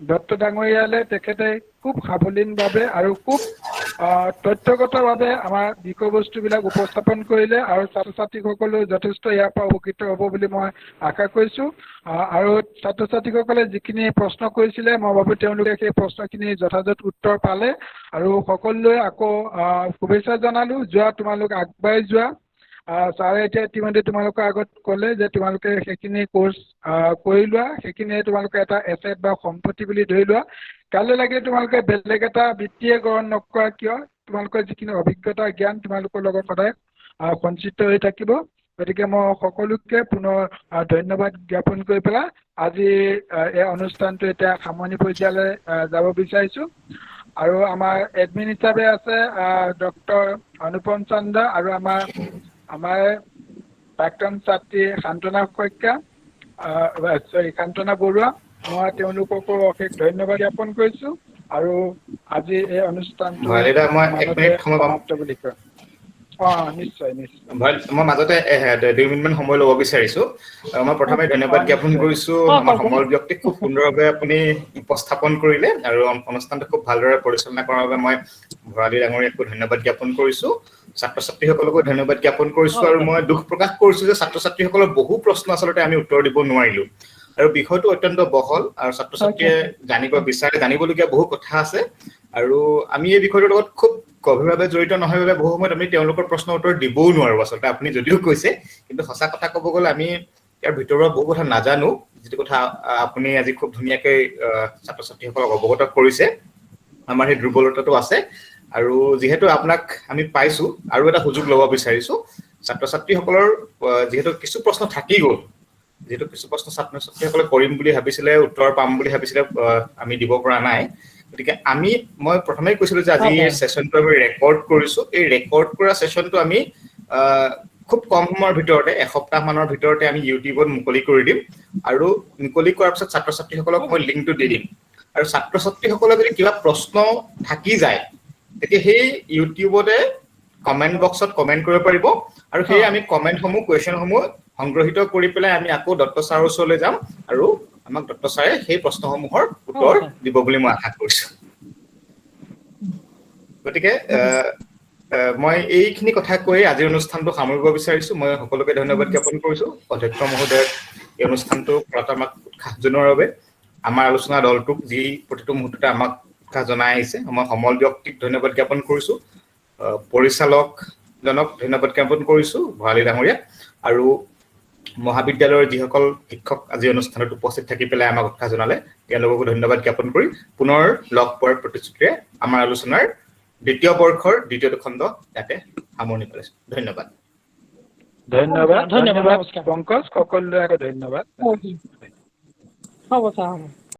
দত্ত ডাঙৰীয়ালে তেখেতে খুব সাৱলীনভাৱে আৰু খুব তথ্যগতভাৱে আমাৰ বিষয়বস্তুবিলাক উপস্থাপন কৰিলে আৰু ছাত্ৰ ছাত্ৰীসকলেও যথেষ্ট ইয়াৰ পৰা উপকৃত হ'ব বুলি মই আশা কৰিছোঁ আৰু ছাত্ৰ ছাত্ৰীসকলে যিখিনি প্ৰশ্ন কৰিছিলে মই ভাবোঁ তেওঁলোকে সেই প্ৰশ্নখিনি যথাযথ উত্তৰ পালে আৰু সকলোৱে আকৌ শুভেচ্ছা জনালোঁ তোমালোক আগবাঢ়ি যোৱা ছাৰে এতিয়া ইতিমধ্যে তোমালোকৰ আগত ক'লে যে তোমালোকে সেইখিনি কোৰ্চ কৰি লোৱা সেইখিনিয়ে তোমালোকে এটা এছেট বা সম্পত্তি বুলি ধৰি লোৱা কাইলৈ লাগে তোমালোকে বেলেগ এটা বৃত্তিয়ে গ্ৰহণ নকৰা কিয় তোমালোকৰ যিখিনি অভিজ্ঞতা জ্ঞান তোমালোকৰ লগত সদায় সঞ্চিত হৈ থাকিব গতিকে মই সকলোকে পুনৰ ধন্যবাদ জ্ঞাপন কৰি পেলাই আজি এই অনুষ্ঠানটো এতিয়া সামৰণি পৰ্যায়লৈ যাব বিচাৰিছোঁ আৰু আমাৰ এডমিন হিচাপে আছে ডক্টৰ অনুপম চন্দ্ৰ আৰু আমাৰ প্ৰাক্তন ছাত্ৰী শান্তনা শইকীয়া শান্তনা বৰুৱা মই তেওঁলোককো অশেষ ধন্যবাদ জ্ঞাপন কৰিছোঁ আৰু আজি এই অনুষ্ঠানটো সমাপ্ত বুলি কয় নিশ্চয় মই মাজতে 2 মিনিটমান সময় ল'ব বিচাৰিছোঁ মই প্ৰথমে ধন্যবাদ জ্ঞাপন কৰিছোঁ আমাৰ সমল ব্যক্তিক খুব সুন্দৰভাৱে আপুনি উপস্থাপন কৰিলে আৰু অনুষ্ঠানটো খুব ভালদৰে পৰিচালনা কৰাৰ বাবে মই ভৰালী ডাঙৰীয়াকো ধন্যবাদ জ্ঞাপন কৰিছোঁ ছাত্ৰ ছাত্ৰীসকলকো ধন্যবাদ জ্ঞাপন কৰিছোঁ আৰু মই দুখ প্ৰকাশ কৰিছোঁ যে ছাত্ৰ ছাত্ৰীসকলৰ বহু প্ৰশ্ন আচলতে আমি উত্তৰ দিব নোৱাৰিলোঁ আৰু বিষয়টো অত্যন্ত বহল আৰু ছাত্ৰ ছাত্ৰীয়ে জানিবলগীয়া বহু কথা আছে আৰু আমি এই বিষয়টোৰ লগত খুব গভীৰভাৱে জড়িত নহয় বাবে বহু সময়ত আমি তেওঁলোকৰ প্ৰশ্ন উত্তৰ দিবও নোৱাৰোঁ আচলতে আপুনি যদিও কৈছে কিন্তু সঁচা কথা ক'ব গ'লে আমি ইয়াৰ ভিতৰুৱা বহু কথা নাজানো যিটো কথা আপুনি আজি খুব ধুনীয়াকৈ ছাত্ৰ ছাত্ৰীসকলক অৱগত কৰিছে আমাৰ সেই দুৰ্বলতাটো আছে আৰু যিহেতু আপোনাক আমি পাইছোঁ আৰু এটা সুযোগ ল'ব বিচাৰিছোঁ ছাত্ৰ ছাত্ৰীসকলৰ যিহেতু কিছু প্ৰশ্ন থাকি গ'ল যিহেতু কিছু প্ৰশ্ন ছাত্ৰ ছাত্ৰীসকলে কৰিম বুলি ভাবিছিলে উত্তৰ পাম বুলি ভাবিছিলে আমি দিব পৰা নাই গতিকে মই প্ৰথমেই কৈছিলোঁ যে আজি ছেশ্যনটো আমি ৰেকৰ্ড কৰিছোঁ এই ৰেকৰ্ড কৰা ছেশ্যনটো আমি খুব কম সময়ৰ ভিতৰতে এসপ্তাহমানৰ ভিতৰতে আমি ইউটিউবত মুকলি কৰি দিম আৰু মুকলি কৰাৰ পিছত ছাত্ৰ ছাত্ৰীসকলক মই লিংকটো দি দিম আৰু ছাত্ৰ ছাত্ৰীসকলে যদি কিবা প্ৰশ্ন থাকি যায় তেতিয়া সেই ইউটিউবতে কমেণ্ট বক্সত কমেণ্ট কৰিব পাৰিব আৰু সেই আমি কমেণ্টসমূহ কুৱেশ্যনসমূহ সংগ্ৰহিত কৰি পেলাই আমি আকৌ দত্ত ছাৰৰ ওচৰলৈ যাম আৰু আমাক ডক্টৰ ছাৰে সেই প্ৰশ্নসমূহৰ উত্তৰ দিব বুলি মই আশা কৰিছো। গতিকে মই এইখিনি কথা কৈ আজিৰ অনুষ্ঠানটো সামৰিব বিচাৰিছো। মই সকলোকে ধন্যবাদ জ্ঞাপন কৰিছো, অধ্যক্ষ মহোদয়ক এই অনুষ্ঠানটো কৰাত আমাক উৎসাহ জনোৱাৰ বাবে, আমাৰ আলোচনা দলটোক যি প্ৰতিটো মুহূৰ্ততে আমাক উৎসাহ জনাই আহিছে। মই সমল ব্যক্তিক ধন্যবাদ জ্ঞাপন কৰিছো, পৰিচালকজনক ধন্যবাদ জ্ঞাপন কৰিছো, ভৰালী ডাঙৰীয়া, আৰু মহাবিদ্যালয়ৰ যিসকল শিক্ষক আজি অনুষ্ঠানত উপস্থিত থাকি পেলাই আমাক উৎসাহ জনালে তেওঁলোককো ধন্যবাদ জ্ঞাপন কৰি পুনৰ লগ পোৱাৰ প্ৰতিশ্ৰুতিৰে আমাৰ আলোচনাৰ দ্বিতীয় বৰ্ষৰ দ্বিতীয়টো খণ্ড ইয়াতে সামৰণি পেলাইছো। ধন্যবাদ। ধন্যবাদ। ধন্যবাদ পংকজ, সকলোকে ধন্যবাদ। হ'ব ছাৰ।